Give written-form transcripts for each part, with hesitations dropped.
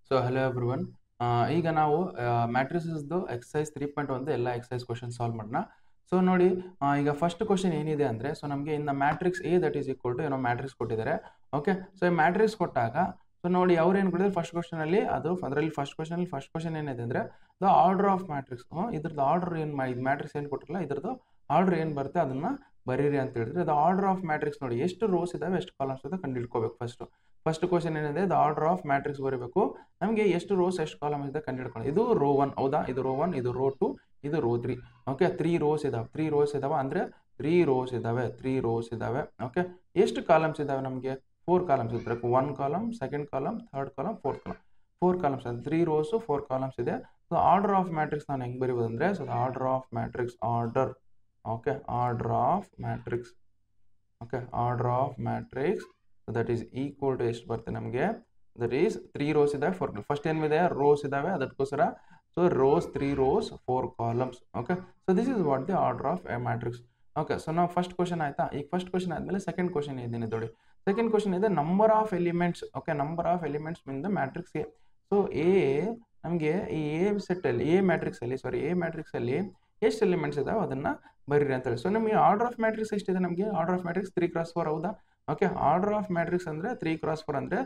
So hello everyone. ಈಗ ನಾವು ಮ್ಯಾಟ್ರಿಸಸ್ದು exercise 3.1 ಎಲ್ಲ ಎಕ್ಸಸೈಸ್ ಕ್ವಶನ್ ಸಾಲ್ವ್ ಮಾಡೋಣ. ಸೊ ನೋಡಿ, ಈಗ ಫಸ್ಟ್ ಕ್ವಶನ್ ಏನಿದೆ ಅಂದರೆ, ಸೊ ನಮಗೆ ಇನ್ನು matrix A that is equal to ಏನೋ ಮ್ಯಾಟ್ರಿಕ್ಸ್ ಕೊಟ್ಟಿದ್ದಾರೆ. ಓಕೆ, ಸೊ ಈ ಮ್ಯಾಟ್ರಿಕ್ಸ್ ಕೊಟ್ಟಾಗ ಸೊ ನೋಡಿ ಅವ್ರು ಏನು ಕೊಟ್ಟಿದ್ದಾರೆ ಫಸ್ಟ್ ಕ್ವಶನಲ್ಲಿ, ಅದರಲ್ಲಿ ಫಸ್ಟ್ ಕ್ವಶನ್ ಏನಿದೆ ಅಂದರೆ ದ ಆರ್ಡರ್ ಆಫ್ ಮ್ಯಾಟ್ರಿಕ್ಸ್. ಇದ್ರದ್ದು ಆರ್ಡರ್ ಏನು ಇದು ಮ್ಯಾಟ್ರಿಕ್ಸ್ ಏನು ಕೊಟ್ಟಿರಲ್ಲ, ಇದ್ರದ್ದು ಆರ್ಡರ್ ಏನು ಬರುತ್ತೆ ಅದನ್ನು ಬರೀರಿ ಅಂತ ಹೇಳಿದ್ರೆ, ಅದು ಆರ್ಡರ್ ಆಫ್ ಮ್ಯಾಟ್ರಿಕ್ಸ್ ನೋಡಿ ಎಷ್ಟು ರೋಸ್ ಇದಾವೆ ಎಷ್ಟು ಕಾಲಮ್ಸ್ ಇದೆ ಕಂಡು ಹಿಡ್ಕೋಬೇಕು. ಫಸ್ಟ್ ಕ್ವಶನ್ ಏನಿದೆ, ದ ಆರ್ಡರ್ ಆಫ್ ಮ್ಯಾಟ್ರಿಕ್ಸ್ ಬರೀಬೇಕು. ನಮಗೆ ಎಷ್ಟು ರೋಸ್ ಎಷ್ಟು ಕಾಲಮ್ ಇದೆ ಕಂಡು ಹಿಡ್ಕೊಂಡು, ಇದು ರೋ 1 ಹೌದಾ, ಇದು ರೋ 1, ಇದು ರೋ 2, ಇದು ರೋ 3. ಓಕೆ, 3 ರೋಸ್ ಇದಾವೆ ಅಂದರೆ 3 ರೋಸ್ ಇದಾವೆ. ಓಕೆ, ಎಷ್ಟು ಕಾಲಮ್ಸ್ ಇದಾವೆ ನಮಗೆ 4 ಕಾಲಮ್ಸ್ ಇದ್ರೆ 1 column, second column, third column, fourth column, 4 columns ಇದೆ. 3 ರೋಸ್ 4 ಕಾಲಮ್ಸ್ ಇದೆ. ಸೊ ಆರ್ಡರ್ ಆಫ್ ಮ್ಯಾಟ್ರಿಕ್ಸ್ ನಾನು ಹೆಂಗೆ ಬರೀಬೋದು ಅಂದರೆ, so order of matrix okay, order of matrix that is equal to ಎಷ್ಟು ಬರುತ್ತೆ ನಮಗೆ, ದಟ್ ಈಸ್ 3 ರೋಸ್ ಇದಾವೆ 4. ಫಸ್ಟ್ ಏನಿದೆ ರೋಸ್ ಇದಾವೆ, ಅದಕ್ಕೋಸ್ಕರ so rose 3 rows 4 columns. Okay, so this is what the order of A matrix. Okay, so ನಾವು first question ಆಯ್ತಾ. ಈಗ ಫಸ್ಟ್ ಕ್ವಶನ್ ಆದಮೇಲೆ ಸೆಕೆಂಡ್ ಕ್ವಶನ್ ಏನೇನು ನೋಡಿ, ಸೆಕೆಂಡ್ ಕ್ವಶನ್ ಇದೆ number of elements. Okay, number of elements in the matrix A. So A ನಮಗೆ ಈ A matrix ಅಲ್ಲಿ ಎಷ್ಟು ಎಲಿಮೆಂಟ್ಸ್ ಇದಾವೆ ಅದನ್ನ ಬರೀರಿ ಅಂತ ಹೇಳಿ. ಸೊ ನಮಗೆ ಆರ್ಡರ್ ಆಫ್ ಮ್ಯಾಟ್ರಿಕ್ಸ್ ಎಷ್ಟಿದೆ, ನಮಗೆ ಆರ್ಡರ್ ಆಫ್ ಮ್ಯಾಟ್ರಿಕ್ಸ್ 3x4 ಹೌದಾ. ಓಕೆ, ಆರ್ಡರ್ ಆಫ್ ಮ್ಯಾಟ್ರಿಕ್ಸ್ ಅಂದರೆ 3x4 ಅಂದರೆ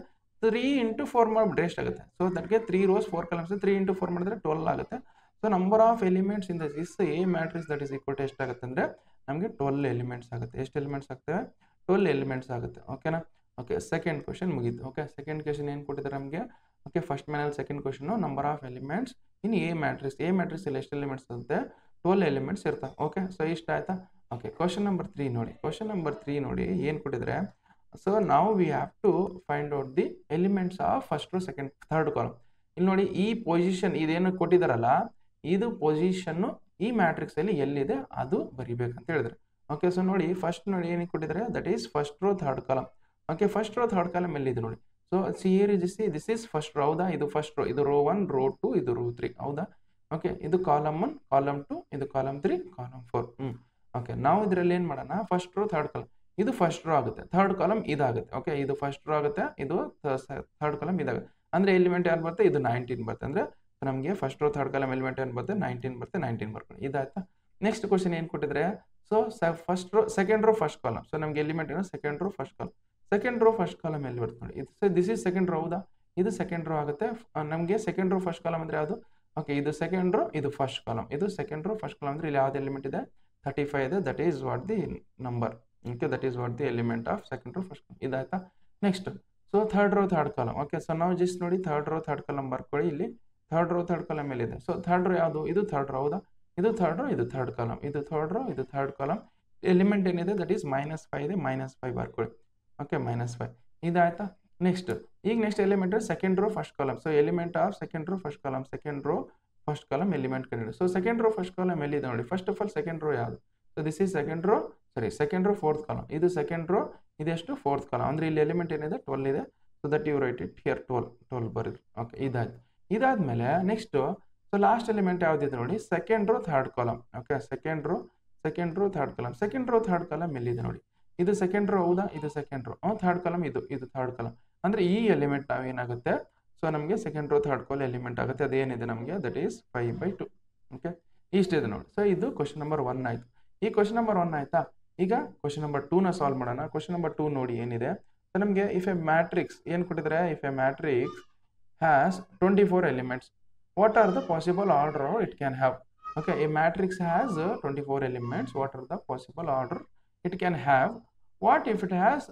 3 into 4 ಮಾಡಿಬಿಟ್ರೆ ಎಷ್ಟಾಗುತ್ತೆ. ಸೊ ದಟ್ಗೆ 3 ರೋಸ್ 4 ಕಾಲಮ್ಸ್, 3 into 4 ಮಾಡಿದ್ರೆ 12 ಆಗುತ್ತೆ. So number of elements in this A matrix that is equal to ಎಷ್ಟಾಗುತ್ತೆ ಅಂದರೆ ನಮಗೆ 12 ಎಲಿಮೆಂಟ್ಸ್ ಆಗುತ್ತೆ. ಎಷ್ಟು ಎಲಿಮೆಂಟ್ಸ್ ಆಗ್ತವೆ, 12 ಎಲಿಮೆಂಟ್ಸ್ ಆಗುತ್ತೆ. ಓಕೆನಾ. ಓಕೆ, ಸೆಕೆಂಡ್ ಕ್ವಶನ್ ಮುಗೀತು. ಓಕೆ, ಸೆಕೆಂಡ್ ಕ್ವಶನ್ ಏನು ಕೊಟ್ಟಿದ್ದಾರೆ ನಮಗೆ. ಓಕೆ, ಫಸ್ಟ್ ಮೇಲೆ second question number of elements in a matrix ಅಲ್ಲಿ ಎಷ್ಟು ಎಲಿಮೆಂಟ್ಸ್ ಇರುತ್ತೆ, 12 ಎಲಿಮೆಂಟ್ಸ್ ಇರ್ತವೆ. ಓಕೆ, ಸೊ ಇಷ್ಟ ಆಯ್ತಾ. ಓಕೆ, ಕ್ವಶನ್ ನಂಬರ್ 3 ನೋಡಿ ಏನು ಕೊಟ್ಟಿದ್ದಾರೆ. ಸೊ ನಾವು we have to find out the elements of first row second third column. ಇಲ್ಲಿ ನೋಡಿ ಈ ಪೊಸಿಷನ್ ಇದೇನು ಕೊಟ್ಟಿದ್ದಾರಲ್ಲ, ಇದು ಪೊಸಿಷನ್ನು ಈ ಮ್ಯಾಟ್ರಿಕ್ಸ್ ಅಲ್ಲಿ ಎಲ್ಲಿದೆ ಅದು ಬರಿಬೇಕಂತ ಹೇಳಿದ್ರೆ. ಓಕೆ, ಸೊ ನೋಡಿ ಫಸ್ಟ್ ನೋಡಿ ಏನಕ್ಕೆ ಕೊಟ್ಟಿದ್ದಾರೆ, that is first row third column. Okay, first row third column ಎಲ್ಲಿದೆ ನೋಡಿ. So this is first rho ಹೌದಾ, ಇದು ಫಸ್ಟ್ ರೋ, ಇದು ರೋ 1, ರೋ 2, ಇದು ರೋ 3 ಹೌದಾ. ಓಕೆ, ಇದು ಕಾಲಮ್ 1, ಕಾಲಮ್ 2, ಇದು ಕಾಲಮ್ 3, ಕಾಲಮ್ 4. ಓಕೆ, ನಾವು ಇದರಲ್ಲಿ ಏನು ಮಾಡೋಣ, ಫಸ್ಟ್ ರೋ ಥರ್ಡ್ ಕಾಲಮ್, ಇದು ಫಸ್ಟ್ ರೋ ಆಗುತ್ತೆ, ಥರ್ಡ್ ಕಾಲಮ್ ಇದಾಗುತ್ತೆ. ಓಕೆ, ಇದು ಫಸ್ಟ್ ರೋ ಆಗುತ್ತೆ, ಇದು ಥರ್ಡ್ ಕಾಲಮ್ ಇದಾಗುತ್ತೆ. ಅಂದರೆ ಎಲಿಮೆಂಟ್ ಏನು ಬರುತ್ತೆ, ಇದು 19 ಬರುತ್ತೆ. ಅಂದರೆ ನಮಗೆ first row third column element ಏನು ಬರುತ್ತೆ 19 ಬರ್ಕೊಂಡು ಇದಾಯ್ತಾ. ನೆಕ್ಸ್ಟ್ ಕ್ವಶನ್ ಏನು ಕೊಟ್ಟಿದ್ರೆ, so first row second row first column. So ನಮಗೆ ಎಲಿಮೆಂಟ್ ಏನು ಸೆಕೆಂಡ್ ರೋ ಫಸ್ಟ್ ಕಾಲಮ್ ಎಲ್ಲಿ ಬರುತ್ತೆ ನೋಡಿ. ಇದು ದಿಸ್ ಈಸ್ ಸೆಕೆಂಡ್ ರೋ ಹೌದಾ, ಇದು ಸೆಕೆಂಡ್ ರೋ ಆಗುತ್ತೆ. ನಮಗೆ ಸೆಕೆಂಡ್ ರೋ ಫಸ್ಟ್ ಕಾಲಮ್ ಅಂದರೆ ಯಾವುದು. ಓಕೆ, ಇದು ಸೆಕೆಂಡ್ ರೋ, ಇದು ಫಸ್ಟ್ ಕಾಲಮ್, ಇದು ಸೆಕೆಂಡ್ ರೋ ಫಸ್ಟ್ ಕಾಲಮ್. ಅಂದರೆ ಇಲ್ಲಿ ಯಾವ್ದು ಎಲಿಮೆಂಟ್ ಇದೆ 35 ಇದೆ, that is what the number. Okay, that is what the element of second row first column ಇದಾಯ್ತಾ. Next so third row third column. Okay, so ನಾವು just ನೋಡಿ third row third column ಬರ್ಕೊಳ್ಳಿ. ಇಲ್ಲಿ ಥರ್ಡ್ ರೋ ಥರ್ಡ್ ಕಾಲಮ್ ಎಲ್ಲಿದೆ. So third row ಯಾವುದು, ಇದು third row ಹೌದಾ, ಇದು ಥರ್ಡ್ ರೋ, ಇದು ಥರ್ಡ್ ಕಾಲಮ್, ಇದು ಥರ್ಡ್ ರೋ, ಇದು ಥರ್ಡ್ ಕಾಲಮ್. ಎಲಿಮೆಂಟ್ ಏನಿದೆ ದಟ್ ಈಸ್ -5 ಇದೆ, -5 ಬರ್ಕೊಳ್ಳಿ. ಓಕೆ, -5 ಇದಾಯ್ತಾ. Next element second row first column. So element of second row first column element ಕಂಡು. So second row first column ಎಲ್ಲಿದೆ ನೋಡಿ. First of all second row ಯಾವುದು. So this is second row fourth column, ಇದು second row, ಇದೆಷ್ಟು fourth column. ಅಂದರೆ ಇಲ್ಲಿ element ಏನಿದೆ 12 ಇದೆ. So that you write it here 12 ಬರೀರಿ. ಓಕೆ, ಇದಾದ್ಮೇಲೆ ನೆಕ್ಸ್ಟ್ ಸೊ ಲಾಸ್ಟ್ ಎಲಿಮೆಂಟ್ ಯಾವ್ದಿದೆ ನೋಡಿ, second row third column. Okay, second row third column ಎಲ್ಲಿದೆ ನೋಡಿ. ಇದು ಸೆಕೆಂಡ್ ರೋ ಹೌದಾ, ಇದು ಸೆಕೆಂಡ್ ರೋ, ಥರ್ಡ್ ಕಾಲಮ್, ಇದು ಥರ್ಡ್ ಕಾಲಮ್. ಅಂದರೆ ಈ ಎಲಿಮೆಂಟ್ ನಾವೇನಾಗುತ್ತೆ, ಸೊ ನಮಗೆ second row third column element ಆಗುತ್ತೆ. ಅದೇನಿದೆ ನಮಗೆ ದಟ್ ಈಸ್ 5/2. ಓಕೆ, ಇಷ್ಟಿದೆ ನೋಡಿ. ಸೊ ಇದು ಕ್ವಶನ್ ನಂಬರ್ 1 ಆಯಿತು. ಈ ಕ್ವಶನ್ ನಂಬರ್ 1 ಆಯ್ತಾ. ಈಗ ಕ್ವಶನ್ ನಂಬರ್ 2ನ ಸಾಲ್ವ್ ಮಾಡೋಣ. ಕ್ವಶನ್ ನಂಬರ್ 2 ನೋಡಿ ಏನಿದೆ. ಸೊ ನಮಗೆ ಇಫ್ ಎ ಮ್ಯಾಟ್ರಿಕ್ಸ್ ಏನು ಕೊಟ್ಟಿದ್ದಾರೆ, if A matrix has 24 elements, what are the possible order it can have. Okay, A matrix has 24 elements, what are the possible order it can have, what if it has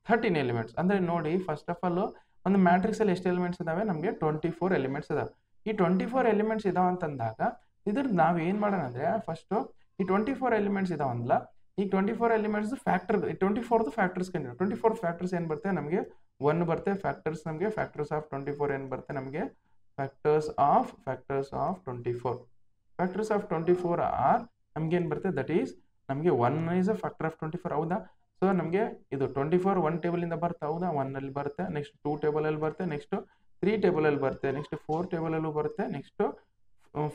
13 elements. ಅಂದರೆ ನೋಡಿ first of all ಒಂದು matrix ಅಲ್ಲಿ ಎಷ್ಟು elements ಇದಾವೆ, ನಮಗೆ 24 elements ಇದಾವೆ. ಈ 24 elements ಇದಾವೆ ಅಂತಂದಾಗ ಇದ್ರದ್ದು ನಾವು ಏನು ಮಾಡೋಣ ಅಂದರೆ, ಫಸ್ಟು ಈ 24 ಎಲಿಮೆಂಟ್ಸ್ ಇದಾವಲ್ಲ, ಈ 24 ಎಲಿಮೆಂಟ್ಸ್ ಫ್ಯಾಕ್ಟರ್, 24ದು ಫ್ಯಾಕ್ಟರ್ಸ್ ಕಂಡು. 24 ಫ್ಯಾಕ್ಟರ್ಸ್ ಏನು ಬರುತ್ತೆ ನಮಗೆ 1 ಬರುತ್ತೆ. ಫ್ಯಾಕ್ಟರ್ಸ್ ನಮಗೆ ಫ್ಯಾಕ್ಟರ್ಸ್ ಆಫ್ 24 ಏನು ಬರುತ್ತೆ ನಮಗೆ, ಫ್ಯಾಕ್ಟರ್ಸ್ ಆಫ್ 24 ಆರ್ ನಮ್ಗೆ ಏನು ಬರುತ್ತೆ, ದಟ್ ಈಸ್ ನಮಗೆ 1 ಈಸ್ ಅ ಫ್ಯಾಕ್ಟರ್ ಆಫ್ 24 ಹೌದಾ. ಸೊ ನಮಗೆ ಇದು 24 1 ಟೇಬಲಿಂದ ಬರುತ್ತೆ ಹೌದಾ, 1 ಅಲ್ಲಿ ಬರುತ್ತೆ. ನೆಕ್ಸ್ಟ್ 2 ಟೇಬಲಲ್ಲಿ ಬರುತ್ತೆ, ನೆಕ್ಸ್ಟ್ 3 ಟೇಬಲಲ್ಲಿ ಬರುತ್ತೆ, ನೆಕ್ಸ್ಟ್ 4 ಟೇಬಲಲ್ಲೂ ಬರುತ್ತೆ, ನೆಕ್ಸ್ಟ್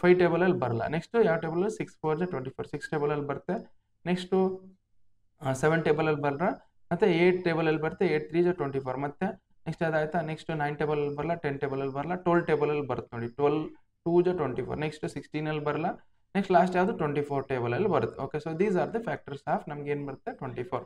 5 ಟೇಬಲಲ್ಲಿ ಬರಲ್ಲ. ನೆಕ್ಸ್ಟ್ ಯಾವ ಟೇಬಲ್ 6 4 24 6 ಟೇಬಲಲ್ಲಿ ಬರುತ್ತೆ. ನೆಕ್ಸ್ಟು 7 ಟೇಬಲಲ್ಲಿ ಬರಲ್ಲ, ಮತ್ತು 8 ಟೇಬಲಲ್ಲಿ ಬರುತ್ತೆ, 8 3 24. ಮತ್ತು ನೆಕ್ಸ್ಟ್ ಅದಾಯ್ತಾ ನೆಕ್ಸ್ಟ್ 9 ಟೇಬಲ್ ಬರಲ್ಲ 10 ಟೇಬಲ್ ಬರಲ್ಲ 12 ಟೇಬಲ್ ಬರುತ್ತೆ ನೋಡಿ 12 2 ಜ 24 ನೆಕ್ಸ್ಟ್ 16 ಬರಲ್ಲ ನೆಕ್ಸ್ಟ್ ಲಾಸ್ಟ್ ಯಾವುದು 24 ಟೇಬಲ್ ಬರುತ್ತೆ okay so these are the factors of ನಮ್ಗೆ ಏನು ಬರುತ್ತೆ 24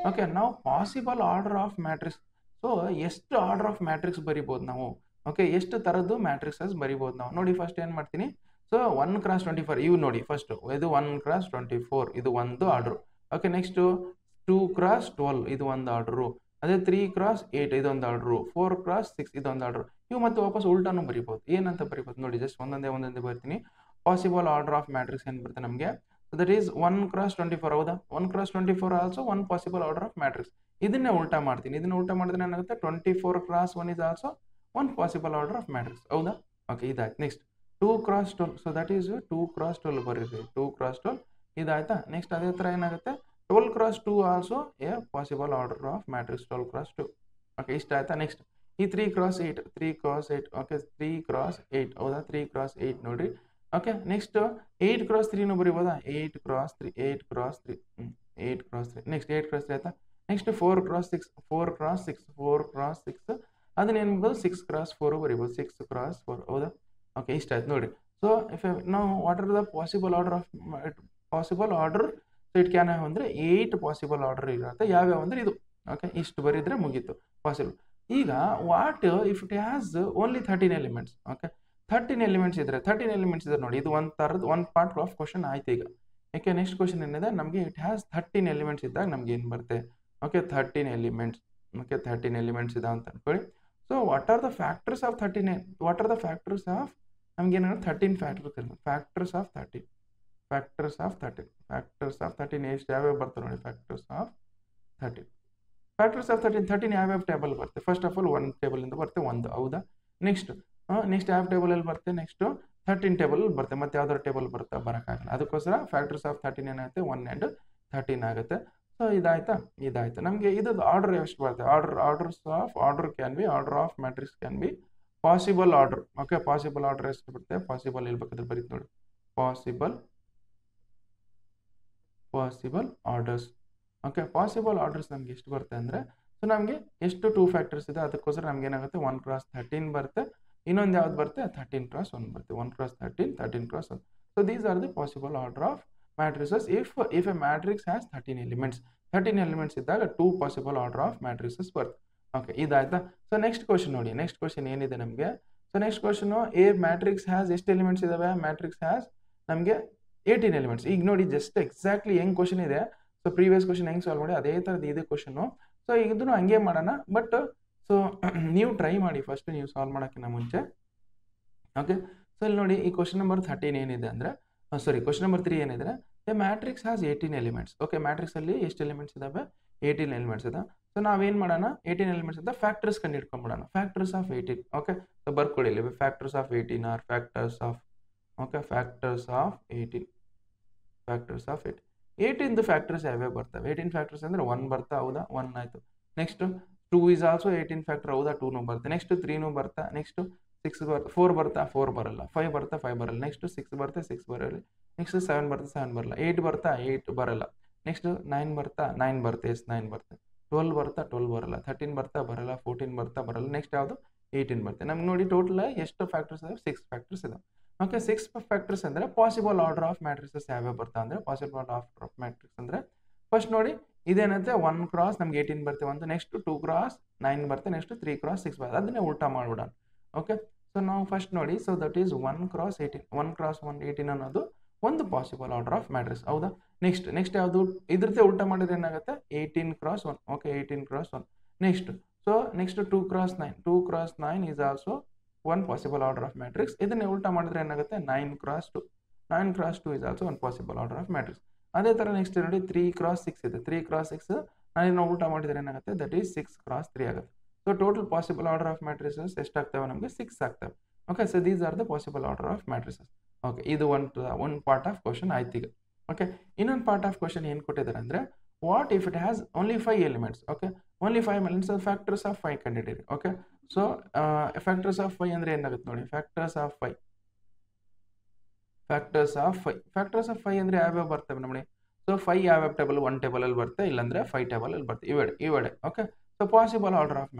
ಓಕೆ ನಾವು possible order of matrix so ಎಷ್ಟು ಆರ್ಡರ್ ಆಫ್ ಮ್ಯಾಟ್ರಿಕ್ಸ್ ಬರಿಬೋದು ನಾವು ಓಕೆ ಎಷ್ಟು ಥರದ್ದು ಮ್ಯಾಟ್ರಿಕ್ಸಸ್ ಬರಿಬೋದು ನಾವು ನೋಡಿ ಫಸ್ಟ್ ಏನು ಮಾಡ್ತೀನಿ ಸೊ 1 ಕ್ರಾಸ್ 24 ಇವು ನೋಡಿ ಫಸ್ಟ್ ಇದು 1 ಕ್ರಾಸ್ 24 ಇದು ಒಂದು ಆರ್ಡರ್ ಓಕೆ ನೆಕ್ಸ್ಟ್ 2 ಕ್ರಾಸ್ 12 ಇದು ಒಂದು ಆರ್ಡರು ಅದೇ 3 ಕ್ರಾಸ್ 8 ಇದೊಂದು ಆರ್ಡರು 4 ಕ್ರಾಸ್ 6 ಇದೊಂದು ಆರ್ಡರ್ ಇವು ಮತ್ತೆ ವಾಪಸ್ ಉಲ್ಟಾನು ಬರಿಬೋದು ಏನಂತ ಬರಿಬೋದು ನೋಡಿ ಜಸ್ಟ್ ಒಂದೊಂದೇ ಬರ್ತೀನಿ ಪಾಸಿಬಲ್ ಆರ್ಡರ್ ಆಫ್ ಮ್ಯಾಟ್ರಿಕ್ಸ್ ಏನು ಬರುತ್ತೆ ನಮಗೆ ದಟ್ ಈಸ್ 1 ಕ್ರಾಸ್ 24 ಹೌದಾ 1 cross 24 also 1 possible order of matrix ಇದನ್ನೇ ಉಲ್ಟಾ ಮಾಡ್ತೀನಿ ಇದನ್ನ ಉಲ್ಟಾ ಮಾಡಿದ್ರೆ ಏನಾಗುತ್ತೆ 24 cross 1 is also 1 possible order of matrix ಹೌದಾ ಓಕೆ ಇದಾಯ್ತು next 2 cross 12 so that is 2 cross 12 ಬರೀರಿ 2 ಕ್ರಾಸ್ 12 ಇದಾಯ್ತಾ ನೆಕ್ಸ್ಟ್ ಅದೇ ಥರ ಏನಾಗುತ್ತೆ 12 cross 2 also A possible order of matrix 12 cross 2 okay ಇಷ್ಟ ಆಯ್ತಾ ನೆಕ್ಸ್ಟ್ ಈ 3 ಕ್ರಾಸ್ 8 ಓಕೆ 3 ಕ್ರಾಸ್ 8 ಹೌದಾ 3 ಕ್ರಾಸ್ 8 ನೋಡ್ರಿ okay next 8 cross 3 ಬರೀಬೋದಾ 8 cross 3 8 cross 3 8 cross 3 next 8 cross 3 ಆಯ್ತಾ ನೆಕ್ಸ್ಟ್ 4 ಕ್ರಾಸ್ 6 4 ಕ್ರಾಸ್ 6 4 ಕ್ರಾಸ್ 6 ಅದನ್ನ ಏನು ಮಾಡ್ಬೋದು 6 ಕ್ರಾಸ್ 4 ಬರೀಬೋದು 6 ಕ್ರಾಸ್ 4 ಹೌದಾ ಓಕೆ ಇಷ್ಟ ಆಯ್ತು ನೋಡಿ ಸೊ ಇಫ್ ನಾವು what are the possible order of possible order so it can have ಅಂದರೆ 8 ಪಾಸಿಬಲ್ ಆರ್ಡರ್ ಇರುತ್ತೆ ಯಾವ್ಯಾವ ಅಂದರೆ ಇದು ಓಕೆ ಇಷ್ಟು ಬರೀದ್ರೆ ಮುಗೀತು ಪಾಸಿಬಲ್ ಈಗ what if it has only 13 elements okay 13 elements ಇದ್ರೆ 13 ಎಲಿಮೆಂಟ್ಸ್ ಇದ್ರೆ ನೋಡಿ ಇದು ಒಂದು ಥರದ್ದು ಒಂದು ಪಾರ್ಟ್ ಆಫ್ ಕ್ವಶನ್ ಆಯ್ತು ಈಗ ಯಾಕೆ ನೆಕ್ಸ್ಟ್ ಕ್ವಶನ್ ಏನಿದೆ ನಮಗೆ ಇಟ್ ಹ್ಯಾಸ್ 13 ಎಲಿಮೆಂಟ್ಸ್ ಇದ್ದಾಗ ನಮ್ಗೆ ಏನು ಬರುತ್ತೆ ಓಕೆ 13 ಎಲಿಮೆಂಟ್ಸ್ ಓಕೆ 13 ಎಲಿಮೆಂಟ್ಸ್ ಇದಾವೆ ಅಂತ ಅನ್ಕೊಳ್ಳಿ so what are the factors of 13 what are the factors of ನಮ್ಗೆ ಏನಾದ್ರು 13 ಫ್ಯಾಕ್ಟರ್ಸ್ ಆಫ್ 13 ಫ್ಯಾಕ್ಟರ್ಸ್ ಆಫ್ 13 ಎಷ್ಟು ಯಾವ್ಯಾವ ಬರ್ತವೆ ನೋಡಿ ಫ್ಯಾಕ್ಟರ್ಸ್ ಆಫ್ 13 ಯಾವ್ಯಾವ ಟೇಬಲ್ ಬರುತ್ತೆ ಫಸ್ಟ್ ಆಫ್ ಆಲ್ 1 ಟೇಬಲಿಂದ ಬರುತ್ತೆ 1 ಹೌದಾ ನೆಕ್ಸ್ಟ್ ಯಾವ ಟೇಬಲಲ್ಲಿ ಬರುತ್ತೆ ನೆಕ್ಸ್ಟ್ 13 ಟೇಬಲ್ ಬರುತ್ತೆ ಮತ್ತೆ ಯಾವ್ದಾದ್ರು ಟೇಬಲ್ ಬರುತ್ತೆ ಬರೋಕ್ಕಾಗಲ್ಲ ಅದಕ್ಕೋಸ್ಕರ ಫ್ಯಾಕ್ಟರ್ಸ್ ಆಫ್ 13 ಏನಾಗುತ್ತೆ 1 ಆ್ಯಂಡ್ 13 ಆಗುತ್ತೆ ಸೊ ಇದಾಯ್ತು ನಮಗೆ ಇದು ಆರ್ಡರ್ ಎಷ್ಟು ಬರುತ್ತೆ order can be order of matrix can be possible order okay possible order ಎಷ್ಟು ಬರುತ್ತೆ ಪಾಸಿಬಲ್ ಇಲ್ಬೇಕಾದ್ರೆ ಬರೀತು ನೋಡಿ possible orders okay possible orders ನಮ್ಗೆ ಎಷ್ಟು ಬರುತ್ತೆ ಅಂದರೆ ಸೊ ನಮಗೆ ಎಷ್ಟು 2 ಫ್ಯಾಕ್ಟರ್ಸ್ ಇದೆ ಅದಕ್ಕೋಸ್ಕರ ನಮ್ಗೆ ಏನಾಗುತ್ತೆ 1 ಕ್ರಾಸ್ 13 ಬರುತ್ತೆ ಇನ್ನೊಂದು ಯಾವ್ದು ಬರುತ್ತೆ 13 ಕ್ರಾಸ್ 1 ಬರುತ್ತೆ 1 cross 13 cross 1 so these R the possible order of matrices if A matrix has 13 elements ಇದ್ದಾಗ 2 ಪಾಸಿಬಲ್ ಆರ್ಡರ್ ಆಫ್ ಮ್ಯಾಟ್ರಿಸಸ್ ಬರುತ್ತೆ ಓಕೆ ಇದಾಯ್ತಾ ಸೊ ನೆಕ್ಸ್ಟ್ ಕ್ವಶನ್ ನೋಡಿ ನೆಕ್ಸ್ಟ್ ಕ್ವಶನ್ ಏನಿದೆ ನಮಗೆ so next question A matrix has ಎಷ್ಟು elements ಇದಾವೆ matrix has ನಮಗೆ 18 elements ಈಗ ನೋಡಿ ಜಸ್ಟ್ ಎಕ್ಸಾಕ್ಟ್ಲಿ ಹೆಂಗ್ ಕ್ವಶನ್ ಇದೆ ಸೊ ಪ್ರೀವಿಯಸ್ ಕ್ವಶನ್ ಹೆಂಗೆ ಸಾಲ್ವ್ ಮಾಡಿ ಅದೇ ಥರದ್ದು ಇದೆ ಕ್ವಶನು ಸೊ ಈಗ ಇದನ್ನು ಹಂಗೆ ಮಾಡೋಣ ಬಟ್ ಸೊ ನೀವು ಟ್ರೈ ಮಾಡಿ ಫಸ್ಟ್ ನೀವು ಸಾಲ್ವ್ ಮಾಡೋಕ್ಕಿಂತ ಮುಂಚೆ ಓಕೆ ಸೊ ಇಲ್ಲಿ ನೋಡಿ ಈ ಕ್ವಶನ್ ನಂಬರ್ 13 ಏನಿದೆ ಅಂದರೆ ಕ್ವಶನ್ ನಂಬರ್ 3 ಏನಿದೆ a matrix has 18 elements okay ಮ್ಯಾಟ್ರಿಕ್ಸಲ್ಲಿ ಎಷ್ಟು ಎಲಿಮೆಂಟ್ಸ್ ಇದಾವೆ 18 ಎಲಿಮೆಂಟ್ಸ್ ಇದೆ ಸೊ ನಾವೇನು ಮಾಡೋಣ 18 ಎಲಿಮೆಂಟ್ಸ್ ಅಂತ ಫ್ಯಾಕ್ಟರ್ಸ್ ಕಂಡು ಹಿಡ್ಕೊಂಡ್ಬಿಡೋಣ ಫ್ಯಾಕ್ಟರ್ಸ್ ಆಫ್ 18 ಓಕೆ ಸೊ ಬರ್ಕೊಳ್ಳಿ ಇಲ್ಲಿ factors of 18 or factors of 18 factors ಯಾವ್ಯಾವ ಬರ್ತವೆ 18 ಫ್ಯಾಕ್ಟರ್ಸ್ ಅಂದರೆ 1 ಬರ್ತಾ ಹೌದಾ 1 ಆಯಿತು ನೆಕ್ಸ್ಟ್ 2 ಈಸ್ ಆಲ್ಸೋ 18 ಫ್ಯಾಕ್ಟರ್ ಹೌದಾ 2 ಬರುತ್ತೆ ನೆಕ್ಸ್ಟ್ 3 ಬರ್ತಾ ನೆಕ್ಸ್ಟ್ 6 ಬರ್ತಾ 4 ಬರ್ತಾ 4 ಬರಲ್ಲ 5 ಬರ್ತಾ 5 ಬರಲ್ಲ ನೆಕ್ಸ್ಟ್ 6 ಬರ್ತಾ 6 ಬರಲ್ಲ ನೆಕ್ಸ್ಟ್ 7 ಬರ್ತಾ 7 ಬರಲ್ಲ 8 ಬರ್ತಾ 8 ಬರಲ್ಲ ನೆಕ್ಸ್ಟ್ 9 ಬರ್ತಾ 9 ಬರುತ್ತೆ 9 ಬರುತ್ತೆ 12 ಬರ್ತಾ 12 ಬರಲ್ಲ 13 ಬರ್ತಾ ಬರಲ್ಲ 14 ಬರ್ತಾ ಬರಲ್ಲ ನೆಕ್ಸ್ಟ್ ಯಾವುದು 18 ಬರುತ್ತೆ ನಮ್ಗೆ ನೋಡಿ ಟೋಟಲ್ ಎಷ್ಟು ಫ್ಯಾಕ್ಟರ್ಸ್ ಇದಾವೆ 6 ಫ್ಯಾಕ್ಟರ್ಸ್ ಇದಾವೆ ಓಕೆ 6 ಫ್ಯಾಕ್ಟರ್ಸ್ ಅಂದರೆ ಪಾಸಿಬಲ್ ಆರ್ಡರ್ ಆಫ್ ಮ್ಯಾಟ್ರಿಸಸ್ ಯಾವ್ಯಾವ ಬರ್ತಾ ಅಂದರೆ ಪಾಸಿಬಲ್ ಆರ್ಡರ್ ಆಫ್ ಮ್ಯಾಟ್ರಿಕ್ಸ್ ಅಂದರೆ ಫಸ್ಟ್ ನೋಡಿ ಇದೇನಂತೆ 1 ಕ್ರಾಸ್ ನಮ್ಗೆ 18 ಬರುತ್ತೆ ಒಂದು ನೆಕ್ಸ್ಟ್ 2 ಕ್ರಾಸ್ 9 ಬರುತ್ತೆ ನೆಕ್ಸ್ಟ್ 3 ಕ್ರಾಸ್ 6 ಬರುತ್ತೆ ಅದನ್ನೇ ಉಲ್ಟಾ ಮಾಡ್ಬಿಡೋಣ ಓಕೆ ಸೊ ನಾವು ಫಸ್ಟ್ ನೋಡಿ ಸೊ ದಟ್ ಈಸ್ 1 ಕ್ರಾಸ್ 18 ಅನ್ನೋದು ಒಂದು ಪಾಸಿಬಲ್ ಆರ್ಡರ್ ಆಫ್ ಮ್ಯಾಟ್ರಿಕ್ಸ್ ಹೌದಾ ನೆಕ್ಸ್ಟ್ ಯಾವುದು ಇದ್ರದ್ದೇ ಉಲ್ಟಾ ಮಾಡಿದ್ರೆ ಏನಾಗುತ್ತೆ 18 cross 1 okay 18 cross 1 next 2 cross 9 is also 1 possible order of matrix ಇದನ್ನೇ ಉಲ್ಟಾ ಮಾಡಿದ್ರೆ ಏನಾಗುತ್ತೆ 9 cross 2 is also 1 possible order of matrix ಅದೇ ಥರ ನೆಕ್ಸ್ಟ್ ನೋಡಿ 3 ಕ್ರಾಸ್ 6 ಇದೆ 3 ಕ್ರಾಸ್ 6 ನಾವು ಉಲ್ಟಾ ಮಾಡಿದ್ರೆ ಏನಾಗುತ್ತೆ ದಟ್ ಈಸ್ 6 ಕ್ರಾಸ್ 3 ಆಗುತ್ತೆ so total possible order of matrices ಎಷ್ಟಾಗ್ತವೆ ನಮಗೆ 6 ಆಗ್ತವೆ okay so these are the possible order of matrices okay ಇದು ಒಂದು ಪಾರ್ಟ್ ಆಫ್ ಕ್ವಶನ್ ಆಯ್ತು ಈಗ ಓಕೆ ಇನ್ನೊಂದು ಪಾರ್ಟ್ ಆಫ್ ಕ್ವಶನ್ ಏನು ಕೊಟ್ಟಿದ್ದಾರೆ ಅಂದರೆ what if it has only 5 elements okay only 5 elements factors of 5 ಕಂಡಿದ್ದೀರಿ ಓಕೆ ಸೊ ಫ್ಯಾಕ್ಟರ್ಸ್ ಆಫ್ 5 ಅಂದರೆ ಏನಾಗುತ್ತೆ ನೋಡಿ ಫ್ಯಾಕ್ಟರ್ಸ್ ಆಫ್ 5 ಅಂದರೆ ಯಾವ್ಯಾವ ಬರ್ತವೆ ನೋಡಿ ಸೊ 5 ಯಾವ್ಯಾವ ಟೇಬಲ್ 1 ಟೇಬಲಲ್ಲಿ ಬರುತ್ತೆ ಇಲ್ಲಾಂದ್ರೆ 5 ಟೇಬಲಲ್ಲಿ ಬರುತ್ತೆ ಇವೆಡೆ okay so possible order of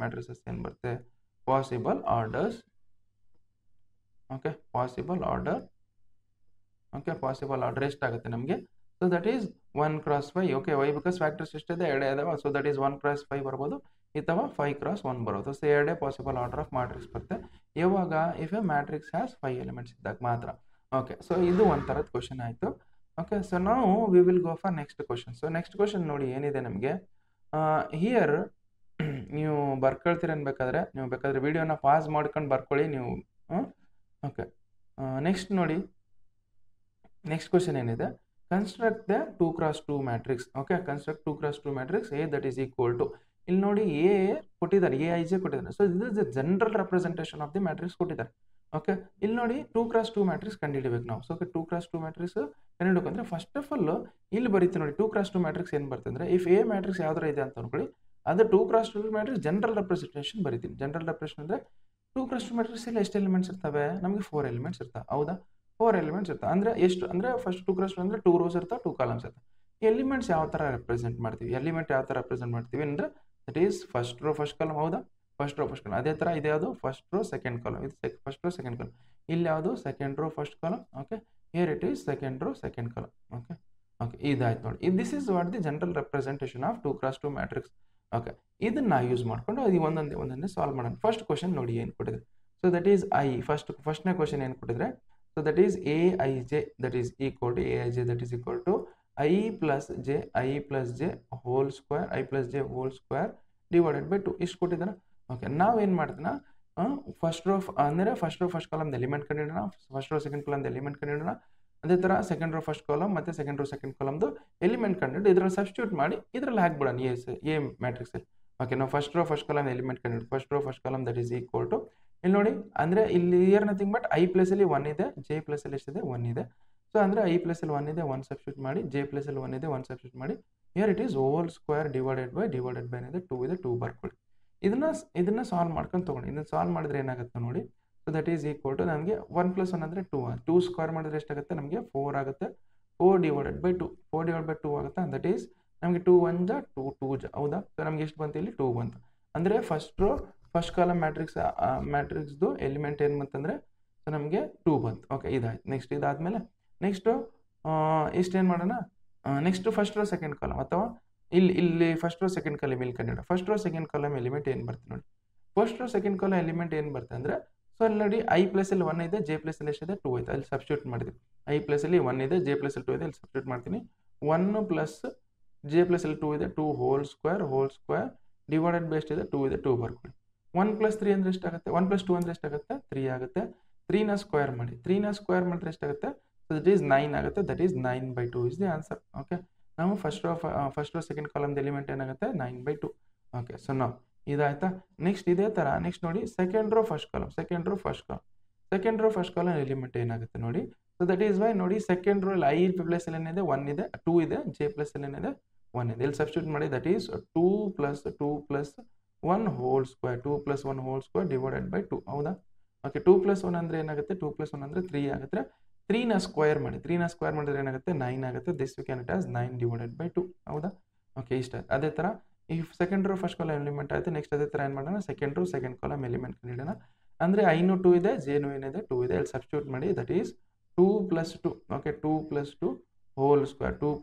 matrices ಏನು ಬರುತ್ತೆ, possible orders, okay possible order ಎಷ್ಟಾಗುತ್ತೆ ನಮಗೆ, so that is 1 × 5. Okay why because factors ಎಷ್ಟಿದೆ, 2 ಇದಾವೆ, ಸೊ ದಟ್ ಈಸ್ 1 × 5 ಬರ್ಬೋದು ಅಥವಾ 5 × 1 ಬರೋದು. So 2 possible order of matrix ಬರುತ್ತೆ ಯಾವಾಗ, if A matrix has 5 elements ಇದ್ದಾಗ ಮಾತ್ರ. ಓಕೆ, ಸೊ ಇದು ಒಂಥರದ ಕ್ವಶನ್ ಆಯಿತು. ಓಕೆ, ಸೊ ನಾವು we will go for next question. So next question ನೋಡಿ ಏನಿದೆ ನಮಗೆ ಹಿಯರ್. ನೀವು ಬರ್ಕೊಳ್ತೀರ ಅನ್ಬೇಕಾದ್ರೆ ನೀವು ಬೇಕಾದ್ರೆ ವಿಡಿಯೋನ ಪಾಸ್ ಮಾಡ್ಕೊಂಡು ಬರ್ಕೊಳ್ಳಿ ನೀವು. ಓಕೆ, ನೆಕ್ಸ್ಟ್ ನೋಡಿ, ನೆಕ್ಸ್ಟ್ ಕ್ವಶನ್ ಏನಿದೆ, construct the 2 × 2 matrix. Okay, construct 2 × 2 matrix A that is equal to, ಇಲ್ಲಿ ನೋಡಿ ಎ ಕೊಟ್ಟಿದ್ದಾರೆ, ಎ ಐ ಜೆ ಕೊಟ್ಟಿದ್ದಾರೆ. So this is the general representation of the matrix ಕೊಟ್ಟಿದ್ದಾರೆ. ಓಕೆ, ಇಲ್ಲಿ ನೋಡಿ 2 × 2 ಮ್ಯಾಟ್ರಿಕ್ಸ್ ಕಂಡುಹಿಡಿಬೇಕು ನಾವು. ಸೊ 2 × 2 ಮ್ಯಾಟ್ರಿಕ್ಸ್ ಕಂಡುಹಿಡಬೇಕಂದ್ರೆ ಫಸ್ಟ್ ಆಫ್ ಆಲ್ ಇಲ್ಲಿ ಬರೀತೀವಿ ನೋಡಿ 2 × 2 ಮ್ಯಾಟ್ರಿಕ್ಸ್ ಏನು ಬರ್ತದೆ ಅಂದರೆ, ಇಫ್ ಎ ಮ್ಯಾಟ್ರಿಕ್ಸ್ ಯಾವ್ದಾರ ಇದೆ ಅಂತ ಅನ್ಕೊಳ್ಳಿ, ಅದು 2 × 2 ಮ್ಯಾಟ್ರಿಕ್ಸ್ ಜನರಲ್ ರೆಪ್ರೆಸೆಂಟೇಷನ್ ಬರೀತೀನಿ. ಜನರಲ್ ರೆಪ್ರೆಸೆಂಟೇಷನ್ ಅಂದರೆ 2 × 2 ಮ್ಯಾಟ್ರಿಕ್ಸ್ ಇಲ್ಲಿ ಎಷ್ಟು ಎಲಿಮೆಂಟ್ಸ್ ಇರ್ತವೆ, ನಮಗೆ 4 ಎಲಿಮೆಂಟ್ಸ್ ಇರ್ತವೆ. ಹೌದಾ, 4 ಎಲಿಮೆಂಟ್ಸ್ ಇರ್ತವೆ. ಅಂದರೆ ಎಷ್ಟು ಅಂದರೆ ಫಸ್ಟ್ 2 × 2 ಅಂದರೆ 2 ರೋಸ್ ಇರ್ತವೆ, 2 ಕಾಲಮ್ಸ್ ಇರ್ತವೆ. ಎಲಿಮೆಂಟ್ಸ್ ಯಾವ ಥರ ರೆಪ್ರೆಸೆಂಟ್ ಮಾಡ್ತೀವಿ, ಅಂದರೆ that is first row first column. ಹೌದಾ, ಫಸ್ಟ್ ರೋ ಫಸ್ಟ್ ಕಾಲಮ್. ಅದೇ ಥರ ಇದು ಯಾವುದು, ಫಸ್ಟ್ ರೋ ಸೆಕೆಂಡ್ ಕಾಲಮ್, ಇದು ಫಸ್ಟ್ ರೋ ಸೆಕೆಂಡ್ ಕಾಲಮ್. ಇಲ್ಲಿ ಯಾವುದು second row first column. Okay, here it is second row second column. Okay, ಇದಾಯ್ತು ನೋಡಿ. This is what the general representation of 2 × 2 matrix. Okay, ಇದನ್ನ ಯೂಸ್ ಮಾಡ್ಕೊಂಡು ಅದು ಒಂದೊಂದೇ solve ಮಾಡೋಣ. ಫಸ್ಟ್ ಕ್ವಶನ್ ನೋಡಿ ಏನು ಕೊಟ್ಟಿದೆ. ಸೊ ದಟ್ ಈಸ್ ಐ, ಫಸ್ಟ್ನೇ ಕ್ವಶನ್ ಏನು ಕೊಟ್ಟಿದ್ರೆ, so that is A I J that is equal to I plus J whole square divided by 2 ಇಷ್ಟು ಕೊಟ್ಟಿದ್ದಾನೆ. ಓಕೆ, ನಾವೇನು ಮಾಡ್ತೀನ, ಫಸ್ಟ್ ರೋ ಫಸ್ಟ್ ಕಾಲಮ್ದು ಎಲಿಮೆಂಟ್ ಕಂಡಿಡೋಣ, ಫಸ್ಟ್ ರೋ ಸೆಕೆಂಡ್ ಕಾಲಮ್ದು ಎಲಿಮೆಂಟ್ ಕಂಡಿಡೋಣ. ಅದೇ ಥರ ಸೆಕೆಂಡ್ ರೋ ಫಸ್ಟ್ ಕಾಲಮ್ ಮತ್ತು ಸೆಕೆಂಡ್ ರೋ ಸೆಕೆಂಡ್ ಕಾಲಮ್ದು ಎಲಿಮೆಂಟ್ ಕಂಡಿದ್ದು ಇದರಲ್ಲಿ ಸಬ್ಸ್ಟಿಟ್ಯೂಟ್ ಮಾಡಿ ಇದರಲ್ಲಿ ಹಾಕ್ಬಿಡೋಣ ಎ ಮ್ಯಾಟ್ರಿಕ್ಸಲ್ಲಿ. ಓಕೆ, ನಾವು first row first column element ಕಂಡಿದ್ದು first row first column that is equal to, ಇಲ್ಲಿ ನೋಡಿ ಅಂದರೆ ಇಲ್ಲಿ ಇಯರ್ ನಥಿಂಗ್ ಬಟ್ ಐ ಪ್ಲೇಸಲ್ಲಿ 1 ಇದೆ, ಜೆ ಪ್ಲೇಸಲ್ಲಿ ಎಷ್ಟಿದೆ 1 ಇದೆ. ಸೊ ಅಂದರೆ ಐ ಪ್ಲೇಸಲ್ಲಿ 1 ಇದೆ, 1 ಸಬ್ಸ್ಟಿಟ್ಯೂಟ್ ಮಾಡಿ, ಜೆ ಪ್ಲೇಸಲ್ಲಿ 1 ಇದೆ, 1 ಸಬ್ಸ್ಟಿಟ್ಯೂಟ್ ಮಾಡಿ, here it is hole square divided by ಏನಿದೆ 2 ಇದೆ, 2 ಬರ್ಕೊಳ್ಳಿ. ಇದನ್ನ ಸಾಲ್ವ್ ಮಾಡ್ಕೊಂಡು ತೊಗೊಂಡು ಇದನ್ನ ಸಾಲ್ವ್ ಮಾಡಿದ್ರೆ ಏನಾಗುತ್ತೆ ನೋಡಿ. So that is equal to ನಮಗೆ 1 + 1 ಅಂದರೆ 2 ಸ್ಕ್ವೇರ್ ಮಾಡಿದ್ರೆ ಎಷ್ಟಾಗುತ್ತೆ ನಮಗೆ 4 ಆಗುತ್ತೆ. 4 ಡಿವೈಡೆಡ್ ಬೈ 2 ಆಗುತ್ತೆ. ದಟ್ ಈಸ್ ನಮಗೆ 2 × 1 = 2 ಹೌದಾ. ಸೊ ನಮ್ಗೆ ಎಷ್ಟು ಬಂತು, ಇಲ್ಲಿ 2 ಬಂತು. ಅಂದರೆ ಫಸ್ಟ್ ರೋ ಫಸ್ಟ್ ಕಾಲಮ್ ಮ್ಯಾಟ್ರಿಕ್ಸ್ದು ಎಲಿಮೆಂಟ್ ಏನು ಬಂತಂದರೆ ಸೊ ನಮಗೆ 2 ಬಂತು. ಓಕೆ, ಇದಾಯ್ತು. ನೆಕ್ಸ್ಟ್ ಇದಾದಮೇಲೆ ನೆಕ್ಸ್ಟು ಇಷ್ಟೇನು ಮಾಡೋಣ, next first row second column ಅಥವಾ ಇಲ್ಲಿ ಫಸ್ಟ್ ರೋ ಸೆಕೆಂಡ್ ಕಾಲಮ್ ಇಲ್ಲಿ ಕಂಡಿಡ first row second column element ಏನು ಬರ್ತದೆ ನೋಡಿ. First row second column element ಏನು ಬರ್ತದೆ ಅಂದರೆ, ಸೊ ಅಲ್ಲಿ ನೋಡಿ ಐ ಪ್ಲೇಸಲ್ಲಿ 1 ಇದೆ, ಜೆ ಪ್ಲೇಸಲ್ಲಿ ಎಷ್ಟಿದೆ 2 ಐತೆ, ಅಲ್ಲಿ ಸಬ್ಸ್ಟಿಟ್ಯೂಟ್ ಮಾಡಿದ್ವಿ. ಐ ಪ್ಲೇಸಲ್ಲಿ 1 ಇದೆ, ಜೆ ಪ್ಲೇಸಲ್ಲಿ 2 ಇದೆ, ಅಲ್ಲಿ ಸಬ್ಸ್ಟಿಟ್ಯೂಟ್ ಮಾಡ್ತೀನಿ. 1 + ಜೆ ಪ್ಲೇಸಲ್ಲಿ 2 ಇದೆ, 2 ಹೋಲ್ ಸ್ಕ್ವೇರ್ ಡಿವೈಡೆಡ್ ಬೈ ಎಷ್ಟಿದೆ 2 ಇದೆ, 2 ಬರ್ಕೊಳ್ಳಿ. 1 + 3 ಅಂದರೆ ಎಷ್ಟಾಗುತ್ತೆ, 1 + 2 ಅಂದರೆ ಎಷ್ಟಾಗುತ್ತೆ 3 ಆಗುತ್ತೆ. 3ನ ಸ್ಕ್ವೇರ್ ಮಾಡಿ, 3ನ ಸ್ಕ್ವೇರ್ ಮಾಡಿದ್ರೆ ಎಷ್ಟಾಗುತ್ತೆ, ಸೊ ದಟ್ ಈಸ್ 9 ಆಗುತ್ತೆ. That is 9/2 is the answer. Okay, ನಾವು ಫಸ್ಟ್ ರೋ ಸೆಕೆಂಡ್ ಕಾಲಮ್ದು ಎಲಿಮೆಂಟ್ ಏನಾಗುತ್ತೆ 9/2. ಓಕೆ, ಸೊ ನಾವು ಇದಾಯ್ತಾ. ನೆಕ್ಸ್ಟ್ ಇದೇ ಥರ ನೆಕ್ಸ್ಟ್ ನೋಡಿ second row first column element ಏನಾಗುತ್ತೆ ನೋಡಿ. ಸೊ ದಟ್ ಈಸ್ ವೈ ನೋಡಿ ಸೆಕೆಂಡ್ ರೋ ಐ ಪ್ಲೇಸಲ್ಲಿ ಏನಿದೆ 1 ಇದೆ, 2 ಇದೆ, ಜೆ ಪ್ಲೇಸಲ್ಲಿ ಏನಿದೆ 1 ಇದೆ, ಇಲ್ಲಿ ಸಬ್ಸ್ಟಿಟ್ಯೂಟ್ ಮಾಡಿ. That is 2 + 1 hole square divided by 2 ಹೌದಾ. ಓಕೆ, 2 + 1 ಅಂದರೆ ಏನಾಗುತ್ತೆ, 2 + 1 ಅಂದರೆ 3 ಆಗುತ್ತೆ. 3ನ ಸ್ಕ್ವೇರ್ ಮಾಡಿದ್ರೆ ಏನಾಗುತ್ತೆ 9 ಆಗುತ್ತೆ. This you can it as 9/2 ಹೌದಾ. ಓಕೆ, ಇಷ್ಟ. ಅದೇ ಥರ ಈ second row first column element ಆಯಿತು. ನೆಕ್ಸ್ಟ್ ಅದೇ ಥರ ಏನು ಮಾಡೋಣ, second row second column element ಕಂಡಿಡೋಣ. ಅಂದರೆ ಐನು 2 ಇದೆ, ಜೆನು ಏನಿದೆ 2 ಇದೆ, ಅಲ್ಲಿ ಸಬ್ಸ್ಟಿಟ್ಯೂಟ್ ಮಾಡಿ. That is 2 + 2. Okay, 2 + 2 hole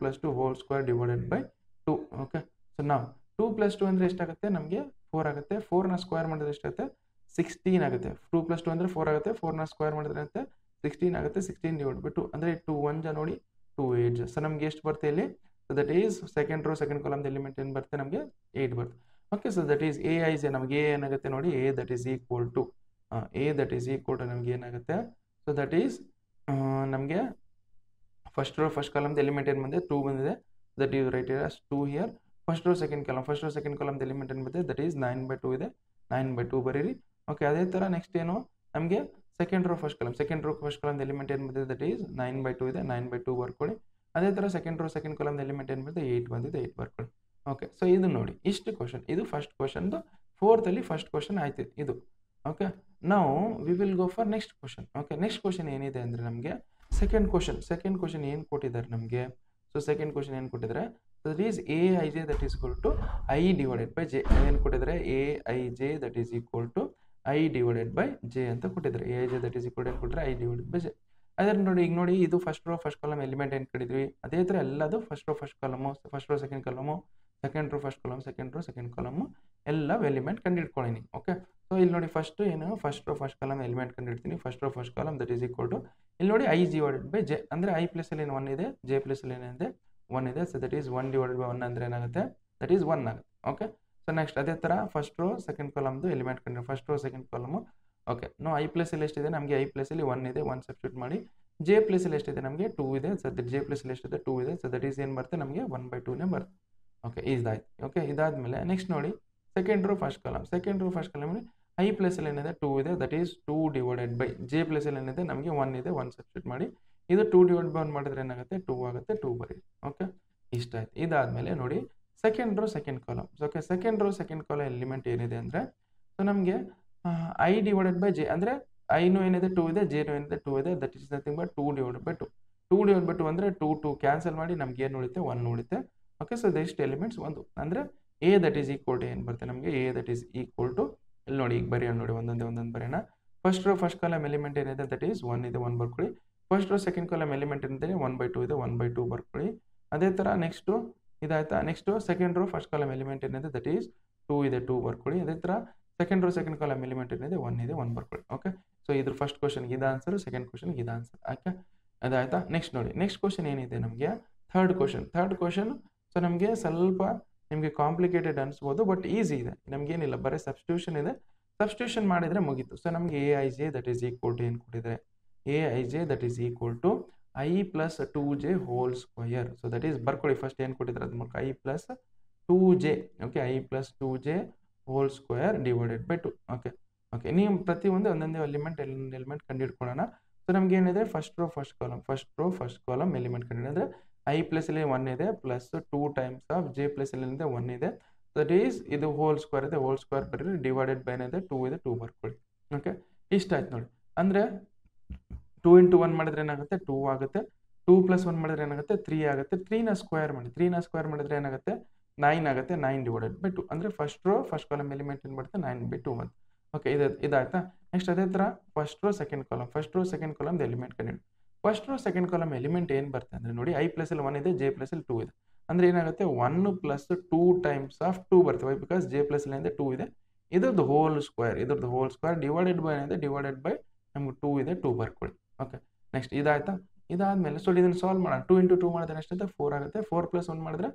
square divided by 2. Okay, so ನಾವು 2 + 2 ಅಂದರೆ ಎಷ್ಟಾಗುತ್ತೆ ನಮಗೆ 4 ಆಗುತ್ತೆ. 4ನ ಸ್ಕ್ವೇರ್ ಮಾಡಿದ್ರೆ ಎಷ್ಟಾಗುತ್ತೆ 16 ಆಗುತ್ತೆ. 2 + 2 ಅಂದರೆ 4 ಆಗುತ್ತೆ. 4ನ ಸ್ಕ್ವೇರ್ ಮಾಡಿದ್ರೆ ಆಗುತ್ತೆ 16 ಆಗುತ್ತೆ. 16/2 ಅಂದರೆ 2 1 ನೋಡಿ 2 8. ಸೊ ನಮಗೆ ಎಷ್ಟು ಬರುತ್ತೆ ಇಲ್ಲಿ, so that is second row second ಕಾಲಮ್ದು ಎಲಿಮೆಂಟ್ ಏನು ಬರುತ್ತೆ ನಮಗೆ 8 ಬರುತ್ತೆ. Okay, so that is A I J ನಮಗೆ ಏನಾಗುತ್ತೆ ನೋಡಿ, A that is equal to ನಮಗೆ ಏನಾಗುತ್ತೆ, ಸೊ ದಟ್ ಈಸ್ ನಮಗೆ ಫಸ್ಟ್ ರೋ ಫಸ್ಟ್ ಕಾಲಮ್ದು ಎಲಿಮೆಂಟ್ ಏನು ಬಂದಿದೆ 2 ಬಂದಿದೆ. That is right as 2 here. First row second ಕಾಲಮ್ದು ಎಲಿಮೆಂಟ್ ಏನು ಬಂದಿದೆ, ದಟ್ ಈಸ್ 9/2 ಇದೆ, 9/2 ಬರೀರಿ. ಓಕೆ, ಅದೇ ಥರ ನೆಕ್ಸ್ಟ್ ಏನು ನಮಗೆ ಸೆಕೆಂಡ್ ರೋ ಫಸ್ಟ್ ಕಾಲಮ್ದು ಎಲಿಮೆಂಟ್ ಏನು ಬಂದಿದೆ, ದಟ್ ಈಸ್ 9/2 ಇದೆ, 9/2 ಬರ್ಕೊಳ್ಳಿ. ಅದೇ ಥರ ಸೆಕೆಂಡ್ ರೋ ಸೆಕೆಂಡ್ ಕಾಲಮ್ದು ಎಲಿಮೆಂಟ್ ಏನು ಬಂದಿದೆ 8 ಬಂದಿದೆ, 8 ಬರ್ಕೊಳ್ಳಿ. ಓಕೆ, ಸೊ ಇದು ನೋಡಿ ಇಷ್ಟು ಕ್ವಶನ್, ಇದು ಫಸ್ಟ್ ಕ್ವಶನ್ದು 4th ಫಸ್ಟ್ ಕ್ವಶನ್ ಆಯ್ತು ಇದು. ಓಕೆ, ನಾವು we will go for next question. Okay, next question ಏನಿದೆ ಅಂದರೆ ನಮಗೆ ಸೆಕೆಂಡ್ ಕ್ವಶನ್ ಏನು ಕೊಟ್ಟಿದ್ದಾರೆ ನಮಗೆ. ಸೊ ಸೆಕೆಂಡ್ ಕ್ವಶನ್ ಏನು ಕೊಟ್ಟಿದ್ದಾರೆ, that is A I J that is equal to i divided by j. ಏನು ಕೊಟ್ಟಿದ್ದಾರೆ? A I J that is equal to i divided by j ಅಂತ ಕೊಟ್ಟಿದ್ದಾರೆ. A I J that is equal ಏನು ಕೊಟ್ಟರೆ I divided by J. ಅದೇ ನೋಡಿ, ಈಗ ನೋಡಿ, ಇದು first row first column element ಏನು ಕಡಿದ್ವಿ, ಅದೇ ಥರ ಎಲ್ಲದು first row first column, first row second column, second row first column, second row second column ಎಲ್ಲ ಎಲಿಮೆಂಟ್ ಕಂಡಿಡ್ಕೊಳ್ಳಿ. ಓಕೆ, ಸೊ ಇಲ್ಲಿ ನೋಡಿ ಫಸ್ಟ್ ಏನು, first row first column element ಕಂಡಿಡ್ತೀನಿ. First row first column that is equal to ಇಲ್ಲಿ ನೋಡಿ I divided by J. ಅಂದರೆ I ಪ್ಲೇಸಲ್ಲಿ ಏನು 1 ಇದೆ, ಜೆ ಪ್ಲೇಸಲ್ಲಿ ಏನಿದೆ 1 ಇದೆ. So that is 1 divided by 1 ಅಂದರೆ ಏನಾಗುತ್ತೆ, ದಟ್ ಈಸ್ 1 ಆಗುತ್ತೆ. ಓಕೆ, ಸೊ ನೆಕ್ಸ್ಟ್ ಅದೇ ಥರ ಫಸ್ಟ್ ರೋ ಸೆಕೆಂಡ್ ಕಾಲಮ್ದು ಎಲಿಮೆಂಟ್ ಕಂಡು first row second column. Okay, now i ಪ್ಲೇಸಲ್ಲಿ ಎಷ್ಟಿದೆ ನಮಗೆ, ಐ ಪ್ಲೇಸಲ್ಲಿ 1 ಇದೆ, 1 ಸಬ್ಸ್ಟಿಟ್ಯೂಟ್ ಮಾಡಿ. ಜೆ ಪ್ಲೇಸಲ್ಲಿ ಎಷ್ಟಿದೆ ನಮಗೆ 2 ಇದೆ. ಸೊ ಜೆ ಪ್ಲೇಸಲ್ಲಿ ಎಷ್ಟಿದೆ 2 ಇದೆ. ಸೊ ದಟ್ ಈಸ್ ಏನು ಬರುತ್ತೆ ನಮಗೆ 1/2ನೇ ಬರುತ್ತೆ. ಓಕೆ, ಇದಾಯ್ತು. ಓಕೆ, ಇದಾದಮೇಲೆ ನೆಕ್ಸ್ಟ್ ನೋಡಿ second row first column. Second row first column I ಪ್ಲೇಸಲ್ಲಿ ಏನಿದೆ 2 ಇದೆ, that is 2 divided by J ಪ್ಲೇಸಲ್ಲಿ ಏನಿದೆ ನಮಗೆ 1 ಇದೆ, 1 ಸಬ್ಸ್ಟಿಟ್ಯೂಟ್ ಮಾಡಿ. ಇದು 2 ಡಿವೈಡ್ ಬೈ 1 ಮಾಡಿದ್ರೆ ಏನಾಗುತ್ತೆ 2 ಆಗುತ್ತೆ, 2 ಬರೀ. ಓಕೆ, ಇಷ್ಟ ಆಯ್ತು. ಇದಾದಮೇಲೆ ನೋಡಿ second row second column. Okay, second row second column element ಏನಿದೆ ಅಂದರೆ, ಸೊ ನಮಗೆ ಐ ಡಿವೈಡೆಡ್ ಬೈ ಜೆ ಅಂದರೆ ಐನು ಏನಿದೆ 2 ಇದೆ, ಜೆನು ಏನಿದೆ 2 ಇದೆ. That is nothing but 2 divided by 2. 2 divide by 2 ಅಂದರೆ 2 ಕ್ಯಾನ್ಸಲ್ ಮಾಡಿ ನಮ್ಗೆ ಏನು ಉಳಿತೆ 1 ಉಳಿತೆ. ಓಕೆ, ಸೊ ದೆಸ್ಟ್ ಎಲಿಮೆಂಟ್ಸ್ 1 ಅಂದರೆ A that is equal to ಏನು ಬರುತ್ತೆ ನಮಗೆ, A that is equal to ಇಲ್ಲಿ ನೋಡಿ, ಈಗ ಬರೆಯೋಣ ನೋಡಿ, ಒಂದೊಂದು ಬರೆಯೋಣ. First row first column element ಏನಿದೆ ದಟ್ ಈಸ್ 1 ಇದೆ, 1 ಬರ್ಕೊಳ್ಳಿ. First row second column element ಏನಿದೆ 1/2 ಇದೆ, 1/2 ಬರ್ಕೊಳ್ಳಿ. ಅದೇ ಥರ ನೆಕ್ಸ್ಟು ಇದಾಯ್ತಾ. Next second row first column element ಏನಿದೆ ದಟ್ ಈಸ್ 2 ಇದೆ, 2 ಬರ್ಕೊಳ್ಳಿ. ಅದೇ ಥರ second row second column element ಏನಿದೆ 1 ಇದೆ, 1 ಬರ್ಕೊಳ್ಳಿ. ಓಕೆ, ಸೊ ಇದ್ರ ಫಸ್ಟ್ ಕ್ವಶನ್ಗೆ ಇದು ಆನ್ಸರು, ಸೆಕೆಂಡ್ ಕ್ವಶನ್ಗೆ ಇದು ಆನ್ಸರ್. ಓಕೆ, ಅದಾಯ್ತಾ. ನೆಕ್ಸ್ಟ್ ನೋಡಿ, ನೆಕ್ಸ್ಟ್ ಕ್ವಶನ್ ಏನಿದೆ ನಮಗೆ ಥರ್ಡ್ ಕ್ವಶನ್. ಸೊ ನಮಗೆ ಸ್ವಲ್ಪ ನಿಮಗೆ ಕಾಂಪ್ಲಿಕೇಟೆಡ್ ಅನಿಸ್ಬೋದು, ಬಟ್ ಈಸಿ ಇದೆ, ನಮಗೇನಿಲ್ಲ, ಬರೀ ಸಬ್ಸ್ಟಿಟ್ಯೂಷನ್ ಇದೆ. ಸಬ್ಸ್ಟಿಟ್ಯೂಷನ್ ಮಾಡಿದರೆ ಮುಗೀತು. ಸೊ ನಮಗೆ A I J that is equal to ಏನು ಕೊಟ್ಟಿದ್ದಾರೆ, A I J that is equal to I plus 2j whole square. So that is ಬರ್ಕೊಳ್ಳಿ, ಫಸ್ಟ್ ಏನು ಕೊಟ್ಟಿದ್ದಾರೆ ಅದ್ರ ಮೂಲಕ I plus 2j. Okay, I plus 2j whole square divided by 2. Okay, ನೀವು ಪ್ರತಿಯೊಂದು ಒಂದೊಂದೇ ಎಲಿಮೆಂಟ್ ಕಂಡುಹಿಡ್ಕೊಳ್ಳೋಣ. ಸೊ ನಮ್ಗೆ ಏನಿದೆ first row first column element ಕಂಡುಹಿಡಿದ್ರೆ ಐ ಪ್ಲೇಸಲ್ಲಿ 1 ಇದೆ, ಪ್ಲಸ್ 2 ಟೈಮ್ಸ್ ಆಫ್ ಜೆ ಪ್ಲೇಸಲ್ಲಿ ಏನಿದೆ 1 ಇದೆ. ದಟ್ ಈಸ್ ಇದು ಹೋಲ್ ಸ್ಕ್ವೇರ್ ಇದೆ, ಹೋಲ್ ಸ್ಕ್ವೇರ್ ಬರೀ ಡಿವೈಡೆಡ್ ಬೈ ಏನಿದೆ 2 ಇದೆ, 2 ಬರ್ಕೊಳ್ಳಿ. ಓಕೆ, ಇಷ್ಟ ಆಯ್ತು ನೋಡಿ. ಅಂದರೆ 2 × 1 ಮಾಡಿದ್ರೆ ಏನಾಗುತ್ತೆ 2 ಆಗುತ್ತೆ, 2 + 1 ಮಾಡಿದ್ರೆ ಏನಾಗುತ್ತೆ 3 ಆಗುತ್ತೆ. 3ನ ಸ್ಕ್ವೇರ್ ಮಾಡಿದ್ರೆ ಏನಾಗುತ್ತೆ 9 ಆಗುತ್ತೆ, 9 ಡಿವೈಡೆಡ್ ಬೈ 2. ಅಂದರೆ first row first column element ಏನು ಬರುತ್ತೆ 9/2 ಅಂತ. ಓಕೆ, ಇದಾಯ್ತಾ. ನೆಕ್ಸ್ಟ್ ಅದೇ ಥರ first row second column element ಕಂಡು first row second column element ಏನು ಬರುತ್ತೆ ಅಂದರೆ ನೋಡಿ, ಐ ಪ್ಲೇಸಲ್ಲಿ 1 ಇದೆ, ಜೆ ಪ್ಲೇಸಲ್ಲಿ 2 ಇದೆ. ಅಂದರೆ ಏನಾಗುತ್ತೆ 1 + 2 ಟೈಮ್ಸ್ ಆಫ್ 2 ಬರ್ತವೆ, ಬಿಕಾಸ್ ಜೆ ಪ್ಲೇಸಲ್ಲಿ ಏನಿದೆ 2 ಇದೆ. ಇದ್ರದ್ದು ಹೋಲ್ ಸ್ಕ್ವೇರ್ ಡಿವೈಡೆಡ್ ಬೈ ಏನಿದೆ ಡಿವೈಡೆಡ್ ಬೈ ನಮ್ಗೆ 2 ಇದೆ, 2 ಬರ್ಕೊಳ್ಳಿ. ಓಕೆ, ನೆಕ್ಸ್ಟ್ ಇದಾಯ್ತಾ. ಇದಾದಮೇಲೆ ಸೊ ಇದನ್ನು ಸಾಲ್ವ್ ಮಾಡೋಣ. 2 × 2 ಮಾಡಿದ್ರೆ ಎಷ್ಟಿದೆ 4 ಆಗುತ್ತೆ, 4 + 1 ಮಾಡಿದ್ರೆ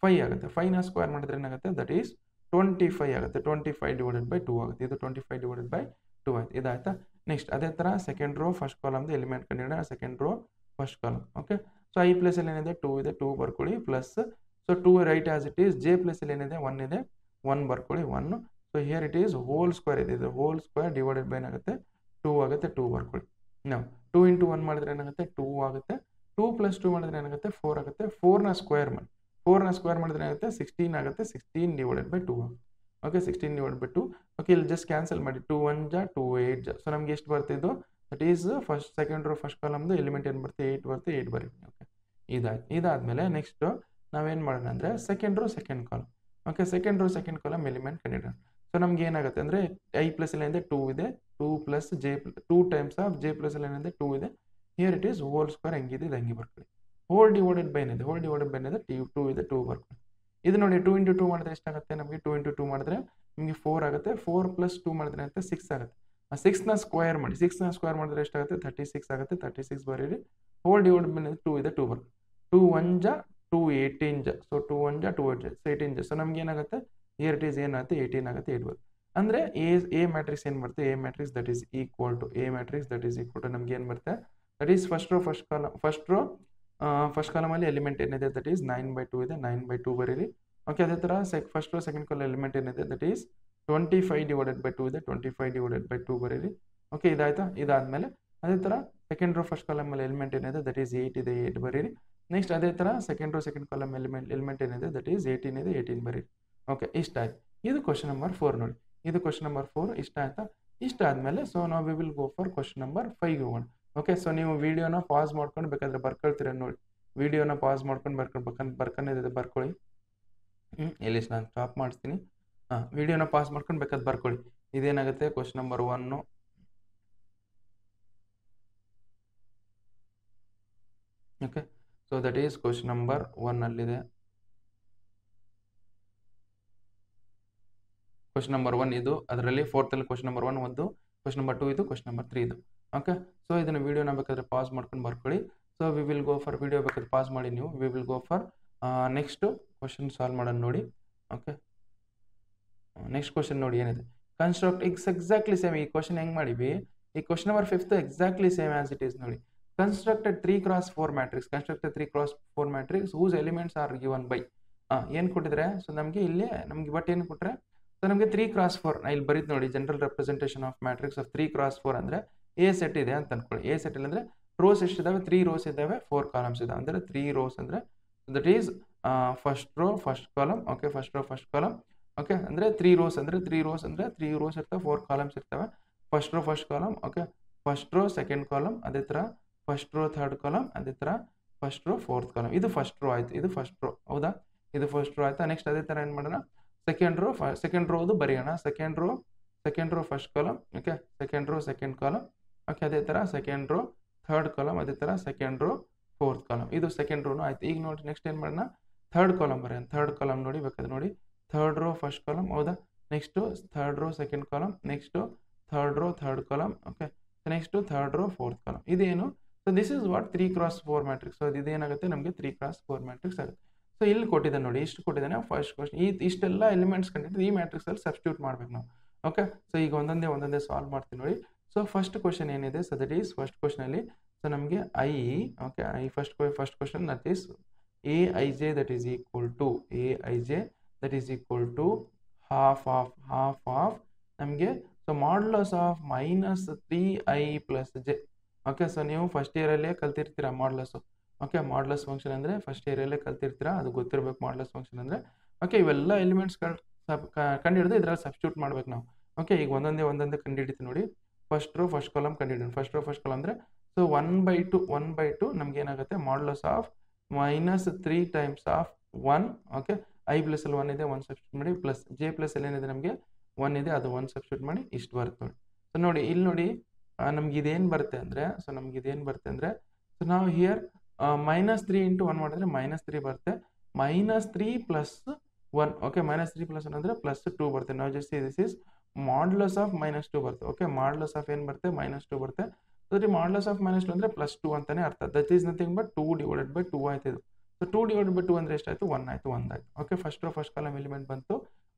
5 ಆಗುತ್ತೆ. 5ನ ಸ್ಕ್ವೇರ್ ಮಾಡಿದ್ರೆ ಏನಾಗುತ್ತೆ ದಟ್ ಈಸ್ 25 ಆಗುತ್ತೆ, 25 ಡಿವೈಡೆಡ್ ಬೈ 2 ಆಗುತ್ತೆ. ಇದು 25 ಡಿವೈಡೆಡ್ ಬೈ 2 ಆಯ್ತು. ಇದಾಯ್ತಾ. ನೆಕ್ಸ್ಟ್ ಅದೇ ಥರ ಸೆಕೆಂಡ್ ರೋ ಫಸ್ಟ್ ಕಾಲಮ್ದು ಎಲಿಮೆಂಟ್ ಕಂಡುಹಿಡಿಯೋಣ. Second row first column. Okay, so I ಪ್ಲೇಸಲ್ಲಿ ಏನಿದೆ 2 ಇದೆ, 2 ಬರ್ಕೊಳ್ಳಿ. Plus so 2 right as it is, J ಪ್ಲೇಸಲ್ಲಿ ಏನಿದೆ 1 ಇದೆ, 1 ಬರ್ಕೊಳ್ಳಿ, 1. So here it is whole square ಇದೆ, ಇದು ಹೋಲ್ ಸ್ಕ್ವೇರ್ ಡಿವೈಡೆಡ್ ಬೈ ಏನಾಗುತ್ತೆ 2 ಆಗುತ್ತೆ, 2 ಬರ್ಕೊಳ್ಳಿ. ನಾವು 2 × 1 ಮಾಡಿದ್ರೆ ಏನಾಗುತ್ತೆ 2 ಆಗುತ್ತೆ, 2 + 2 ಮಾಡಿದ್ರೆ ಏನಾಗುತ್ತೆ 4 ಆಗುತ್ತೆ. 4ನ ಸ್ಕ್ವೇರ್ ಮಾಡಿದ್ರೆ ಏನಾಗುತ್ತೆ 16 ಆಗುತ್ತೆ, 16 ಡಿವೈಡೆಡ್ ಬೈ 2 ಆಗುತ್ತೆ. Okay, 16 divided by 2. ಓಕೆ, ಇಲ್ಲಿ ಜಸ್ಟ್ ಕ್ಯಾನ್ಸಲ್ ಮಾಡಿ, 2 × 1 = 2 × 8 ಸೊ ನಮ್ಗೆ ಎಷ್ಟು ಬರುತ್ತೆ ಇದು that is second row first ಕಾಲಮ್ದು ಎಲಿಮೆಂಟ್ ಏನು ಬರುತ್ತೆ 8 ಬರುತ್ತೆ, 8 ಬರೀ. ಓಕೆ, ಇದಾದಮೇಲೆ ನೆಕ್ಸ್ಟ್ ನಾವೇನು ಮಾಡೋಣ ಅಂದರೆ second row second column. Okay, second row second column element ಕಂಡುಹಿಡಿಯೋಣ. ಸೊ ನಮ್ಗೆ ಏನಾಗುತ್ತೆ ಅಂದರೆ ಐ ಪ್ಲೇಸಲ್ಲಿ ಏನಿದೆ 2 ಇದೆ, 2 + ಜೆ 2 ಟೈಮ್ಸ್ ಆಫ್ ಜೆ ಪ್ಲೇಸಲ್ಲಿ ಏನಿದೆ 2 ಇದೆ. Here it is whole square ಹೆಂಗಿದೆ ಇದು ಹಂಗೆ ಬರ್ಕೊಳ್ಳಿ. ಹೋಲ್ ಡಿವೈಡೆಡ್ ಬೈ ಏನಿದೆ 2 ಇದೆ, 2 ಬರ್ಕೊಳ್ಳಿ. ಇದು ನೋಡಿ 2 × 2 ಮಾಡಿದ್ರೆ ಎಷ್ಟಾಗುತ್ತೆ ನಮಗೆ 2 × 2 ಮಾಡಿದ್ರೆ ನಿಮಗೆ 4 ಆಗುತ್ತೆ. 4 + 2 ಮಾಡಿದ್ರೆ ಅಂತ 6 ಆಗುತ್ತೆ. ಆ 6ನ ಸ್ಕ್ವೇರ್ ಮಾಡಿದ್ರೆ ಎಷ್ಟಾಗುತ್ತೆ 36 ಆಗುತ್ತೆ, 36 ಬರೀರಿ. ಹೋಲ್ ಡಿವೈಡೆಡ್ ಬೈ 2 ಇದೆ, 2 ಬರ್ಕೊಳ್ಳಿ. 2 × 1 = 2 18 ಸೊ 2 × 1 = 2 18 ಸೊ ನಮ್ಗೆ ಏನಾಗುತ್ತೆ ಹಿಯರ್ ಇಟ್ ಈಸ್ ಏನಾಗುತ್ತೆ 18 ಆಗುತ್ತೆ, 8 ಬರುತ್ತೆ. ಅಂದರೆ ಎ ಮ್ಯಾಟ್ರಿಕ್ಸ್ ಏನು ಬರುತ್ತೆ, A matrix that is equal to ನಮ್ಗೆ ಏನು ಬರುತ್ತೆ that is first row first ಕಾಲಮಲ್ಲಿ ಎಲಿಮೆಂಟ್ ಏನಿದೆ ದಟ್ ಈಸ್ 9/2 ಇದೆ, 9/2 ಬರೀರಿ. ಓಕೆ, ಅದೇ ಥರ first row second column element ಏನಿದೆ ದಟ್ ಈಸ್ 25 ಡಿವೈಡೆಡ್ ಬೈ 2 ಇದೆ, 25 ಡಿವೈಡೆಡ್ ಬೈ 2 ಬರೀರಿ. ಓಕೆ, ಇದಾಯ್ತಾ. ಇದಾದಮೇಲೆ ಅದೇ ಥರ ಸೆಕೆಂಡ್ ರೋ ಫಸ್ಟ್ ಕಾಲಮಲ್ಲಿ ಎಲಿಮೆಂಟ್ ಏನಿದೆ ದಟ್ ಈಸ್ 8 ಇದೆ, 8 ಬರೀರಿ. ನೆಕ್ಸ್ಟ್ ಅದೇ ಥರ second row second column element ಏನಿದೆ ದಟ್ ಈಸ್ 18 ಇದೆ, 18 ಬರೀರಿ. ಓಕೆ, ಇಷ್ಟ ಆಯ್ತು. ಇದು ಕ್ವಶನ್ ನಂಬರ್ 4 ನೋಡಿ, ಇದು ಕ್ವಶನ್ ನಂಬರ್ 4 ಇಷ್ಟ ಆಯ್ತಾ. ಇಷ್ಟ ಆದಮೇಲೆ ಸೊ ನಾವು we will go for question number 5 ಹೋಗೋಣ. ಓಕೆ, ಸೊ ನೀವು ವಿಡಿಯೋನ ಪಾಸ್ ಮಾಡ್ಕೊಂಡು ಬೇಕಾದ್ರೆ ಬರ್ಕೊಳ್ತೀರ ನೋಡಿ. ವಿಡಿಯೋನ ಪಾಸ್ ಮಾಡ್ಕೊಂಡು ಬರ್ಕೊಂಡಿದ್ದೆ ಬರ್ಕೊಳ್ಳಿ. ಇಲ್ಲಿ ನಾನು ಸ್ಟಾಪ್ ಮಾಡಿಸ್ತೀನಿ. ವಿಡಿಯೋನ ಪಾಸ್ ಮಾಡ್ಕೊಂಡು ಬೇಕಾದ್ರೆ ಬರ್ಕೊಳ್ಳಿ. ಇದೇನಾಗುತ್ತೆ question number 1. Okay, so that is question number 1 ಅಲ್ಲಿದೆ. ಕ್ವಶನ್ ನಂಬರ್ 1 ಇದು, ಅದರಲ್ಲಿ 4th ಅಲ್ಲಿ ಕ್ವಶನ್ ನಂಬರ್ 1 ಒಂದು, ಕ್ವಶನ್ ನಂಬರ್ 2 ಇದು, ಕ್ವಶನ್ ನಂಬರ್ 3 ಇದು. ಓಕೆ, ಸೊ ಇದನ್ನ ವಿಡಿಯೋನ ಬೇಕಾದ್ರೆ ಪಾಸ್ ಮಾಡ್ಕೊಂಡು ಬರ್ಕೊಳ್ಳಿ. So we will go for video ಬೇಕಾದ್ರೆ ಪಾಸ್ ಮಾಡಿ ನೀವು. We will go for next question solve ಮಾಡೋಣ ನೋಡಿ. ಓಕೆ, ನೆಕ್ಸ್ಟ್ ಕ್ವಶನ್ ನೋಡಿ ಏನಿದೆ. Construct exactly same. ಈ ಕ್ವಶನ್ ಹೆಂಗ್ ಮಾಡಿವಿ, ಈ question number 5 exactly same as it is ನೋಡಿ. Constructed 3x4 matrix, constructed 3x4 matrix whose elements are given by. ಏನು ಕೊಟ್ಟಿದ್ರೆ, ಸೊ ನಮಗೆ ಇಲ್ಲಿ ನಮಗೆ ಬಟ್ ಏನು ಕೊಟ್ಟರೆ, ಸೊ ನಮಗೆ 3x4 ಇಲ್ಲಿ ಬರೀತ್ ನೋಡಿ. General representation of matrix of 3x4 ಅಂದರೆ ಎ ಸೆಟ್ ಇದೆ ಅಂತ ಅನ್ಕೊಳ್ಳಿ. ಎ ಸೆಟ್ ಅಂದರೆ ರೋಸ್ ಎಷ್ಟಿದಾವೆ, 3 ರೋಸ್ ಇದ್ದಾವೆ, 4 ಕಾಲಮ್ಸ್ ಇದಾವೆ. ಅಂದರೆ 3 ರೋಸ್ ಅಂದರೆ that is first row first column. Okay, first row first column. Okay, ಅಂದರೆ 3 ರೋಸ್ ಅಂದರೆ 3 ರೋಸ್ ಅಂದರೆ 3 ರೋಸ್ ಇರ್ತವೆ, 4 ಕಾಲಮ್ಸ್ ಇರ್ತವೆ. First row first column. Okay, first row second column, ಅದೇ ಥರ ಫಸ್ಟ್ ರೋ ಥರ್ಡ್ ಕಾಲಮ್, ಅದೇ ಥರ ಫಸ್ಟ್ ರೋ ಫೋರ್ತ್ ಕಾಲಮ್. ಇದು ಫಸ್ಟ್ ರೋ ಆಯ್ತು, ಇದು ಫಸ್ಟ್ ರೋ. ಹೌದಾ, ಇದು ಫಸ್ಟ್ ರೋ ಆಯ್ತಾ. ನೆಕ್ಸ್ಟ್ ಅದೇ ಥರ ಏನು ಮಾಡೋಣ, ಸೆಕೆಂಡ್ ರೋದು ಬರೆಯೋಣ. Second row first column. Okay, second row second column. Okay, ಅದೇ ಥರ ಸೆಕೆಂಡ್ ರೋ ಥರ್ಡ್ ಕಾಲಮ್, ಅದೇ ಥರ ಸೆಕೆಂಡ್ ರೋ ಫೋರ್ತ್ ಕಾಲಮ್. ಇದು ಸೆಕೆಂಡ್ ರೋನು ಆಯ್ತು. ಈಗ ನೋಡಿ ನೆಕ್ಸ್ಟ್ ಏನು ಮಾಡೋಣ, ಥರ್ಡ್ ಕಾಲಮ್ ಬರೆಯೋಣ. ಥರ್ಡ್ ಕಾಲಮ್ ನೋಡಿ ಬೇಕಾದ್ರೆ ನೋಡಿ, ಥರ್ಡ್ ರೋ ಫಸ್ಟ್ ಕಾಲಮ್. ಹೌದಾ, next third row second column, next third row third column. Okay, next third row fourth column. ಇದೇನು, so this is what 3x4 matrix. So ಇದೇನಾಗುತ್ತೆ ನಮಗೆ 3x4 matrix ಆಗುತ್ತೆ. So ಇಲ್ಲಿ ಕೊಟ್ಟಿದ್ದಾನೆ ನೋಡಿ, ಇಷ್ಟು ಕೊಟ್ಟಿದ್ದಾನೆ ಫಸ್ಟ್ ಕ್ವಶನ್. ಇಷ್ಟೆಲ್ಲ ಎಲಿಮೆಂಟ್ಸ್ ಕಂಡಿದ್ದು ಈ ಮ್ಯಾಟ್ರಿಕ್ಸ್ ಅಲ್ಲಿ ಸಬ್ಸ್ಟಿಟ್ಯೂಟ್ ಮಾಡ್ಬೇಕು ನಾವು. ಓಕೆ, ಸೊ ಈಗ ಒಂದೊಂದೇ ಸಾಲ್ವ್ ಮಾಡ್ತೀನಿ ನೋಡಿ. ಸೊ ಫಸ್ಟ್ ಕ್ವಶನ್ ಏನಿದೆ, so that is first question ಅಲ್ಲಿ ಸೊ ನಮಗೆ okay, first question that is Aij that is equal to Aij that is equal to half of ನಮಗೆ so modulus of -3i + j. Okay, so ನೀವು first ಇಯರಲ್ಲೇ ಕಲ್ತಿರ್ತೀರಾ modulus. Okay, modulus function ಅಂದರೆ first ಇಯರಲ್ಲೇ ಕಲ್ತಿರ್ತೀರಾ, ಅದು ಗೊತ್ತಿರಬೇಕು ಮಾಡ್ಯುಲಸ್ ಫಂಕ್ಷನ್ ಅಂದರೆ. ಓಕೆ, ಇವೆಲ್ಲ ಎಲಿಮೆಂಟ್ಸ್ಗಳು ಕಂಡುಹಿಡಿದು ಇದರಲ್ಲಿ ಸಬ್ಸ್ಟಿಟ್ಯೂಟ್ ಮಾಡ್ಬೇಕು ನಾವು. ಓಕೆ, ಈಗ ಒಂದೊಂದೇ ಕಂಡುಹಿಡಿತೀವಿ ನೋಡಿ. ಫಸ್ಟ್ ರೋ ಫಸ್ಟ್ ಕಾಲಮ್ ಕಂಡುಹಿಡಿಯೋಣ. ಫಸ್ಟ್ ರೋ ಫಸ್ಟ್ ಕಾಲಮ್ ಅಂದರೆ ಸೊ 1/2 ನಮ್ಗೆ ಏನಾಗುತ್ತೆ, modulus of -3 times of 1. Okay, i plus ಅಲ್ಲಿ 1 ಇದೆ, 1 ಸಬ್ಸ್ಟಿಟ್ಯೂಟ್ ಮಾಡಿ, ಪ್ಲಸ್ j ಪ್ಲಸ್ ಅಲ್ಲಿ ಏನಿದೆ ನಮಗೆ 1 ಇದೆ, ಅದು 1 ಸಬ್ಸ್ಟಿಟ್ಯೂಟ್ ಮಾಡಿ, ಇಷ್ಟು ಬರುತ್ತೆ ನೋಡಿ. ಸೊ ನೋಡಿ ಇಲ್ಲಿ ನೋಡಿ, ನಮ್ಗೆ ಇದೇನು ಬರುತ್ತೆ ಅಂದರೆ, ಸೊ ನಾವು ಹಿಯರ್ -3 × 1 ಮಾಡಿದ್ರೆ -3 ಬರುತ್ತೆ. -3 + 1. ಓಕೆ, -3 + 1 ಅಂದರೆ +2 ಬರುತ್ತೆ. ನಾವು just this is modulus of -2 ಬರುತ್ತೆ. ಓಕೆ, ಮಾಡ್ಯುಲಸ್ ಆಫ್ ಏನು ಬರುತ್ತೆ, -2 ಬರುತ್ತೆ. ಸೊ ಮಾಡ್ಯುಲಸ್ ಆಫ್ -2 ಅಂದರೆ +2 ಅಂತಾನೆ ಅರ್ಥ. ದಟ್ ಈಸ್ ನಥಿಂಗ್ ಬಟ್ 2/2 ಆಯ್ತು ಇದು. ಸೊ 2/2 ಅಂದರೆ ಎಷ್ಟಾಯ್ತು, 1 ಆಯ್ತು, 1 ಆಯ್ತು. Okay, first row first column element ಬಂತು,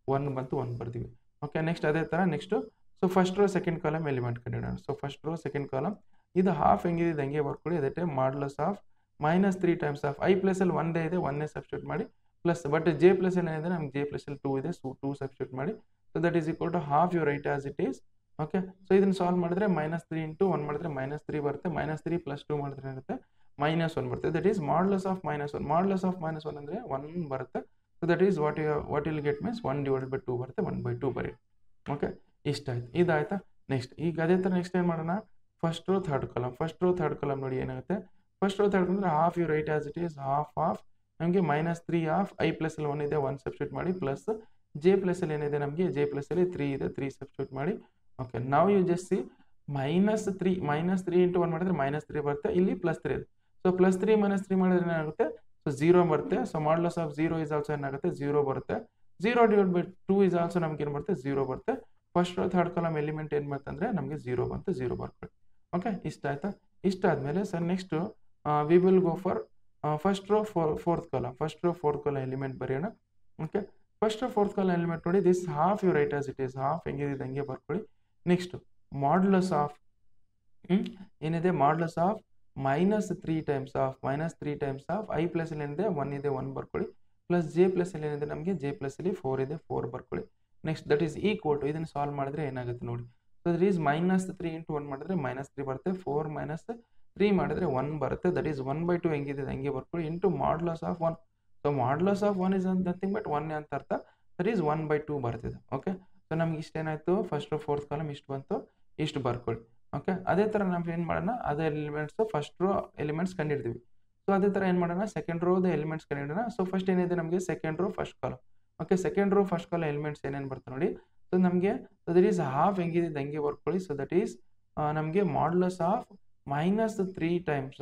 1 ಬರ್ತೀವಿ. ಓಕೆ, ನೆಕ್ಸ್ಟ್ ಅದೇ ಥರ next so first row second column element ಕಂಡುಹಿಡೋಣ. So first row second column ಇದು ಹಾಫ್ ಹೆಂಗಿದೆ ಹಂಗೆ ಬರ್ಕೊಳ್ಳಿ. ಅದಕ್ಕೆ modulus of -3 times of i plus ಅಲ್ಲಿ 1 ಇದೆ, 1 ಸಬ್ಸ್ಟಿಟ್ಯೂಟ್ ಮಾಡಿ, ಪ್ಲಸ್ ಬಟ್ j ಪ್ಲಸ್ ಏನಿದೆ ನಮ್ಗೆ j ಪ್ಲಸ್ ಅಲ್ಲಿ 2 ಇದೆ, ಸೊ 2 ಸಬ್ಸ್ಟಿಟ್ಯೂಟ್ ಮಾಡಿ. So that is equal to half you write as it is. Okay, so ಇದನ್ನು ಸಾಲ್ವ್ ಮಾಡಿದ್ರೆ -3 × 1 ಮಾಡಿದ್ರೆ -3 ಬರುತ್ತೆ. -3 + 2 ಮಾಡಿದ್ರೆ ಏನಾಗುತ್ತೆ, -1 ಬರುತ್ತೆ. That is modulus of -1. Modulus of -1 ಅಂದರೆ 1 ಬರುತ್ತೆ. So that is what will get means 1/2 ಬರುತ್ತೆ, 1/2 ಬರೀ. ಓಕೆ, ಇಷ್ಟ ಆಯ್ತು, ಇದಾಯ್ತಾ. ನೆಕ್ಸ್ಟ್ ಈಗ ಅದೇ ಥರ ನೆಕ್ಸ್ಟ್ ಏನು ಮಾಡೋಣ, ಫಸ್ಟ್ ರೋ ಥರ್ಡ್ ಕಾಲಮ್ ನೋಡಿ ಏನಾಗುತ್ತೆ. ಫಸ್ಟ್ ರೋ ಥರ್ಡ್ ಅಂದರೆ half you write as it is, half of ನಮಗೆ -3 ಆಫ್ i ಪ್ಲಸ್ ಅಲ್ಲಿ 1 ಇದೆ, 1 ಸಬ್ಸ್ಟಿಟ್ಯೂಟ್ ಮಾಡಿ, ಪ್ಲಸ್ j ಪ್ಲಸ್ ಅಲ್ಲಿ ಏನಿದೆ ನಮಗೆ j ಪ್ಲಸ್ ಅಲ್ಲಿ 3 ಇದೆ, 3 ಸಬ್ಸ್ಟಿಟ್ಯೂಟ್ ಮಾಡಿ. ಓಕೆ, ನಾವು ಯು ಜಸ್ಟ್ ಸಿ -3 × 1 ಮಾಡಿದ್ರೆ -3 ಬರುತ್ತೆ, ಇಲ್ಲಿ +3 ಇದೆ. ಸೊ +3 - 3 ಮಾಡಿದ್ರೆ ಏನಾಗುತ್ತೆ, ಸೊ 0 ಬರುತ್ತೆ. So modulus of 0 is also ಏನಾಗುತ್ತೆ, 0 ಬರುತ್ತೆ. 0/2 ಇಸ್ ಆಲ್ಸೋ ನಮ್ಗೆ ಏನು ಬರುತ್ತೆ, 0 ಬರುತ್ತೆ. First row third column element ಏನು ಬರುತ್ತೆ ಅಂದರೆ ನಮಗೆ 0 ಬಂತು, 0 ಬರ್ಕೊಳ್ಳಿ. ಓಕೆ, ಇಷ್ಟ ಆಯ್ತಾ. ಇಷ್ಟ ಆದಮೇಲೆ sir next we will go for first row fourth column element ಬರೆಯೋಣ. Okay, first row fourth column element ನೋಡಿ, this half you write as it is, half ಹೆಂಗಿದೆ ಹಂಗೆ ಬರ್ಕೊಳ್ಳಿ. ನೆಕ್ಸ್ಟು ಮಾಡ್ಯುಲಸ್ ಆಫ್ ಏನಿದೆ, modulus of -3 times of i plus ಅಲ್ಲಿ ಏನಿದೆ 1 ಇದೆ, 1 ಬರ್ಕೊಳ್ಳಿ, ಪ್ಲಸ್ j ಪ್ಲಸ್ ಅಲ್ಲಿ ಏನಿದೆ ನಮಗೆ j ಪ್ಲಸ್ ಅಲ್ಲಿ 4 ಇದೆ, 4 ಬರ್ಕೊಳ್ಳಿ. Next that is equal to ಇದನ್ನು ಸಾಲ್ವ್ ಮಾಡಿದ್ರೆ ಏನಾಗುತ್ತೆ ನೋಡಿ. ಸೊ ದಟ್ ಈಸ್ -3 × 1 ಮಾಡಿದ್ರೆ -3 ಬರುತ್ತೆ, 4 - 3 ಮಾಡಿದ್ರೆ 1 ಬರುತ್ತೆ. ದಟ್ ಈಸ್ 1/2 ಹೆಂಗಿದೆ ಹಂಗೆ ಬರ್ಕೊಳ್ಳಿ, into modulus of 1. So modulus of 1 is nothing but 1 ಅಂತ ಅರ್ಥ. ದಟ್ ಈಸ್ 1/2 ಬರ್ತಿದೆ. ಓಕೆ, ಸೊ ನಮ್ಗೆ ಇಷ್ಟೇನಾಯಿತು, ಫಸ್ಟ್ ರೋ ಫೋರ್ತ್ ಕಾಲಮ್ ಇಷ್ಟು ಬಂತು, ಇಷ್ಟು ಬರ್ಕೊಳ್ಳಿ. ಓಕೆ, ಅದೇ ಥರ ನಾವು ಏನು ಮಾಡೋಣ, ಅದೇ ಎಲಿಮೆಂಟ್ಸು ಫಸ್ಟ್ ರೋ ಎಲಿಮೆಂಟ್ಸ್ ಕಂಡಿಡ್ತೀವಿ. ಸೊ ಅದೇ ಥರ ಏನು ಮಾಡೋಣ, ಸೆಕೆಂಡ್ ರೋದ ಎಲಿಮೆಂಟ್ಸ್ ಕಂಡಿಡೋಣ. ಸೊ ಫಸ್ಟ್ ಏನಿದೆ ನಮಗೆ second row first column. Okay, second row first column elements ಏನೇನು ಬರ್ತದೆ ನೋಡಿ. ಸೊ ನಮಗೆ ದಟ್ ಈಸ್ ಹಾಫ್ ಹೆಂಗಿದೆ ಹಂಗೆ ಬರ್ಕೊಳ್ಳಿ. ಸೊ ದಟ್ ಈಸ್ ನಮಗೆ modulus of -3 times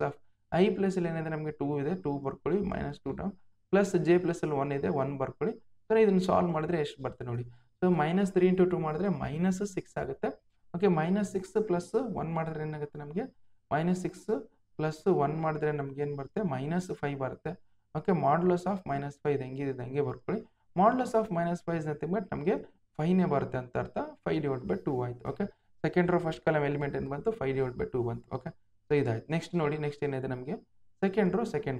of I plus ಅಲ್ಲಿ ಏನಿದೆ ನಮಗೆ 2 ಇದೆ, 2 ಬರ್ಕೊಳ್ಳಿ, -2 ಟೈಮ್ ಪ್ಲಸ್ ಜೆ ಪ್ಲಸ್ ಅಲ್ಲಿ 1 ಇದೆ, 1 ಬರ್ಕೊಳ್ಳಿ. ಸೊ ಇದನ್ನು ಸಾಲ್ವ್ ಮಾಡಿದ್ರೆ ಎಷ್ಟು ಬರ್ತದೆ ನೋಡಿ. ಸೊ -3 × 2 ಮಾಡಿದ್ರೆ -6 ಆಗುತ್ತೆ. ಓಕೆ, -6 ಪ್ಲಸ್ 1 ಮಾಡಿದ್ರೆ ಏನಾಗುತ್ತೆ ನಮಗೆ -6 ಪ್ಲಸ್ 1 ಮಾಡಿದ್ರೆ ನಮ್ಗೆ ಏನು ಬರುತ್ತೆ -5 ಬರುತ್ತೆ. ಓಕೆ, ಮಾಡ್ಯುಲಸ್ ಆಫ್ -5 ಹೆಂಗಿದೆ ಹಂಗೆ ಬರ್ಕೊಳ್ಳಿ. Modulus of -5 is nothing but ನಮಗೆ 5ನೇ ಬರುತ್ತೆ ಅಂತ ಅರ್ಥ. 5/2 ಆಯ್ತು. Okay, second row first column element ಏನು ಬಂತು 5/2 ಬಂತು. ಓಕೆ, ಸೊ ಇದಾಯ್ತು. ನೆಕ್ಸ್ಟ್ ನೋಡಿ, ನೆಕ್ಸ್ಟ್ ಏನಿದೆ ನಮಗೆ ಸೆಕೆಂಡ್ ರೋ ಸೆಕೆಂಡ್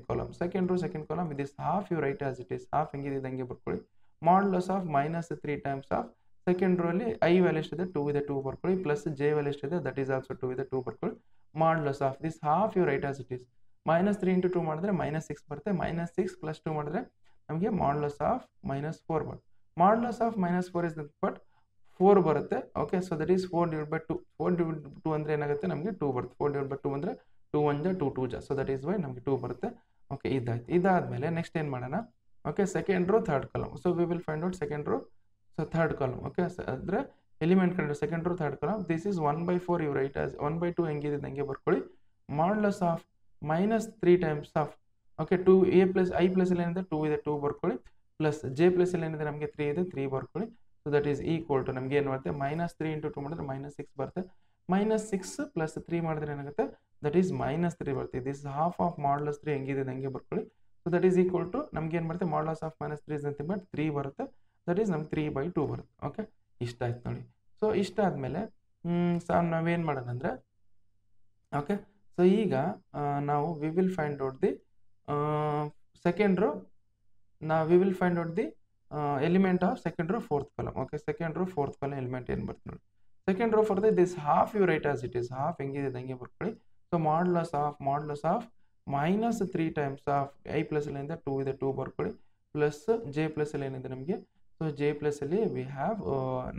ಕಾಲಮ್ ಇದಿಸ್ half you write as it is, half ಹೆಂಗಿದೆ ಹಂಗೆ ಬರ್ಕೊಳ್ಳಿ. Modulus of -3 times of second row ಅಲ್ಲಿ ಐ ವ್ಯಾಲ್ಯೂ ಎಷ್ಟಿದೆ 2 ಇದೆ, 2 ಬರ್ಕೊಳ್ಳಿ, ಪ್ಲಸ್ ಜೆ ವ್ಯಾಲ್ಯೂ ಎಷ್ಟಿದೆ ದಟ್ ಈಸ್ ಆಲ್ಸೋ 2 ಇದೆ, 2 ಬರ್ಕೊಳ್ಳಿ. Modulus of this half you write as it is, -3 × 2 ಮಾಡಿದ್ರೆ -6 ಬರುತ್ತೆ, -6 ಪ್ಲಸ್ 2 ಮಾಡಿದ್ರೆ ನಮಗೆ ಮಾಡ್ಯುಲಸ್ ಆಫ್ -4 ಬರುತ್ತೆ. ಮಾಡ್ಯುಲಸ್ ಆಫ್ -4 ಇಸ್ ಬಟ್ 4 ಬರುತ್ತೆ. Okay, so that is 4/2. 4/2 ಅಂದರೆ ಏನಾಗುತ್ತೆ ನಮಗೆ 2 ಬರುತ್ತೆ. 4/2 ಅಂದರೆ 2 1 ಜ 2 2 ಜ, ಸೊ ದಟ್ ಈಸ್ ವೈ ನಮಗೆ 2 ಬರುತ್ತೆ. ಓಕೆ, ಇದಾಯ್ತು. ಇದಾದ್ಮೇಲೆ ನೆಕ್ಸ್ಟ್ ಏನು ಮಾಡೋಣ. Okay, second row third column. So we will find out second row so third column. Okay, ಅಂದರೆ ಎಲಿಮೆಂಟ್ ಕಂಡು second row third column. This is 1/4 you write as 1/2 ಹೆಂಗಿದೆ ಹಂಗೆ ಬರ್ಕೊಳ್ಳಿ. Modulus of -3 times of okay 2 i plus ಅಲ್ಲಿ ಏನಿದೆ 2 ಇದೆ, 2 ಬರ್ಕೊಳ್ಳಿ, plus j plus ಅಲ್ಲಿ ಏನಿದೆ ನಮಗೆ 3 ಇದೆ, 3 ಬರ್ಕೊಳ್ಳಿ. So that is equal to ನಮಗೆ ಏನು ಬರುತ್ತೆ -3 × 2 ಮಾಡಿದ್ರೆ -6 ಬರುತ್ತೆ. -6 ಪ್ಲಸ್ 3 ಮಾಡಿದ್ರೆ ಏನಾಗುತ್ತೆ ದಟ್ ಈಸ್ -3 ಬರುತ್ತೆ. ದಿಸ್ ಹಾಫ್ ಆಫ್ ಮಾಡ್ಯುಲಸ್ 3 ಹೆಂಗಿದೆ ಹಂಗೆ ಬರ್ಕೊಳ್ಳಿ. So that is equal to ನಮ್ಗೆ ಏನು ಬರುತ್ತೆ modulus of -3 is nothing but 3 ಬರುತ್ತೆ. ದಟ್ ಈಸ್ ನಮ್ಗೆ 3/2 ಬರುತ್ತೆ. ಓಕೆ, ಇಷ್ಟ ಆಯ್ತು ನೋಡಿ. ಸೊ ಇಷ್ಟ ಆದಮೇಲೆ ನಾವೇನು ಮಾಡೋಣ ಅಂದರೆ ಓಕೆ, ಸೊ ಈಗ ನಾವು we will find out the second row we will find out the element of second row fourth column. Okay, second row fourth column element ಏನು ಬರುತ್ತೆ ನೋಡಿ. Second row for this half you write as it is, half ಹೆಂಗಿದೆ ಹಂಗೆ ಬರ್ಕೊಳ್ಳಿ. So modulus of -3 times of I plus ಅಲ್ಲಿ ಏನಿದೆ 2 ಇದೆ, 2 ಬರ್ಕೊಳ್ಳಿ, ಪ್ಲಸ್ ಜೆ ಪ್ಲಸ್ ಅಲ್ಲಿ ಏನಿದೆ ನಮಗೆ. ಸೊ ಜೆ ಪ್ಲಸ್ ಅಲ್ಲಿ ವಿ ಹ್ಯಾವ್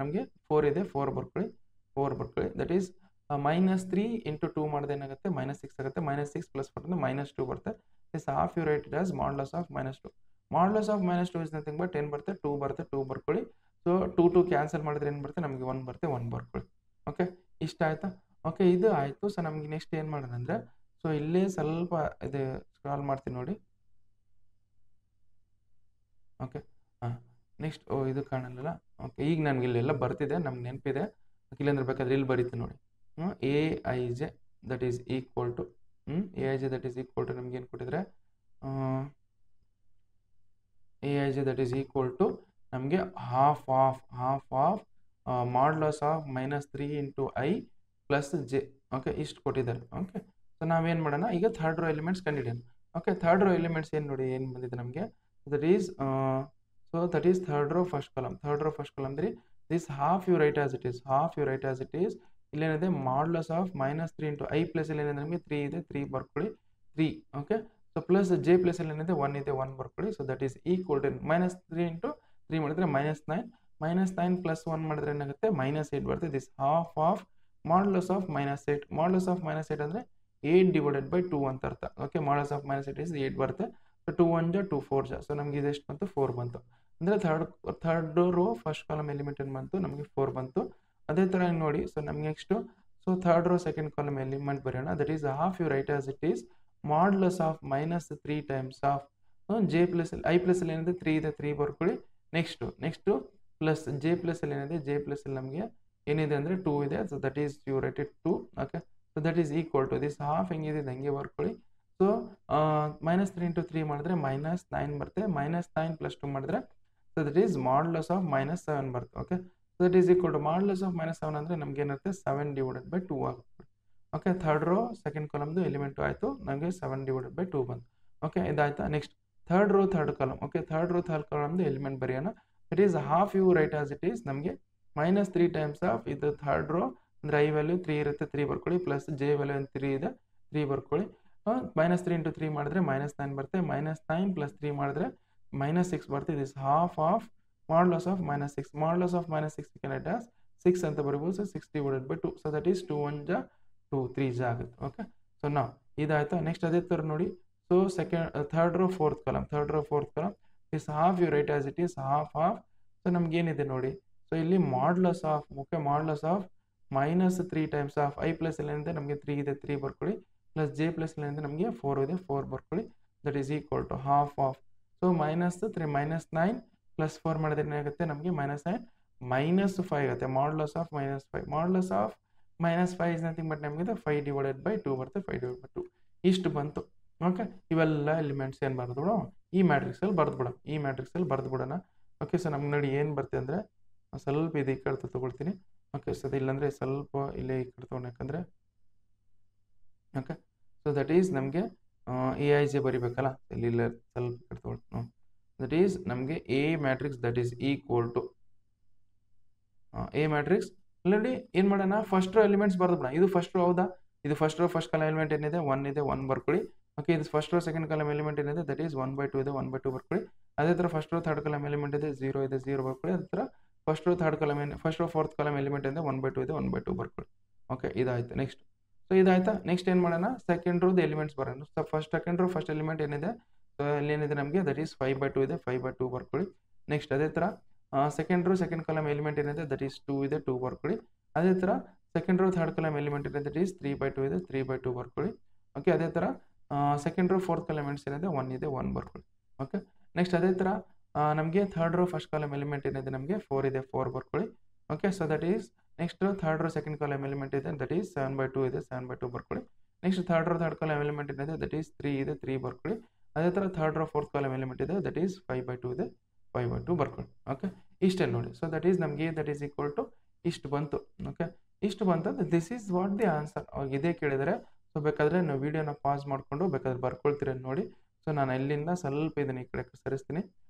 ನಮಗೆ 4 ಇದೆ, 4 ಬರ್ಕೊಳ್ಳಿ. ದಟ್ ಈಸ್ -3 × 2 ಮಾಡಿದ್ರೆ ಏನಾಗುತ್ತೆ -6 ಆಗುತ್ತೆ. -6 ಪ್ಲಸ್ 4 -2 ಬರುತ್ತೆ. This half you write it as modulus of -2. Modulus of -2 is nothing but ಏನು ಬರುತ್ತೆ 2 ಬರುತ್ತೆ, 2 ಬರ್ಕೊಳ್ಳಿ. ಸೊ 2 ಕ್ಯಾನ್ಸಲ್ ಮಾಡಿದ್ರೆ ಏನು ಬರುತ್ತೆ ನಮಗೆ 1 ಬರುತ್ತೆ, 1 ಬರ್ಕೊಳ್ಳಿ. ಓಕೆ, ಇಷ್ಟ ಆಯ್ತಾ. ಓಕೆ, ಇದು ಆಯಿತು. ಸೊ ನಮಗೆ ನೆಕ್ಸ್ಟ್ ಏನು ಮಾಡೋಣ ಅಂದರೆ ಸೊ ಇಲ್ಲೇ ಸ್ವಲ್ಪ ಇದು ಸ್ಕ್ರಾಲ್ ಮಾಡ್ತೀನಿ ನೋಡಿ. ಓಕೆ, ಹಾಂ, ನೆಕ್ಸ್ಟ್ ಇದು ಕಾಣಲ್ಲ. ಓಕೆ, ಈಗ ನನಗೆ ಇಲ್ಲೆಲ್ಲ ಬರ್ತಿದೆ, ನಮ್ಗೆ ನೆನಪಿದೆ. ಇಲ್ಲಾಂದ್ರೆ ಬೇಕಾದ್ರೆ ಇಲ್ಲಿ ಬರೀತೀನಿ ನೋಡಿ. AIJ that is equal to AIJ that is equal to ನಮ್ಗೆ ಏನು ಕೊಟ್ಟಿದ್ರೆ AIJ that is equal to ನಮಗೆ half of modulus of -3 × I plus J. Okay, ಇಷ್ಟು ಕೊಟ್ಟಿದ್ದಾರೆ. ಓಕೆ, ಸೊ ನಾವೇನು ಮಾಡೋಣ ಈಗ ಥರ್ಡ್ ರೋ ಎಲಿಮೆಂಟ್ಸ್ ಕಂಡಿಡಿಯೋಣ. ಓಕೆ, ಥರ್ಡ್ ರೋ ಎಲಿಮೆಂಟ್ಸ್ ಏನು ನೋಡಿ ಏನು ಬಂದಿದೆ ನಮಗೆ. That is third row first column. ಅಂದರೆ this half you write as it is, ಇಲ್ಲೇನಿದೆ ಮಾಡ್ಯುಲಸ್ ಆಫ್ -3 × I ಪ್ಲಸ್ ಅಲ್ಲಿ ಏನಿದೆ ನಮಗೆ 3 ಇದೆ, 3 ಬರ್ಕೊಳ್ಳಿ, 3. Okay, so plus j plus ಅಲ್ಲಿ ಏನಿದೆ 1 ಇದೆ, 1 ಬರ್ಕೊಳ್ಳಿ. So that is equal to -3 × 3 ಮಾಡಿದ್ರೆ -9 ಪ್ಲಸ್ 1 ಮಾಡಿದ್ರೆ ಏನಾಗುತ್ತೆ -8 ಬರುತ್ತೆ. This half of modulus of -8. Modulus of -8 ಅಂದರೆ 8/2 ಅಂತ ಅರ್ಥ. ಓಕೆ, ಮಾಡ್ಯುಲಸ್ ಆಫ್ -8 ಇಸ್ 8 ಬರುತ್ತೆ. ಸೊ 2 1 ಜ 2 4 ಜ, ಸೊ ನಮಗೆ ಇದೆಷ್ಟು ಬಂತು 4 ಬಂತು. ಅಂದರೆ third row first column element ಏನು ಬಂತು ನಮಗೆ 4 ಬಂತು. ಅದೇ ಥರ ನೋಡಿ. ಸೊ ನಮ್ಗೆ next so third row second column element ಬರೆಯೋಣ. That is half you write as it is modulus of -3 times of J plus I plus ಅಲ್ಲಿ ಏನಿದೆ 3 ಇದೆ, 3 ಬರ್ಕೊಳ್ಳಿ. ನೆಕ್ಸ್ಟು ಪ್ಲಸ್ ಜೆ ಪ್ಲಸ್ ಅಲ್ಲಿ ಏನಿದೆ ಜೆ ಪ್ಲಸ್ ಅಲ್ಲಿ ನಮಗೆ ಏನಿದೆ ಅಂದರೆ 2 ಇದೆ. So that is you write it 2. Okay, so that is equal to this half ಹೆಂಗಿದೆ ಹಂಗೆ ಬರ್ಕೊಳ್ಳಿ. ಸೊ -3 × 3 ಮಾಡಿದ್ರೆ -9 ಬರುತ್ತೆ. -9 ಪ್ಲಸ್ 2 ಮಾಡಿದ್ರೆ so that is modulus of -7 ಬರುತ್ತೆ. Okay, so that is equal to modulus of -7 ಅಂದರೆ ನಮ್ಗೆ ಏನಿರುತ್ತೆ 7/2 ಆಗುತ್ತೆ. ಓಕೆ, ಥರ್ಡ್ ರೋ ಸೆಕೆಂಡ್ ಕಾಲಮ್ದು ಎಲಿಮೆಂಟು ಆಯಿತು, ನಮಗೆ 7/2 ಬಂತು. ಓಕೆ, ಇದಾಯ್ತಾ. Next third row third column. Okay, third row third ಕಾಲಮ್ದು ಎಲಿಮೆಂಟ್ ಬರೆಯೋಣ. It is half you write as it is ನಮಗೆ -3 ಟೈಮ್ಸ್ ಆಫ್ ಇದು ಥರ್ಡ್ ರೋ ಅಂದರೆ ಐ ವ್ಯಾಲ್ಯೂ 3 ಇರುತ್ತೆ, 3 ಬರ್ಕೊಳ್ಳಿ, ಪ್ಲಸ್ ಜೆ ವ್ಯಾಲ್ಯೂ 3 ಇದೆ, 3 ಬರ್ಕೊಳ್ಳಿ. -3 × 3 ಮಾಡಿದ್ರೆ -9 ಬರುತ್ತೆ. -9 ಪ್ಲಸ್ 3 ಮಾಡಿದ್ರೆ -6 ಬರುತ್ತೆ. This half of modulus of -6. Modulus of -6 can write as 6 ಅಂತ ಬರೀಬೋದು. ಸೊ 6/2. ಸೊ ದಟ್ ಈಸ್ 2 1 ಜ 2 3 ಜ ಆಗುತ್ತೆ. ಓಕೆ, ಸೊ ನಾವು ಇದಾಯ್ತಾ. ನೆಕ್ಸ್ಟ್ ಅದೇ ಥರ ನೋಡಿ. So third row fourth column is half you write as it is half of. So ನಮ್ಗೇನಿದೆ ನೋಡಿ. ಸೊ ಇಲ್ಲಿ modulus of modulus of -3 times of I plus ಅಲ್ಲಿ ಏನಿದೆ ನಮಗೆ 3 ಇದೆ 3 ಬರ್ಕೊಳ್ಳಿ, ಪ್ಲಸ್ ಜೆ ಪ್ಲಸ್ ಅಲ್ಲಿ ಏನಿದೆ ನಮಗೆ 4 ಇದೆ 4 ಬರ್ಕೊಳ್ಳಿ. That is equal to half of. So -3 -9 plus 4 ಮಾಡಿದ್ರೆ ಏನಾಗುತ್ತೆ ನಮಗೆ -9 -5 ಆಗುತ್ತೆ. Modulus of -5 modulus of -5 is nothing but ನಮಗೆ 5/2 ಬರುತ್ತೆ 5/2 ಇಷ್ಟು ಬಂತು. ಓಕೆ, ಇವೆಲ್ಲ ಎಲಿಮೆಂಟ್ಸ್ ಏನು ಬರೆದ್ಬಿಡ ಈ ಮ್ಯಾಟ್ರಿಕ್ಸಲ್ಲಿ ಬರೆದ್ಬಿಡೋಣ. ಓಕೆ, ಸೊ ನಮ್ಗೆ ನೋಡಿ ಏನು ಬರುತ್ತೆ ಅಂದರೆ ಸ್ವಲ್ಪ ಇದು ಈ ಕಡೆ ತೊಗೊಳ್ತೀನಿ. ಓಕೆ, ಸೊ ಇಲ್ಲಾಂದರೆ ಸ್ವಲ್ಪ ಇಲ್ಲೇ ಈ ಕಡೆ ತೊಗೊಂಡು, ಯಾಕಂದರೆ ಓಕೆ, ಸೊ ದಟ್ ಈಸ್ ನಮಗೆ ಎ ಐ ಜೆ ಬರಿಬೇಕಲ್ಲ, ಇಲ್ಲ ಸ್ವಲ್ಪ ಈ ಕಡೆ ತೊಗೊಳ್ತೀನಿ. ದಟ್ ಈಸ್ ನಮಗೆ a matrix that is equal to a matrix. Already ಏನು ಮಾಡೋಣ, ಫಸ್ಟ್ ರೋ ಎಲಿಮೆಂಟ್ಸ್ ಬರೆದ್ಬಿಡ. ಇದು ಫಸ್ಟ್ ರೋ ಹೌದಾ, ಇದು first row first column element ಏನಿದೆ 1 ಇದೆ 1 ಬರ್ಕೊಳ್ಳಿ. ಓಕೆ, ಇದು first row second column element ಏನಿದೆ ದಟ್ ಈಸ್ 1/2 ಇದೆ 1/2 ಬರ್ಕೊಳ್ಳಿ. ಅದೇ ಥರ first row third column element ಇದೆ 0 ಇದೆ 0 ಬರ್ಕೊಳ್ಳಿ. ಅದೇ ಥರ first row fourth column element ಇದೆ 1/2 ಇದೆ 1/2 ಬರ್ಕೊಳ್ಳಿ. ಓಕೆ, ಇದಾಯ್ತು. ನೆಕ್ಸ್ಟ್ ಸೊ ಇದಾಯ್ತಾ. ನೆಕ್ಸ್ಟ್ ಏನು ಮಾಡೋಣ, ಸೆಕೆಂಡ್ ರೋದು ಎಲಿಮೆಂಟ್ಸ್ ಬರೋಣ. So second row first element ಏನಿದೆ, ಸೊ ಅಲ್ಲಿ ಏನಿದೆ ನಮಗೆ ದಟ್ ಈಸ್ 5/2 ಇದೆ 5/2 ಬರ್ಕೊಳ್ಳಿ. ನೆಕ್ಸ್ಟ್ ಅದೇ ಥರ second row second column element ಏನಿದೆ ದಟ್ ಈಸ್ 2 ಇದೆ 2 ಬರ್ಕೊಳ್ಳಿ. ಅದೇ ಥರ second row third column element ಇದೆ ದಟ್ ಈಸ್ 3/2 ಇದೆ 3/2 ಬರ್ಕೊಳ್ಳಿ. ಓಕೆ, ಅದೇ ಥರ second row fourth column elements ಏನಿದೆ 1 ಇದೆ 1 ಬರ್ಕೊಳ್ಳಿ. ಓಕೆ, ನೆಕ್ಸ್ಟ್ ಅದೇ ಥರ ನಮಗೆ third row first column element ಏನಿದೆ ನಮಗೆ 4 ಇದೆ 4 ಬರ್ಕೊಳ್ಳಿ. Okay, so that is next third row second column element ಇದೆ ದಟ್ ಈಸ್ 7/2 ಇದೆ 7/2 ಬರ್ಕೊಳ್ಳಿ. Next third row third column element ಏನಿದೆ ದಟ್ ಈಸ್ 3 ಇದೆ 3 ಬರ್ಕೊಳ್ಳಿ. ಅದೇ ಥರ third row fourth column element ಇದೆ ದಟ್ ಈಸ್ 5/2 ಇದೆ 5/2 ಬರ್ಕೊಳ್ಳಿ. ಓಕೆ, ಇಷ್ಟೇ ನೋಡಿ. ಸೊ ದಟ್ ಈಸ್ ನಮಗೆ ದಟ್ ಈಸ್ ಈಕ್ವಲ್ ಟು ಇಷ್ಟು ಬಂತು. ಓಕೆ, ಇಷ್ಟು ಬಂತು. This is what the answer. ಅವಾಗ ಇದೇ ಕೇಳಿದರೆ ಸೊ ಬೇಕಾದರೆ ನಾವು ವೀಡಿಯೋನ ಪಾಸ್ ಮಾಡಿಕೊಂಡು ಬೇಕಾದ್ರೆ ಬರ್ಕೊಳ್ತೀರ ನೋಡಿ. ಸೊ ನಾನು ಇಲ್ಲಿಂದ ಸ್ವಲ್ಪ ಇದನ್ನು ಈ ಕಡೆ ಸರಿಸ್ತೀನಿ.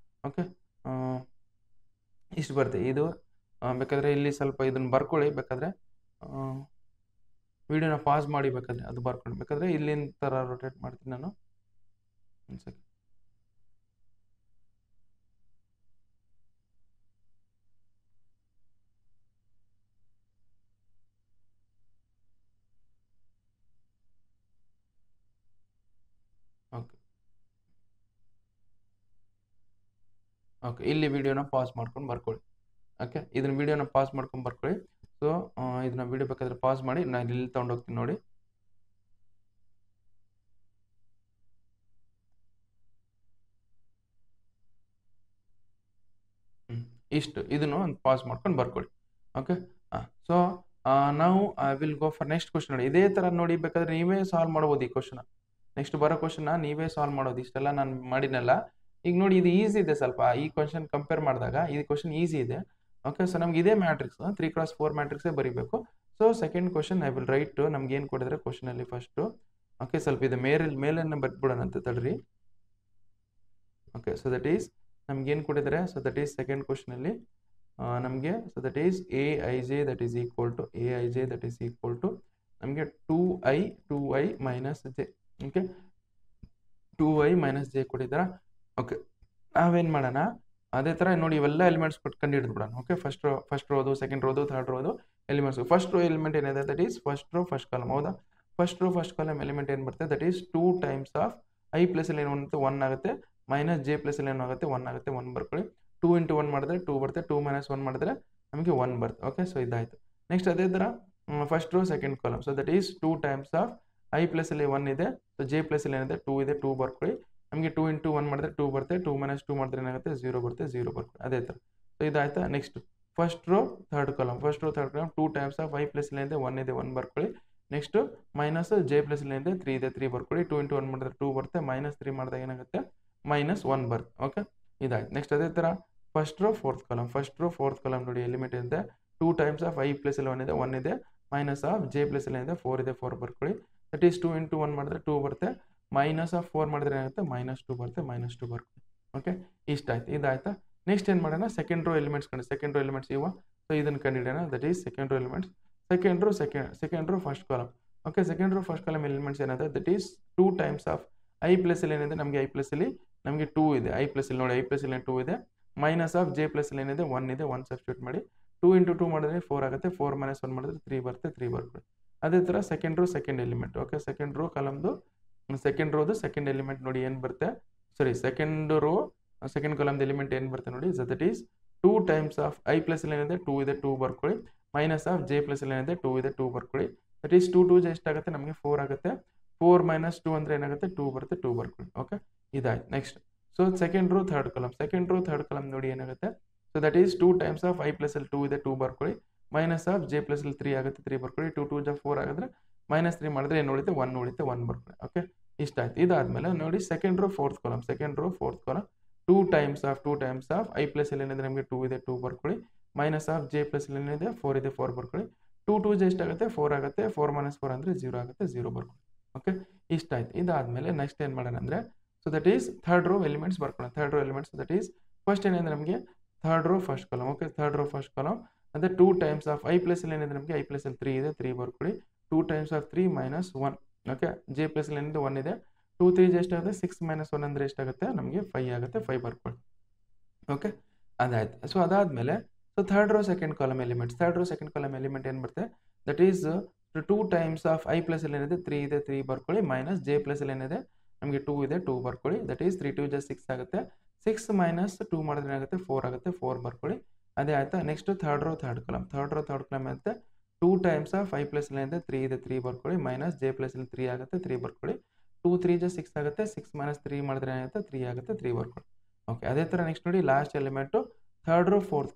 ಓಕೆ, ಇಷ್ಟು ಬರುತ್ತೆ. ಇದು ಬೇಕಾದರೆ ಇಲ್ಲಿ ಸ್ವಲ್ಪ ಇದನ್ನು ಬರ್ಕೊಳ್ಳಿ, ಬೇಕಾದರೆ ವೀಡಿಯೋನ ಪಾಸ್ ಮಾಡಿ ಬೇಕಾದರೆ ಅದು ಬರ್ಕೊಂಡು ಬೇಕಾದರೆ ಇಲ್ಲಿನ ಥರ ರೊಟೇಟ್ ಮಾಡ್ತೀನಿ ನಾನು. ಒಂದು ಸೆಕೆಂಡ್. ಓಕೆ, ಓಕೆ, ಇಲ್ಲಿ ವಿಡಿಯೋನ ಪಾಸ್ ಮಾಡ್ಕೊಂಡು ಬರ್ಕೊಳ್ಳಿ. ಓಕೆ, ಇದನ್ನ ವಿಡಿಯೋನ ಪಾಸ್ ಮಾಡ್ಕೊಂಡು ಬರ್ಕೊಳ್ಳಿ. ಸೊ ಇದನ್ನ ವಿಡಿಯೋ ಬೇಕಾದ್ರೆ ಪಾಸ್ ಮಾಡಿ ನಾನು ಇಲ್ಲಿ ತೊಗೊಂಡೋಗ್ತೀನಿ ನೋಡಿ. ಇಷ್ಟು ಇದನ್ನು ಒಂದು ಪಾಸ್ ಮಾಡ್ಕೊಂಡು ಬರ್ಕೊಳ್ಳಿ. ಓಕೆ, ಸೊ ನಾವು I will go for next question. ನೋಡಿ ಇದೇ ಥರ ನೋಡಿ, ಬೇಕಾದ್ರೆ ನೀವೇ ಸಾಲ್ವ್ ಮಾಡ್ಬೋದು ಈ ಕ್ವಶನ್. ನೆಕ್ಸ್ಟ್ ಬರೋ ಕ್ವಶನ್ನ ನೀವೇ ಸಾಲ್ವ್ ಮಾಡೋದು. ಇಷ್ಟೆಲ್ಲ ನಾನು ಮಾಡಿನಲ್ಲ. ಈಗ ನೋಡಿ ಇದು ಈಸಿ ಇದೆ ಸ್ವಲ್ಪ, ಈ ಕ್ವಶನ್ ಕಂಪೇರ್ ಮಾಡಿದಾಗ ಈ ಕ್ವಶನ್ ಈಸಿ ಇದೆ. ಓಕೆ, ಸೊ ನಮ್ಗೆ ಇದೇ ಮ್ಯಾಟ್ರಿಕ್ಸ್ 3x4 ಮ್ಯಾಟ್ರಿಕ್ಸೇ ಬರೀಬೇಕು. So second question I will write. ನಮ್ಗೆ ಏನು ಕೊಟ್ಟಿದ್ರೆ ಕ್ವಶನಲ್ಲಿ ಫಸ್ಟು. ಓಕೆ, ಸ್ವಲ್ಪ ಇದು ಮೇಲನ್ನು ಬರ್ಬಿಡೋಣ ಅಂತ ತಡ್ರಿ. ಓಕೆ, ಸೊ ದಟ್ ಈಸ್ ನಮ್ಗೆ ಏನು ಕೊಟ್ಟಿದ್ದಾರೆ. ಸೊ ದಟ್ ಈಸ್ ಸೆಕೆಂಡ್ ಕ್ವಶನಲ್ಲಿ ನಮಗೆ so that is A I J that is equal to ನಮಗೆ 2i minus J. Okay, 2i minus J ಕೊಟ್ಟಿದ್ದಾರಾ. ಓಕೆ, ನಾವೇನು ಮಾಡೋಣ, ಅದೇ ಥರ ನೋಡಿ ಇವೆಲ್ಲ ಎಲಿಮೆಂಟ್ಸ್ ಕಂಡು ಹಿಡಿದ್ಬಿಡೋಣ. ಓಕೆ, ಫಸ್ಟ್ ರೋದು ಸೆಕೆಂಡ್ ರೋದು ಥರ್ಡ್ ರೋದು ಎಲಿಮೆಂಟ್ಸ್. ಫಸ್ಟ್ ರೋ ಎಲಿಮೆಂಟ್ ಏನಿದೆ that is first row first column. ಹೌದಾ, first row first column element ಏನು ಬರುತ್ತೆ that is 2 times of I plus ಅಲ್ಲಿ ಏನು ಬರುತ್ತೆ 1 ಆಗುತ್ತೆ, ಮೈನಸ್ ಜೆ ಪ್ಲಸ್ ಅಲ್ಲಿ ಏನಾಗುತ್ತೆ 1 ಆಗುತ್ತೆ. 1 ಬರ್ಕೊಳ್ಳಿ. 2 × 1 ಮಾಡಿದ್ರೆ 2 ಬರುತ್ತೆ, 2 - 1 ಮಾಡಿದ್ರೆ ನಮಗೆ 1 ಬರುತ್ತೆ. ಓಕೆ, ಸೊ ಇದಾಯಿತು. ನೆಕ್ಸ್ಟ್ ಅದೇ ಥರ first row second column. So that is 2 times of I plus ಅಲ್ಲಿ 1 ಇದೆ, ಸೊ ಜೆ ಪ್ಲಸ್ ಅಲ್ಲಿ ಏನಿದೆ 2 ಇದೆ 2 ಬರ್ಕೊಳ್ಳಿ. ನಮಗೆ 2 × 1 ಮಾಡಿದ್ರೆ 2 ಬರುತ್ತೆ, 2 - 2 ಮಾಡಿದ್ರೆ ಏನಾಗುತ್ತೆ 0 ಬರುತ್ತೆ 0 ಬರ್ಕೊಳ್ಳಿ. ಅದೇ ಥರ. ಸೊ ಇದಾಯ್ತಾ. Next first row third column 2 times of I plus ಅಲ್ಲಿ ಏನಿದೆ 1 ಇದೆ 1 ಬರ್ಕೊಳ್ಳಿ. ನೆಕ್ಸ್ಟ್ ಮೈನಸ್ ಜೆ ಪ್ಲಸ್ ಅಲ್ಲಿ ಏನಿದೆ 3 ಇದೆ 3 ಬರ್ಕೊಳ್ಳಿ. 2 × 1 ಮಾಡಿದ್ರೆ 2 ಬರುತ್ತೆ, -3 ಮಾಡಿದಾಗ ಏನಾಗುತ್ತೆ -1 ಬರುತ್ತೆ. ಓಕೆ, ಇದಾಯ್ತು. ನೆಕ್ಸ್ಟ್ ಅದೇ ಥರ ಫಸ್ಟ್ ರೋ ಫೋರ್ತ್ ಕಾಲಮ್ ನೋಡಿ ಎಲಿಮೆಂಟ್ ಏನಿದೆ 2 ಟೈಮ್ಸ್ ಆಫ್ ಐ ಪ್ಲಸ್ ಅಲ್ಲಿ 1 ಇದೆ ಮೈನಸ್ ಆಫ್ ಜೆ ಪ್ಲಸ್ ಅಲ್ಲಿ ಏನಿದೆ 4 ಇದೆ 4 ಬರ್ಕೊಳ್ಳಿ. ದಟ್ ಈಸ್ 2 × 1 ಮಾಡಿದ್ರೆ 2 ಬರುತ್ತೆ, ಮೈನಸ್ ಆಫ್ 4 ಮಾಡಿದ್ರೆ ಏನಾಗುತ್ತೆ -2 ಬರುತ್ತೆ -2 ಬರ್ಕೊಳ್ಳಿ. ಓಕೆ, ಇಷ್ಟ ಆಯ್ತು. ಇದಾಯ್ತಾ. ನೆಕ್ಸ್ಟ್ ಏನು ಮಾಡೋಣ, ಸೆಕೆಂಡ್ ರೋ ಎಲಿಮೆಂಟ್ಸ್ ಇವ. ಸೊ ಇದನ್ನು ಕಂಡಿಡೋಣ. That is second row elements. Second row first column. Okay, second row first column elements ಏನಿದೆ that is 2 times of I plus ಅಲ್ಲಿ ಏನಿದೆ ನಮಗೆ ಐ ಪ್ಲಸ್ ಅಲ್ಲಿ ನಮಗೆ 2 ಇದೆ. ಐ ಪ್ಲಸ್ ಅಲ್ಲಿ ನೋಡಿ ಐ ಪ್ಲಸ್ ಅಲ್ಲಿ 2 ಇದೆ, ಮೈನಸ್ ಆಫ್ ಜೆ ಪ್ಲಸ್ ಅಲ್ಲಿ ಏನಿದೆ 1 ಇದೆ 1 ಸಬ್ಸ್ಟಿಟ್ಯೂಟ್ ಮಾಡಿ. 2 × 2 ಮಾಡಿದ್ರೆ 4 ಆಗುತ್ತೆ, 4 - 1 ಮಾಡಿದ್ರೆ 3 ಬರುತ್ತೆ 3 ಬರ್ಕೊಳ್ಳಿ. ಅದೇ ಥರ second row second element. Okay, second row ಕಾಲಮ್ದು ಸೆಕೆಂಡ್ ರೋದು ಸೆಕೆಂಡ್ ಎಲಿಮೆಂಟ್ ನೋಡಿ ಏನು ಬರುತ್ತೆ, ಸಾರಿ ಸೆಕೆಂಡ್ ರೋ ಸೆಕೆಂಡ್ ಕಾಲಮ್ದು ಎಲಿಮೆಂಟ್ ಏನು ಬರುತ್ತೆ ನೋಡಿ, so that is 2 times of I plus ಅಲ್ಲಿ ಏನಿದೆ 2 ಇದೆ 2 ಬರ್ಕೊಳ್ಳಿ, ಮೈನಸ್ ಆಫ್ ಜೆ ಪ್ಲಸ್ ಅಲ್ಲಿ ಏನಿದೆ 2 ಇದೆ 2 ಬರ್ಕೊಳ್ಳಿ, ದಟ್ ಈಸ್ 2 2 ಎಷ್ಟಾಗುತ್ತೆ ನಮಗೆ 4 ಆಗುತ್ತೆ, 4 ಮೈನಸ್ 2 ಅಂದರೆ ಏನಾಗುತ್ತೆ 2 ಬರುತ್ತೆ, 2 ಬರ್ಕೊಳ್ಳಿ. ಓಕೆ, ಇದಾಯ್ತು. Next so second row third column ನೋಡಿ ಏನಾಗುತ್ತೆ, so that is 2 times of I plus ಅಲ್ಲಿ 2 ಇದೆ 2 ಬರ್ಕೊಳ್ಳಿ, ಮೈನಸ್ ಆಫ್ ಜೆ ಪ್ಲಸ್ ಅಲ್ಲಿ 3 ಆಗುತ್ತೆ 3 ಬರ್ಕೊಳ್ಳಿ, 2 2 ಜಾ 4 ಆಗಿದ್ರೆ ಮೈನಸ್ 3 ಮಾಡಿದ್ರೆ ಏನು ಉಳಿತೆ 1 ಉಳಿತೆ 1 ಬರ್ಕೊಳ್ಳಿ. ಓಕೆ, ಇಷ್ಟ ಆಯ್ತು. ಇದಾದ್ಮೇಲೆ ನೋಡಿ second row fourth column 2 times of I plus ಅಲ್ಲಿ ಏನಿದೆ ನಮಗೆ 2 ಇದೆ 2 ಬರ್ಕೊಳ್ಳಿ, ಮೈನಸ್ ಆಫ್ ಜೆ ಪ್ಲಸ್ ಅಲ್ಲಿ ಏನಿದೆ 4 ಇದೆ 4 ಬರ್ಕೊಳ್ಳಿ, 2 2 ಜೆ ಎಷ್ಟಾಗುತ್ತೆ 4 ಆಗುತ್ತೆ, 4 ಮೈನಸ್ 4 ಅಂದರೆ 0 ಆಗುತ್ತೆ, 0 ಬರ್ಕೊಳ್ಳಿ. ಓಕೆ, ಇಷ್ಟ ಆಯ್ತು. ಇದಾದ್ಮೇಲೆ ನೆಕ್ಸ್ಟ್ ಏನು ಮಾಡೋಣ ಅಂದರೆ, so that is third row elements ಬರ್ಕೊಳ್ಳೋಣ. ದಟ್ ಈಸ್ ಫಸ್ಟ್ ಏನಿದೆ ನಮಗೆ third row first column. Okay, third row first column ಅಂದರೆ 2 ಟೈಮ್ಸ್ ಆಫ್ ಐ ಪ್ಲಸ್ ಅಲ್ಲಿ ಏನಿದೆ ನಮಗೆ ಐ ಪ್ಲಸ್ ಅಲ್ಲಿ 3 ಇದೆ 3 ಬರ್ಕೊಳ್ಳಿ, 2 times of 3 minus 1. Okay, J plus ಅಲ್ಲಿ ಏನಿದೆ 1 ಇದೆ, 2 3 ಎಷ್ಟಾಗುತ್ತೆ 6 ಮೈನಸ್ 1 ಅಂದರೆ ಎಷ್ಟಾಗುತ್ತೆ ನಮಗೆ 5 ಆಗುತ್ತೆ, 5 ಬರ್ಕೊಳ್ಳಿ. ಓಕೆ, ಅದಾಯ್ತು. ಸೊ ಅದಾದಮೇಲೆ so third row second column element ಏನು ಬರುತ್ತೆ, that is 2 times of I plus ಅಲ್ಲಿ ಏನಿದೆ 3 ಇದೆ 3 ಬರ್ಕೊಳ್ಳಿ, ಮೈನಸ್ ಜೆ ಪ್ಲಸ್ ಅಲ್ಲಿ ಏನಿದೆ ನಮಗೆ 2 ಇದೆ 2 ಬರ್ಕೊಳ್ಳಿ, ದಟ್ ಈಸ್ 3 2 ಜಸ್ಟ್ 6 ಆಗುತ್ತೆ, 6 ಮೈನಸ್ 2 ಮಾಡಿದ್ರೆ ಏನಾಗುತ್ತೆ 4 ಆಗುತ್ತೆ, 4 ಬರ್ಕೊಳ್ಳಿ. ಅದೇ ಆಯ್ತಾ. Next third row third column ಅಂತ 2 ಟೈಮ್ಸ್ ಆಫ್ ಐ ಪ್ಲಸ್ ಅಲ್ಲಿ ಏನಿದೆ 3 ಇದೆ 3 ಬರ್ಕೊಳ್ಳಿ, ಮೈನಸ್ ಜೆ ಪ್ಲಸ್ ಅಲ್ಲಿ 3 ಆಗುತ್ತೆ 3 ಬರ್ಕೊಳ್ಳಿ, 2 3 ಜಸ್ಟ್ 6 ಆಗುತ್ತೆ, 6 ಮೈನಸ್ 3 ಮಾಡಿದ್ರೆ ಏನಾಗುತ್ತೆ 3 ಆಗುತ್ತೆ, 3 ಬರ್ಕೊಳ್ಳಿ. ಓಕೆ, ಅದೇ ಥರ ನೆಕ್ಸ್ಟ್ ನೋಡಿ last element third row fourth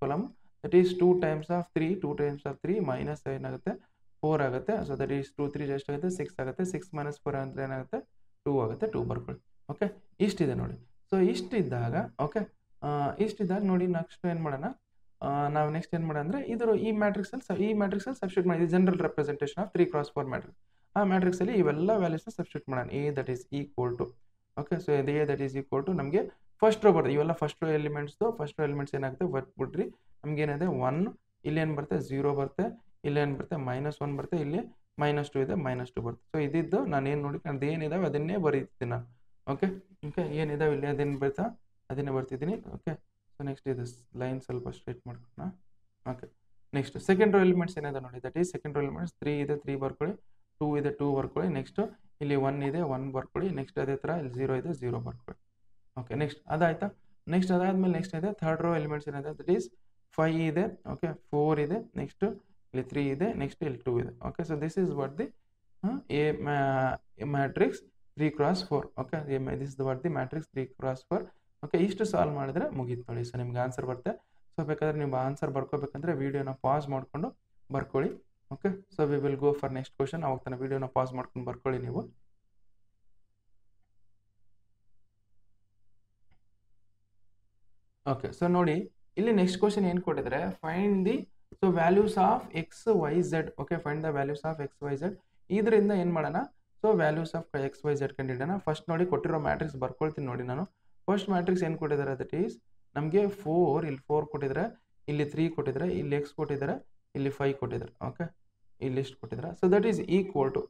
column that is 2 times of 3 minus ಏನಾಗುತ್ತೆ 4 ಆಗುತ್ತೆ, ಸೊ ದಟ್ ಈಸ್ 2 3 ಎಷ್ಟಾಗುತ್ತೆ 6 ಆಗುತ್ತೆ, 6 ಮೈನಸ್ 4 ಅಂದರೆ ಏನಾಗುತ್ತೆ 2 ಆಗುತ್ತೆ, 2 ಬರ್ಕೊಳ್ಳಿ. ಓಕೆ, ಇಷ್ಟಿದೆ ನೋಡಿ. ಸೊ ಇಷ್ಟಿದ್ದಾಗ ನೋಡಿ ನೆಕ್ಸ್ಟ್ ಏನು ಮಾಡೋಣ, ನಾವು ನೆಕ್ಸ್ಟ್ ಏನು ಮಾಡೋಣ ಅಂದರೆ ಈ ಮ್ಯಾಟ್ರಿಕ್ಸಲ್ಲಿ ಸಬ್ಸ್ಟಿಟ್ಯೂಟ್ ಮಾಡಿ, general representation of 3x4 matrix. ಆ ಮ್ಯಾಟ್ರಿಕ್ಸಲ್ಲಿ ಇವೆಲ್ಲ ವ್ಯಾಲ್ಯೂಸ್ನ ಸಬ್ಸ್ಟಿಟ್ಯೂಟ್ ಮಾಡೋಣ. A that is equal to, okay, so a that is equal to ನಮಗೆ ಫಸ್ಟ್ ರೋ ಬರುತ್ತೆ, ಇವೆಲ್ಲ ಫಸ್ಟ್ ರೋ ಎಲಿಮೆಂಟ್ಸ್ ಏನಾಗುತ್ತೆ ಬಿಟ್ರಿ ನಮ್ಗೆ ಏನಿದೆ 1, ಇಲ್ಲಿ ಏನು ಬರುತ್ತೆ 0 ಬರುತ್ತೆ, ಇಲ್ಲಿ ಏನು ಬರುತ್ತೆ -1 ಬರುತ್ತೆ, ಇಲ್ಲಿ -2 ಇದೆ -2 ಬರುತ್ತೆ. ಸೊ ಇದಿದ್ದು ನಾನು ಏನು ನೋಡಿ ಏನಿದಾವೆ ಅದನ್ನೇ ಬರೀತೀನಿ ನಾನು. ಓಕೆ, ಏನಿದಾವೆ ಇಲ್ಲಿ ಅದನ್ನೇ ಬರ್ತಿದ್ದೀನಿ. ಓಕೆ, ಸೊ ನೆಕ್ಸ್ಟ್ ಇದು ಲೈನ್ ಸ್ವಲ್ಪ ಸ್ಟ್ರೈಟ್ ಮಾಡ್ಕೊಳ್ಳೋಣ. Okay, next second row elements ಏನಿದೆ ನೋಡಿ, that is second row elements 3 ಇದೆ 3 ಬರ್ಕೊಳ್ಳಿ, 2 ಇದೆ 2 ಬರ್ಕೊಳ್ಳಿ, ನೆಕ್ಸ್ಟ್ ಇಲ್ಲಿ 1 ಇದೆ 1 ಬರ್ಕೊಳ್ಳಿ, ನೆಕ್ಸ್ಟ್ ಅದೇ ಥರ ಇಲ್ಲಿ 0 ಇದೆ 0 ಬರ್ಕೊಳ್ಳಿ. ಓಕೆ, ನೆಕ್ಸ್ಟ್ ಅದಾಯ್ತಾ. ನೆಕ್ಸ್ಟ್ ಅದಾದ್ಮೇಲೆ ನೆಕ್ಸ್ಟ್ ಇದೆ ಥರ್ಡ್ ರೋ ಎಲಿಮೆಂಟ್ಸ್ ಏನಿದೆ, ದಟ್ ಈಸ್ 5 ಇದೆ, ಓಕೆ 4 ಇದೆ, ನೆಕ್ಸ್ಟ್ ಇಲ್ಲಿ 3 ಇದೆ, ನೆಕ್ಸ್ಟ್ ಇಲ್ಲಿ 2 ಇದೆ. Okay, so this is what the matrix 3x4. Okay, this is what the matrix 3x4. Okay, ಇಷ್ಟು ಸಾಲ್ವ್ ಮಾಡಿದ್ರೆ ಮುಗೀತು ನೋಡಿ. ಸೊ ನಿಮ್ಗೆ ಆನ್ಸರ್ ಬರುತ್ತೆ. ಸೊ ಬೇಕಾದ್ರೆ ನೀವು ಆನ್ಸರ್ ಬರ್ಕೋಬೇಕಂದ್ರೆ ವಿಡಿಯೋನ ಪಾಸ್ ಮಾಡಿಕೊಂಡು ಬರ್ಕೊಳ್ಳಿ. Okay, so we will go for next question. ಅವಾಗ ತನಕ ವಿಡಿಯೋನ ಪಾಸ್ ಮಾಡ್ಕೊಂಡು ಬರ್ಕೊಳ್ಳಿ ನೀವು. ಓಕೆ, ಸೊ ನೋಡಿ ಇಲ್ಲಿ ನೆಕ್ಸ್ಟ್ ಕ್ವಶನ್ ಏನು ಕೊಟ್ಟಿದ್ದಾರೆ, find the values of x y z. Okay, find the values of x y z. ಇದರಿಂದ ಏನು ಮಾಡೋಣ, so values of x y z ಕಂಡಿಡೋಣ. ಫಸ್ಟ್ ನೋಡಿ ಕೊಟ್ಟಿರೋ ಮ್ಯಾಟ್ರಿಕ್ಸ್ ಬರ್ಕೊಳ್ತೀನಿ ನೋಡಿ ನಾನು. ಫಸ್ಟ್ ಮ್ಯಾಟ್ರಿಕ್ಸ್ ಏನು ಕೊಟ್ಟಿದ್ದಾರೆ, ದಟ್ ಈಸ್ ನಮಗೆ 4, ಇಲ್ಲಿ 4 ಕೊಟ್ಟಿದ್ದಾರೆ, ಇಲ್ಲಿ 3 ಕೊಟ್ಟಿದ್ದಾರೆ, ಇಲ್ಲಿ ಎಕ್ಸ್ ಕೊಟ್ಟಿದ್ದಾರೆ, ಇಲ್ಲಿ 5 ಕೊಟ್ಟಿದ್ದಾರೆ. ಓಕೆ, ಇಲ್ಲಿ ಎಷ್ಟು ಕೊಟ್ಟಿದ್ದಾರೆ. So that is equal to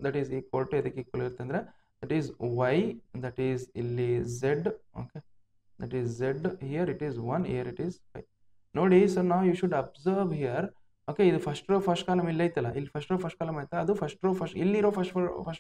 ಇದಕ್ಕೆ ಈಕ್ವಲ್ ಇರುತ್ತೆ ಅಂದರೆ that is y, that is ಇಲ್ಲಿ z. Okay, that is z, here it is 1, here it is 5. ನೋಡಿ, so now you should observe here. Okay, ಇದು ಫಸ್ಟ್ ರೋ ಫಸ್ಟ್ ಕಾಲಮ್ ಇಲ್ಲಿ ಐತಲ್ಲ, ಇಲ್ಲಿ first row first column ಐತಾ, ಅದು ಇಲ್ಲಿರೋ first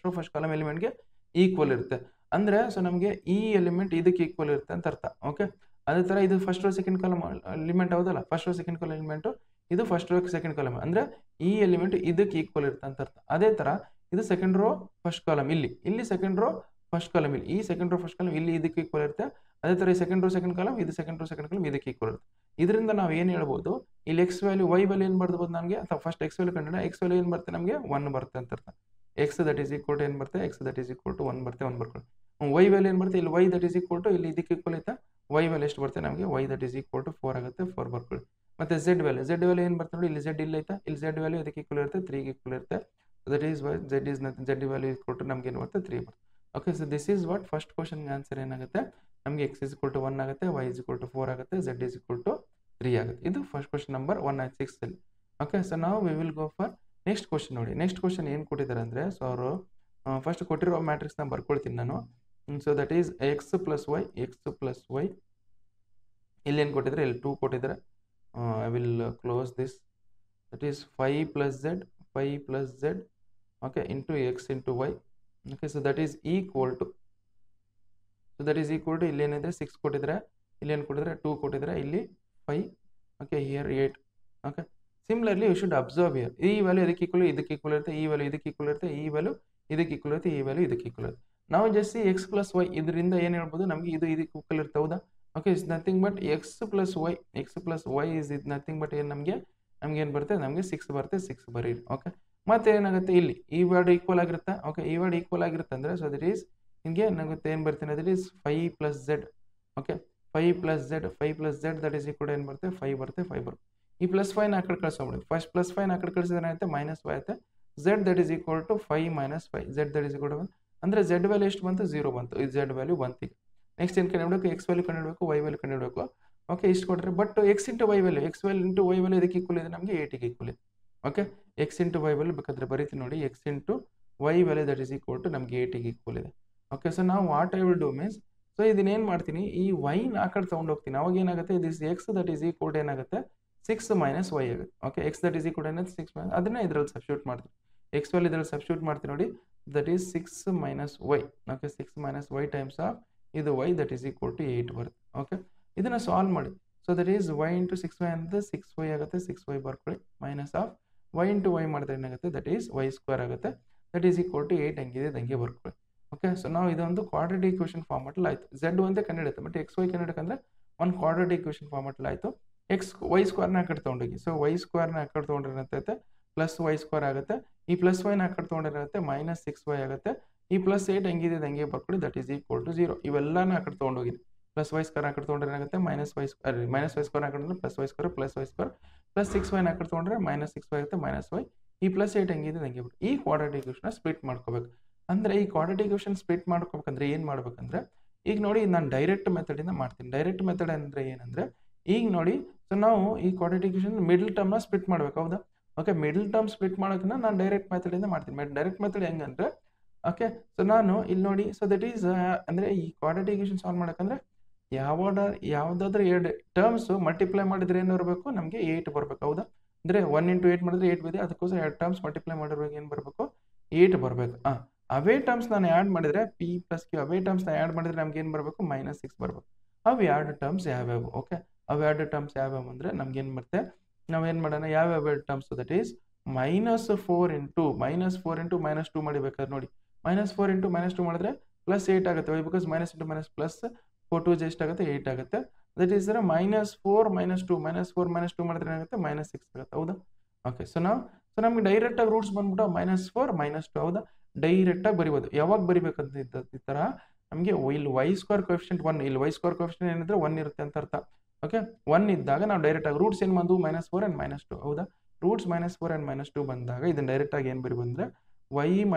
row first column ಎಲಿಮೆಂಟ್ಗೆ ಈಕ್ವಲ್ ಇರುತ್ತೆ. ಅಂದರೆ ಸೊ ನಮಗೆ ಈ ಎಲಿಮೆಂಟ್ ಇದಕ್ಕೆ ಈಕ್ವಲ್ ಇರುತ್ತೆ ಅಂತ ಅರ್ಥ. ಓಕೆ, ಅದೇ ಥರ ಇದು first row second column element ಹೌದಲ್ಲ, first row second column element, ಇದು ಫಸ್ಟ್ ರೋ ಸೆಕೆಂಡ್ ಕಾಲಮ್, ಅಂದರೆ ಈ ಎಲಿಮೆಂಟ್ ಇದಕ್ಕೆ ಈಕ್ವಲ್ ಇರುತ್ತೆ ಅಂತ ಅರ್ಥ. ಅದೇ ಥರ ಇದು ಸೆಕೆಂಡ್ ರೋ ಫಸ್ಟ್ ಕಾಲಮ್, ಇಲ್ಲಿ ಸೆಕೆಂಡ್ ರೋ ಫಸ್ಟ್ ಕಾಲಮ್, ಇಲ್ಲಿ ಈ ಸೆಕೆಂಡ್ ರೋ ಫಸ್ಟ್ ಕಾಲಮ್ ಇಲ್ಲಿ ಇದಕ್ಕೆ ಈಕ್ವಲ್ ಇರುತ್ತೆ. ಅದೇ ಥರ ಈ ಸೆಕೆಂಡ್ ರೋ ಸೆಕೆಂಡ್ ಕಾಲಮ್, ಇದು ಸೆಕೆಂಡ್ ರೋ ಸೆಕೆಂಡ್ ಕಾಲಮ್ ಇದಕ್ಕೆ ಈಕ್ವಲ್ ಇರುತ್ತೆ. ಇದರಿಂದ ನಾವು ಏನು ಹೇಳ್ಬೋದು, ಇಲ್ಲಿ ಎಕ್ಸ್ ವ್ಯಾಲ್ಯೂ ವೈ ವ್ಯಾಲ್ಯೂ ಏನು ಬರ್ಬೋದು ನಮಗೆ, ಅಥವಾ ಫಸ್ಟ್ ಎಕ್ಸ್ ವ್ಯಾಲ್ಯೂ ಕಂಡಿಡ, ಎಕ್ಸ್ ವ್ಯಾಲ್ಯೂ ಏನು ಬರುತ್ತೆ ನಮಗೆ 1 ಬರುತ್ತೆ ಅಂತ ಅರ್ಥ. X that is equal to ಏನು ಬರುತ್ತೆ, x that is equal to 1 ಬರುತ್ತೆ, 1 ಬರ್ಕೊಳ್ಳಿ. ವೈ ವ್ಯಾಲ್ಯೂ ಏನು ಬರುತ್ತೆ, ಇಲ್ಲಿ y that is equal to ಇಲ್ಲಿ ಇದಕ್ಕೆ ಈಕ್ವಲ್ ಐತಾ, ವೈ ವ್ಯಾಲ್ಯೂ ಎಷ್ಟು ಬರುತ್ತೆ ನಮಗೆ, y that is equal to 4 ಆಗುತ್ತೆ, 4 ಬರ್ಕೊಳ್ಳಿ. ಮತ್ತೆ ಝೆಡ್ ವ್ಯಾಲ್ಯೂ ಏನು ಬರುತ್ತೆ ನೋಡಿ, ಇಲ್ಲಿ ಝೆಡ್ ಇಲ್ಲ ಐತಾ, ಇಲ್ಲಿ ಝೆಡ್ ವ್ಯಾಲ್ಯೂ ಇದಕ್ಕೆ ಈಕ್ವಲ್ ಇರುತ್ತೆ, 3ಗೆ ಈಕ್ವಲ್ ಇರುತ್ತೆ. That is y z value equal to ನಮ್ಗೆ ಏನು ಬರುತ್ತೆ 3 ಬರುತ್ತೆ. Okay, so this is what first ಕ್ವಶನ್ಗೆ ಆನ್ಸರ್ ಏನಾಗುತ್ತೆ ನಮಗೆ, ಎಕ್ಸ್ ಇಸ್ ಈಕ್ವಲ್ ಟು 1 ಆಗುತ್ತೆ, ವೈ ಇಸ್ ಈಕ್ವಲ್ ಟು 4 ಆಗುತ್ತೆ, ಝೆಡ್ ಇಸ್ ಈಕ್ವಲ್ ಟು 3 ಆಗುತ್ತೆ. ಇದು ಫಸ್ಟ್ ಕ್ವಶನ್ ನಂಬರ್ 196 ಅಲ್ಲಿ. ಓಕೆ, ಸೊ ನಾವು we will go for next question. ನೋಡಿ ನೆಕ್ಸ್ಟ್ ಕ್ವಶನ್ ಏನು ಕೊಟ್ಟಿದ್ದಾರೆ ಅಂದರೆ, ಸೊ ಅವರು ಫಸ್ಟ್ ಕೊಟ್ಟಿರೋ ಮ್ಯಾಟ್ರಿಕ್ಸ್ನ ಬರ್ಕೊಳ್ತೀನಿ ನಾನು. So that is x plus y, ಇಲ್ಲಿ ಏನು ಕೊಟ್ಟಿದ್ದಾರೆ, ಇಲ್ಲಿ 2 ಕೊಟ್ಟಿದ್ದಾರೆ. I will close this. That is 5 plus z, okay, into x into y. Okay so that is equal to ಇಲ್ಲಿ ಏನಿದೆ 6 ಕೊಟ್ಟಿದ್ರೆ, ಇಲ್ಲಿ ಏನು ಕೊಟ್ಟಿದ್ರೆ 2 ಕೊಟ್ಟಿದ್ರೆ, ಇಲ್ಲಿ 5, okay here 8. Okay similarly you should observe here. ಈ ವ್ಯಾಲ್ಯೂ ಇದಕ್ಕೆ ಈಕ್ವಲ್ ಇರುತ್ತೆ, ಈ ವ್ಯಾಲ್ಯೂ ಇದಕ್ಕೆ ಈಕ್ವಲ್ ಇರುತ್ತೆ, ಈ ವ್ಯಾಲ್ಯೂ ಇದಕ್ಕೆ ಈಕ್ವಲ್ ಇರುತ್ತೆ, ಈ ವ್ಯಾಲ್ಯೂ ಇದಕ್ಕೆ ಈಕ್ವಲ್ ಇರುತ್ತೆ. ನಾವು ಜಸ್ಟ್ ಎಕ್ಸ್ ಪ್ಲಸ್ ವೈ ಇದರಿಂದ ಏನು ಹೇಳ್ಬೋದು, ನಮಗೆ ಇದು ಇದಕ್ಕೆ ಈಕ್ವಲ್ ಇರುತ್ತೆ. ಹೌದಾ? Okay is nothing but x plus y is ಇದ್ ನಥಿಂಗ್ ಬಟ್ ಏನು ನಮಗೆ ಏನು ಬರುತ್ತೆ, ನಮಗೆ 6 ಬರುತ್ತೆ. 6 ಬರೀರಿ. ಓಕೆ ಮತ್ತೆ ಏನಾಗುತ್ತೆ, ಇಲ್ಲಿ ಈ ವರ್ಡ್ ಈಕ್ವಲ್ ಆಗಿರುತ್ತೆ. ಓಕೆ ಈ ವರ್ಡ್ ಈಕ್ವಲ್ ಆಗಿರುತ್ತೆ ಅಂದರೆ ಸೊ ದಟ್ ಈಸ್ ನಿಮಗೆ ಏನಾಗುತ್ತೆ, ಏನು ಬರ್ತೀನಿ that is 5 + z. Okay 5 + z that is equal ಏನು ಬರುತ್ತೆ, 5 ಬರುತ್ತೆ. 5 ಬರುತ್ತೆ. ಈ +5 ಆ ಕಡೆ ಕಳಿಸ್ಬಿಡಿ. ಫಸ್ಟ್ +5 ಆ ಕಡೆ ಕಳಿಸಿದ್ರೆ ಏನಾಗುತ್ತೆ, -y ಆಗುತ್ತೆ. z that is equal to 5 - 5. z that is equal to ಅಂದರೆ z ವ್ಯಾಲ್ಯೂ ಎಷ್ಟು ಬಂತು, 0 ಬಂತು. ಈ z ವ್ಯಾಲ್ಯೂ ಬಂತು. ಈಗ ನೆಕ್ಸ್ಟ್ ಏನು ಕಂಡುಹಿಡಬೇಕು, x ವ್ಯಾಲ್ಯೂ ಕಂಡುಹಿಡಬೇಕು, y ವ್ಯಾಲ್ಯೂ ಕಂಡುಹಿಡಬೇಕು. ಓಕೆ ಇಷ್ಟು ಕೊಟ್ಟರೆ but x into y value ಇದಕ್ಕೆ ಈಕ್ವಲ್ ಇದೆ, ನಮಗೆ 8ಗೆ ಈಕ್ವಲ್ ಇದೆ. Okay x into y value ಬೇಕಾದ್ರೆ ಬರೀತೀನಿ ನೋಡಿ, x into y value that is equal to ನಮಗೆ 8ಗೆ ಈಕ್ವಲ್ ಇದೆ. ಓಕೆ ಸೊ ನಾವು what I will do means, so ಇದನ್ನೇನು ಮಾಡ್ತೀನಿ, ಈ y ಆ ಕಡೆ ತೊಗೊಂಡು ಹೋಗ್ತೀನಿ. ಅವಾಗ ಏನಾಗುತ್ತೆ, this x that is equal to ಏನಾಗುತ್ತೆ 6 - y ಆಗುತ್ತೆ. Okay x that is equal to ಏನಾಗುತ್ತೆ 6 ಅದನ್ನ ಇದರಲ್ಲಿ ಸಬ್ಸ್ಟಿಟ್ಯೂಟ್ ಮಾಡ್ತೀನಿ. x ವ್ಯಾಲ್ಯೂ ಇದರಲ್ಲಿ ಸಬ್ಸ್ಟಿಟ್ಯೂಟ್ ಮಾಡ್ತೀನಿ ನೋಡಿ, that is 6 - y. Okay 6 - y times of ಇದು y that is equal to 8 ಬರುತ್ತೆ. ಓಕೆ ಇದನ್ನು ಸಾಲ್ವ್ ಮಾಡಿ. So that is y into 6y ಅಂದರೆ 6y ಆಗುತ್ತೆ. 6y ಬರ್ಕೊಳ್ಳಿ minus of y into y ಮಾಡಿದ್ರೆ ಏನಾಗುತ್ತೆ, ದಟ್ ಈಸ್ y ಸ್ಕ್ವೇರ್ ಆಗುತ್ತೆ. ದಟ್ ಈಸ್ ಈಕ್ವಲ್ ಟು 8 ಹೆಂಗಿದೆ ಹಂಗೆ ಬರ್ಕೊಳ್ಳಿ. ಓಕೆ ಸೊ ನಾವು ಇದೊಂದು ಕ್ವಾಡ್ರಾಟಿಕ್ ಈಕ್ವೇಷನ್ ಫಾರ್ಮೆಟಲ್ಲಿ ಆಯಿತು. z ಒಂದೇ ಕಂಡುಹಿಡಿಯುತ್ತೆ, ಬಟ್ x y ಕಂಡುಹಿಡಕಂದ್ರೆ ಒಂದು ಕ್ವಾಡ್ರಾಟಿಕ್ ಈಕ್ವೇಷನ್ ಫಾರ್ಮೆಟಲ್ಲಿ ಆಯಿತು. y ಸ್ಕ್ವೇರ್ನ ಆ ಕಡೆ ತೊಗೊಂಡೋಗಿ. ಸೊ y ಸ್ಕ್ವೇರ್ನ ಆ ಕಡೆ ತೊಗೊಂಡಿರುತ್ತೆ ಪ್ಲಸ್ y ಸ್ಕ್ವೇರ್ ಆಗುತ್ತೆ. ಈ ಪ್ಲಸ್ ವೈನ ಆ ಕಡೆ ತೊಗೊಂಡಿರುತ್ತೆ -6y ಆಗುತ್ತೆ. ಈ +8 ಹೆಂಗಿದೆ ಹಂಗೆ ಬರ್ಕೊಳ್ಳಿ. That is equal to 0. ಇವೆಲ್ಲನ ಆ ಕಡೆ ತೊಗೊಂಡೋಗಿ. ಪ್ಲಸ್ y ಸ್ಕ್ವೇರ್ ಆ ಕಡೆ ತೊಗೊಂಡ್ರೆ ಏನಾಗುತ್ತೆ, -y ಸ್ಕ್ವೇರ್ ಆ ಕಡೆ +y ಸ್ಕ್ವೇರ್ ಪ್ಲಸ್ 6y ಆ ಕಡೆ ತೊಗೊಂಡ್ರೆ -6y ಆಗುತ್ತೆ -y. ಈ +8 ಹೆಂಗಿದೆ ಹಂಗೆ ಬಿಟ್ಟು ಈ ಕ್ವಾಡ್ರಾಟಿಕ್ ಈಕ್ವೇಷನ್ ಸ್ಪ್ಲಿಟ್ ಮಾಡ್ಕೋಬೇಕು. ಅಂದರೆ ಈ ಕ್ವಾಡ್ರಾಟಿಕ್ ಈಕ್ವೇಷನ್ ಸ್ಪ್ಲಿಟ್ ಮಾಡ್ಕೋಬೇಕಂದ್ರೆ ಏನು ಮಾಡ್ಬೇಕಂದ್ರೆ, ಈಗ ನೋಡಿ ನಾನು ಡೈರೆಕ್ಟ್ ಮೆಥಡಿಂದ ಮಾಡ್ತೀನಿ. ಡೈರೆಕ್ಟ್ ಮೆಥಡ್ ಅಂದರೆ ಏನಂದರೆ, ಈಗ ನೋಡಿ ಸೊ ನಾವು ಈ ಕ್ವಾಡ್ರಾಟಿಕ್ ಈಕ್ವೇಷನ್ ಮಿಡಲ್ ಟರ್ಮ್ನ ಸ್ಪ್ಲಿಟ್ ಮಾಡ್ಬೇಕು. ಹೌದಾ? ಓಕೆ ಮಿಡಲ್ ಟರ್ಮ್ ಸ್ಪ್ಲಿಟ್ ಮಾಡೋದನ್ನ ನಾನು ಡೈರೆಕ್ಟ್ ಮೆಥಡಿಂದ ಮಾಡ್ತೀನಿ. ಡೈರೆಕ್ಟ್ ಮೆಥಡ್ ಹೆಂಗಂದ್ರೆ, ಓಕೆ ಸೊ ನಾನು ಇಲ್ಲಿ ನೋಡಿ, ಸೊ ದಟ್ ಈಸ್ ಅಂದರೆ ಈ ಕ್ವಾಡ್ರಾಟಿಕ್ ಈಕ್ವೇಷನ್ ಸಾಲ್ವ್ ಮಾಡೋಕ್ಕಂದ್ರೆ ಯಾವುದಾದ್ರೂ 2 ಟರ್ಮ್ಸು ಮಲ್ಟಿಪ್ಲೈ ಮಾಡಿದ್ರೆ ಏನು ಬರಬೇಕು, ನಮಗೆ 8 ಬರಬೇಕು. ಹೌದಾ? ಅಂದರೆ 1 × 8 ಮಾಡಿದ್ರೆ 8 ಬಿದೆ. ಅದಕ್ಕೋಸ್ಕರ 2 ಟರ್ಮ್ಸ್ ಮಲ್ಟಿಪ್ಲೈ ಮಾಡಿರುವಾಗ ಏನು ಬರಬೇಕು, 8 ಬರಬೇಕು. ಅವೇ ಟರ್ಮ್ಸ್ ನಾನು ಆ್ಯಡ್ ಮಾಡಿದರೆ p + q ಅವೇ ಟರ್ಮ್ಸ್ನ ಆ್ಯಡ್ ಮಾಡಿದ್ರೆ ನಮ್ಗೆ ಏನು ಬರಬೇಕು, -6 ಬರಬೇಕು. ಅವು 2 ಟರ್ಮ್ಸ್ ಯಾವ್ಯಾವು? ಓಕೆ ಅವು 2 ಟರ್ಮ್ಸ್ ಯಾವ್ಯಾವು ಅಂದರೆ ನಮ್ಗೇನು ಬರುತ್ತೆ, ನಾವೇನು ಮಾಡೋಣ, ಯಾವ್ಯಾವ ಟರ್ಮ್ಸ್ ದಟ್ ಈಸ್ -4 ಇಂಟು -2 ಮಾಡಿಬೇಕಾದ್ರೆ ನೋಡಿ, -4 ಇಂಟು -2 ಮಾಡಿದ್ರೆ +8 ಆಗುತ್ತೆ. ವೈ ಬಿಕಾಸ್ -× -+4 2 ಎಷ್ಟಾಗುತ್ತೆ, 8 ಆಗುತ್ತೆ. ದಟ್ ಈಸ್ -4 - 2 ಮಾಡಿದ್ರೆ ಏನಾಗುತ್ತೆ, -6 ಆಗುತ್ತೆ. ಹೌದಾ? ಓಕೆ ಸೊ ನಮ್ಗೆ ಡೈರೆಕ್ಟಾಗಿ ರೂಟ್ಸ್ ಬಂದ್ಬಿಟ್ಟು -4 - 2. ಹೌದಾ? ಡೈರೆಕ್ಟಾಗಿ ಬರಿಬೋದು. ಯಾವಾಗ ಬರಿಬೇಕಂತ ಈ ಥರ ನಮಗೆ ಇಲ್ಲಿ y ಸ್ಕ್ವೇರ್ ಕೋಎಫಿಷಿಯಂಟ್ 1, ಇಲ್ಲಿ y ಸ್ಕ್ವೇರ್ ಕೋಎಫಿಷಿಯಂಟ್ ಏನಿದ್ರೆ 1 ಇರುತ್ತೆ ಅಂತ ಅರ್ಥ. ಓಕೆ 1 ಇದ್ದಾಗ ನಾವು ಡೈರೆಕ್ಟಾಗಿ ರೂಟ್ಸ್ ಏನು ಬಂದು -4 and -2. ಹೌದಾ? ರೂಟ್ಸ್ -4 and -2 ಬಂದಾಗ ಇದನ್ನು ಡೈರೆಕ್ಟಾಗಿ ಏನು ಬರಿಬೋದು ಅಂದರೆ y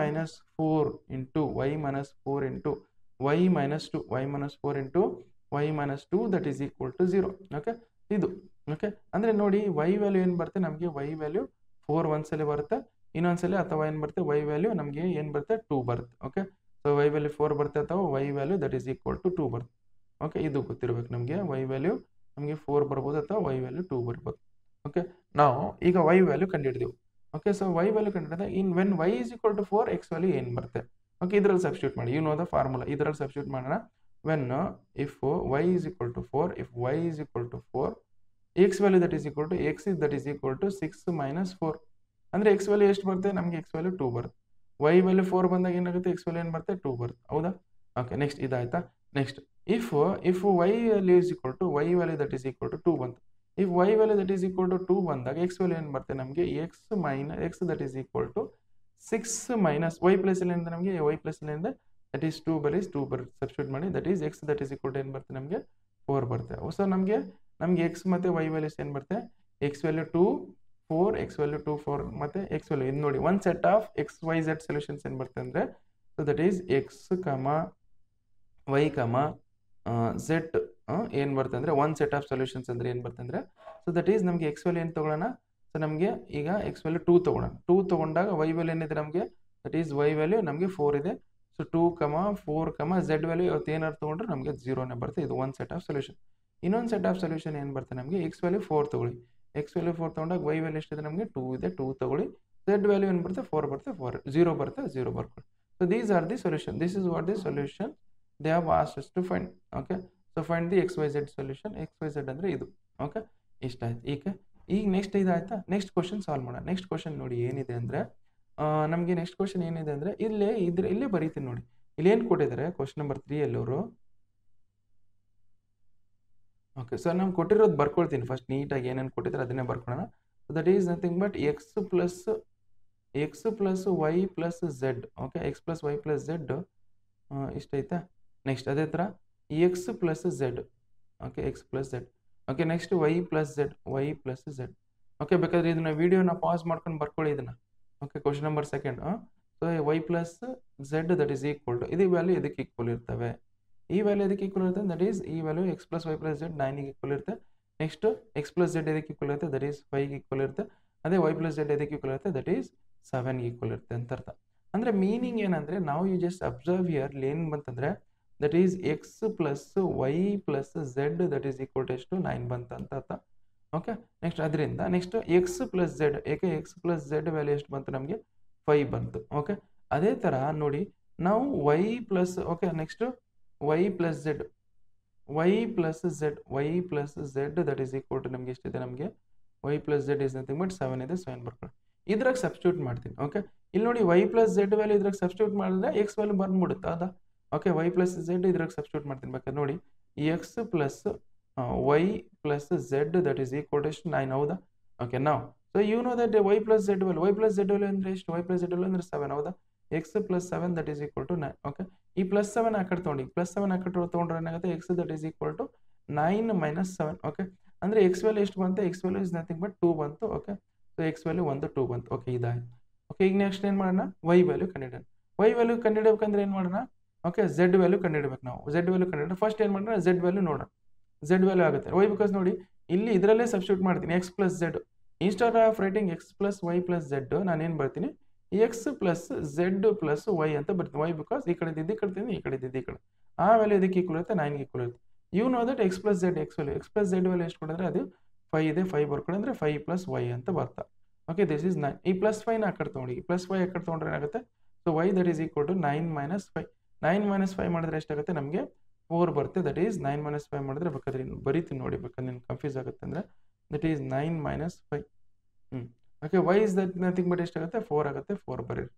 - 4 into y - 4 into y - 2 y - 2 that is equal to 0. Okay ಇದು ಓಕೆ ಅಂದರೆ ನೋಡಿ y ವ್ಯಾಲ್ಯೂ ಏನು ಬರುತ್ತೆ, ನಮಗೆ y ವ್ಯಾಲ್ಯೂ 4 ಒಂದ್ಸಲ ಬರುತ್ತೆ, ಇನ್ನೊಂದ್ಸಲ ಅಥವಾ ಏನು ಬರುತ್ತೆ y ವ್ಯಾಲ್ಯೂ ನಮಗೆ ಏನು ಬರುತ್ತೆ 2 ಬರುತ್ತೆ. ಓಕೆ ಸೊ y ವ್ಯಾಲ್ಯೂ 4 ಬರುತ್ತೆ ಅಥವಾ y value that is equal to 2 ಬರುತ್ತೆ. ಓಕೆ ಇದು ಗೊತ್ತಿರಬೇಕು ನಮಗೆ, y ವ್ಯಾಲ್ಯೂ ನಮಗೆ 4 ಬರ್ಬೋದು ಅಥವಾ y ವ್ಯಾಲ್ಯೂ 2 ಬರ್ಬೋದು. ಓಕೆ ನಾವು ಈಗ y ವ್ಯಾಲ್ಯೂ ಕಂಡುಹಿಡಿದೆವು. ಓಕೆ ಸೊ y ವ್ಯಾಲ್ಯೂ ಕಂಡುಹಿಡಿದ when y is equal to 4 x value ಏನು ಬರುತ್ತೆ. ಓಕೆ ಇದರಲ್ಲಿ ಸಬ್ಸ್ಟಿಟ್ಯೂಟ್ ಮಾಡಿ, ಯು ನೋ ದ ಫಾರ್ಮುಲಾ. ಇದರಲ್ಲಿ ಸಬ್ಸ್ಟಿಟ್ಯೂಟ್ ಮಾಡೋಣ. When if y is equal to 4, if y is equal to 4, x value that is equal to that is equal to 6 - 4 ಅಂದರೆ x value ಎಷ್ಟು ಬರುತ್ತೆ, ನಮಗೆ x ವ್ಯಾಲ್ಯೂ 2 ಬರುತ್ತೆ. y value 4 ಬಂದಾಗ ಏನಾಗುತ್ತೆ, x value ಏನು ಬರುತ್ತೆ 2 ಬರುತ್ತೆ. ಹೌದಾ? ಓಕೆ ನೆಕ್ಸ್ಟ್ ಇದಾಯ್ತಾ. Next if y value is equal to y value that is equal to 2 ಬಂತು. If y value that is equal to 2 ಬಂದಾಗ x ವ್ಯಾಲ್ಯೂ ಏನು ಬರುತ್ತೆ, ನಮಗೆ x that is equal to 6 minus y plus ಇಲ್ಲಿಂದ ನಮಗೆ y plus ಇಲ್ಲಿಂದ that is 2 ಬರುತ್ತೆ. Substitute ಮಾಡಿ that is x that is equal to ಏನು ಬರುತ್ತೆ, ನಮಗೆ 4 ಬರುತ್ತೆ. ಸೊ ನಮಗೆ x ಮತ್ತು y ವ್ಯಾಲ್ಯೂಸ್ ಏನು ಬರುತ್ತೆ, x ವ್ಯಾಲ್ಯೂ 2 4, x ವ್ಯಾಲ್ಯೂ 2 4 ಮತ್ತು x ವ್ಯಾಲ್ಯೂ ಇದು ನೋಡಿ ಒಂದು ಸೆಟ್ ಆಫ್ XYZ ಸೊಲ್ಯೂಷನ್ಸ್ ಏನು ಬರುತ್ತೆ ಅಂದರೆ, so that is x, y, z ಏನು ಬರುತ್ತೆ ಅಂದರೆ ಒಂದು ಸೆಟ್ ಆಫ್ ಸೊಲ್ಯೂಷನ್ಸ್ ಅಂದರೆ ಏನು ಬರುತ್ತೆ ಅಂದರೆ, ಸೊ ದಟ್ ಈಸ್ ನಮಗೆ x ವ್ಯಾಲ್ಯೂ ಏನು ತೊಗೊಳ್ಳೋಣ. ಸೊ ನಮಗೆ ಈಗ x ವ್ಯಾಲ್ಯೂ 2 ತೊಗೊಳ್ಳೋಣ. 2 ತೊಗೊಂಡಾಗ y ವ್ಯಾಲ್ಯೂ ಏನಿದೆ ನಮಗೆ, ದಟ್ ಈಸ್ y ವ್ಯಾಲ್ಯೂ ನಮಗೆ 4 ಇದೆ. ಸೊ 2, 4, z ವ್ಯಾಲ್ಯೂ ಇವತ್ತು ಏನಾದ್ರು ತೊಗೊಂಡ್ರೆ ನಮಗೆ 0ನೇ ಬರುತ್ತೆ. ಇದು ಒಂದು ಸೆಟ್ ಆಫ್ ಸೊಲ್ಯೂಷನ್. ಇನ್ನೊಂದು ಸೆಟ್ ಆಫ್ ಸೊಲ್ಯೂಷನ್ ಏನು ಬರುತ್ತೆ ನಮಗೆ, x ವ್ಯಾಲ್ಯೂ 4 ತೊಗೊಳ್ಳಿ. x ವ್ಯಾಲ್ಯೂ 4 ತೊಗೊಂಡಾಗ y ವ್ಯಾಲ್ಯೂ ಎಷ್ಟಿದೆ ನಮಗೆ 2 ಇದೆ, 2 ತೊಗೊಳ್ಳಿ. z ವ್ಯಾಲ್ಯೂ ಏನು ಬರುತ್ತೆ 4 ಬರುತ್ತೆ, 0 ಬರುತ್ತೆ, 0 ಬರ್ಕೊಳ್ಳಿ. So So these are the solution. This is what the solution they have asked us to find. Okay, so find the xyz solution. xyz ಅಂದ್ರೆ ಇದು. ಓಕೆ, ಇಷ್ಟ ಆಯ್ತು. ಈಗ ನೆಕ್ಸ್ಟ್ ಇದಾಯ್ತಾ, ನೆಕ್ಸ್ಟ್ ಕ್ವಶನ್ ಸಾಲ್ವ್ ಮಾಡೋಣ. ನೆಕ್ಸ್ಟ್ ಕ್ವಶನ್ ನೋಡಿ ಏನಿದೆ ಅಂದರೆ, ನಮಗೆ ನೆಕ್ಸ್ಟ್ ಕ್ವಶನ್ ಏನಿದೆ ಅಂದರೆ ಇಲ್ಲೇ ಬರೀತೀನಿ ನೋಡಿ. ಇಲ್ಲಿ ಏನು ಕೊಟ್ಟಿದ್ದಾರೆ ಕ್ವಶನ್ ನಂಬರ್ 3 ಅಲ್ಲಿ ಅವರು. ಓಕೆ, ಸೊ ನಮ್ಗೆ ಕೊಟ್ಟಿರೋದು ಬರ್ಕೊಳ್ತೀನಿ ಫಸ್ಟ್ ನೀಟಾಗಿ ಏನೇನು ಕೊಟ್ಟಿದ್ದಾರೆ ಅದನ್ನೇ ಬರ್ಕೊಳ್ಳೋಣ. That is nothing but x plus y plus z. Okay, x plus y plus z ಇಷ್ಟೈತಾ. ನೆಕ್ಸ್ಟ್ ಅದೇ ಥರ x plus z. Okay, x plus z. Okay, next y plus z. Okay, ಬೇಕಾದ್ರೆ ಇದನ್ನ ವಿಡಿಯೋನ ಪಾಸ್ ಮಾಡ್ಕೊಂಡು ಬರ್ಕೊಳ್ಳಿ ಇದನ್ನ. Okay, question number 2. So y plus z that is equal to, ಇದು ವ್ಯಾಲ್ಯೂ ಇದಕ್ಕೆ ಈಕ್ವಲ್ ಇರ್ತವೆ. ಈ ವ್ಯಾಲ್ಯೂ ಇದಕ್ಕೆ ಈಕ್ವಲ್ ಇರುತ್ತೆ, ದಟ್ ಈಸ್ ಈ value X plus y plus z 9ಗೆ ಈಕ್ವಲ್ ಇರುತ್ತೆ. ನೆಕ್ಸ್ಟ್ ಎಕ್ಸ್ ಪ್ಲಸ್ ಝೆಡ್ ಇದಕ್ಕೆ ಈಕ್ವಲ್ ಇರುತ್ತೆ, ದಟ್ ಈಸ್ 5ಗೆ ಈಕ್ವಲ್ ಇರುತ್ತೆ. ಅದೇ ವೈ ಪ್ಲಸ್ ಝೆಡ್ ಇದಕ್ಕೆ ಈಕ್ವಲ್ ಇರುತ್ತೆ, ದಟ್ ಈಸ್ 7ಗೆ ಈಕ್ವಲ್ ಇರುತ್ತೆ ಅಂತ ಅರ್ಥ. ಅಂದರೆ ಮೀನಿಂಗ್ ಏನಂದರೆ, ನಾವು ಯು ಜಸ್ಟ್ ಅಬ್ಸರ್ವ್ ಹಿಯರ್ ಏನು ಬಂತಂದರೆ, that is x plus y plus z that is equal to ಎಷ್ಟು 9 ಬಂತು ಅಂತ ಅರ್ಥ. ಓಕೆ, ನೆಕ್ಸ್ಟ್ ಅದರಿಂದ ನೆಕ್ಸ್ಟ್ ಎಕ್ಸ್ ಪ್ಲಸ್ ಝೆಡ್, ಏಕೆ ಎಕ್ಸ್ ಪ್ಲಸ್ ಝೆಡ್ ವ್ಯಾಲ್ಯೂ ಎಷ್ಟು ಬಂತು ನಮಗೆ 5 ಬಂತು. ಓಕೆ, ಅದೇ ಥರ ನೋಡಿ ನಾವು y plus, okay next y plus z that is equal to ನಮಗೆ ಎಷ್ಟಿದೆ, ನಮಗೆ y plus z is nothing but 7 ಇದೆ. 7 ಬರ್ಕೊಳ್ಳಿ. ಇದ್ರಾಗ ಸಬ್ಸ್ಟಿಟ್ಯೂಟ್ ಮಾಡ್ತೀನಿ. ಓಕೆ, ಇಲ್ಲಿ ನೋಡಿ ವೈ ಪ್ಲಸ್ ಝೆಡ್ ವ್ಯಾಲ್ಯೂ ಇದ್ರಾಗ ಸಬ್ಸ್ಟಿಟ್ಯೂಟ್ ಮಾಡಿದ್ರೆ ಎಕ್ಸ್ ವ್ಯಾಲ್ಯೂ ಬಂದ್ಬಿಡುತ್ತೆ ಅದ. ಓಕೆ, ವೈ ಪ್ಲಸ್ ಝೆಡ್ ಇದ್ರಾಗ ಸಬ್ಸ್ಟಿಟ್ಯೂಟ್ ಮಾಡ್ತೀನಿ. ಬೇಕಾದ್ರೆ ನೋಡಿ x plus y plus z that is equal to ಎಷ್ಟು 9, ಹೌದಾ. ಓಕೆ, ನಾವು so you know that y plus z value ಅಂದರೆ ಎಷ್ಟು, ವೈ ಪ್ಲಸ್ ಝೆಡ್ ವ್ಯಾಲ್ಯೂ ಅಂದರೆ 7, ಹೌದಾ. X plus 7 that is equal to 9. Okay, ಈ ಪ್ಲಸ್ 7 ಆ ಕಡೆ ತೊಗೊಂಡು ಪ್ಲಸ್ 7 ಆ ಕಡೆ ತೊಗೊಂಡ್ರೆ ಏನಾಗುತ್ತೆ, x that is equal to 9 minus 7. Okay, ಅಂದರೆ ಎಕ್ಸ್ ವ್ಯಾಲ್ಯೂ ಎಷ್ಟು ಬಂತು, x value is nothing but 2 ಬಂತು. ಓಕೆ, ಸೊ ಎಕ್ಸ್ ವ್ಯಾಲ್ಯೂ 1 2 ಬಂತು. ಓಕೆ, ಇದಾಯ್ತು. ಓಕೆ, ಈಗ ನೆಕ್ಸ್ಟ್ ಏನು ಮಾಡೋಣ, ವೈ ವ್ಯಾಲ್ಯೂ ಕಂಡುಹಿಡಿಯೋಣ. ವೈ ವ್ಯಾಲ್ಯೂ ಕಂಡುಹಿಡಬೇಕಂದ್ರೆ ಏನು ಮಾಡೋಣ, ಓಕೆ ಝೆಡ್ ವ್ಯಾಲ್ಯೂ ಕಂಡುಹಿಡಬೇಕು ನಾವು. ಝೆಡ್ ವ್ಯಾಲ್ಯೂ ಕಂಡುಹಿಡಿದ್ರೆ ಫಸ್ಟ್ ಏನು ಮಾಡೋಣ, ಝೆಡ್ ವ್ಯಾಲ್ಯೂ ನೋಡೋಣ. ಝೆಡ್ ವ್ಯಾಲ್ಯೂ ಆಗುತ್ತೆ. ವೈ ಬಿಕಾಸ್ ನೋಡಿ ಇಲ್ಲಿ ಇದರಲ್ಲೇ ಸಬ್ಸ್ಟಿಟ್ಯೂಟ್ ಮಾಡ್ತೀನಿ, x plus z. Instead of writing x plus y plus z ನಾನೇನು ಬರ್ತೀನಿ, x plus z plus y ಅಂತ ಬರ್ತೀನಿ. ವೈ ಬಿಕಾಸ್ ಈ ಕಡೆ ಇದ್ದಿದ್ದು ಈ ಕಡೆ ತಿಂದು, ಈ ಕಡೆ ಇದ್ದಿದ್ದು ಈ ಕಡೆ. ಆ ವ್ಯಾಲ್ಯೂ ಇದಕ್ಕೆ ಈಕ್ವಲ್ ಇರುತ್ತೆ, 9ಗೆ ಈಕ್ವಲ್ ಇರುತ್ತೆ. You know that x plus z x plus z value ಎಷ್ಟು ಕೊಡಿದ್ರೆ ಅದು 5 ಇದೆ. 5 ಬರ್ಕೊಳ್ಳಿ ಅಂದರೆ 5 ಪ್ಲಸ್ ವೈ ಅಂತ ಬರ್ತಾ. Okay, this is 9. ಈ ಪ್ಲಸ್ 5ನ ಆ ಕಡೆ ತೊಗೊಂಡು ಪ್ಲಸ್ 5 ಆ ಕಡೆ ತೊಗೊಂಡ್ರೆ ಏನಾಗುತ್ತೆ, so y that is equal to 9 minus 5. 9 minus 5 ಮಾಡಿದ್ರೆ ಎಷ್ಟಾಗುತ್ತೆ, ನಮಗೆ 4 ಬರುತ್ತೆ. ದಟ್ ಈಸ್ 9 ಮೈನಸ್ 5 ಮಾಡಿದ್ರೆ ಬೇಕಾದ್ರೆ ಬರೀತೀನಿ ನೋಡಿ, ಬೇಕಾದ್ರೆ ನಿಮ್ಗೆ ಕನ್ಫ್ಯೂಸ್ ಆಗುತ್ತೆ ಅಂದರೆ that is 9 minus 5. Okay, y is that nothing but ಎಷ್ಟಾಗುತ್ತೆ, 4 ಆಗುತ್ತೆ. 4 ಬರೀರಿ.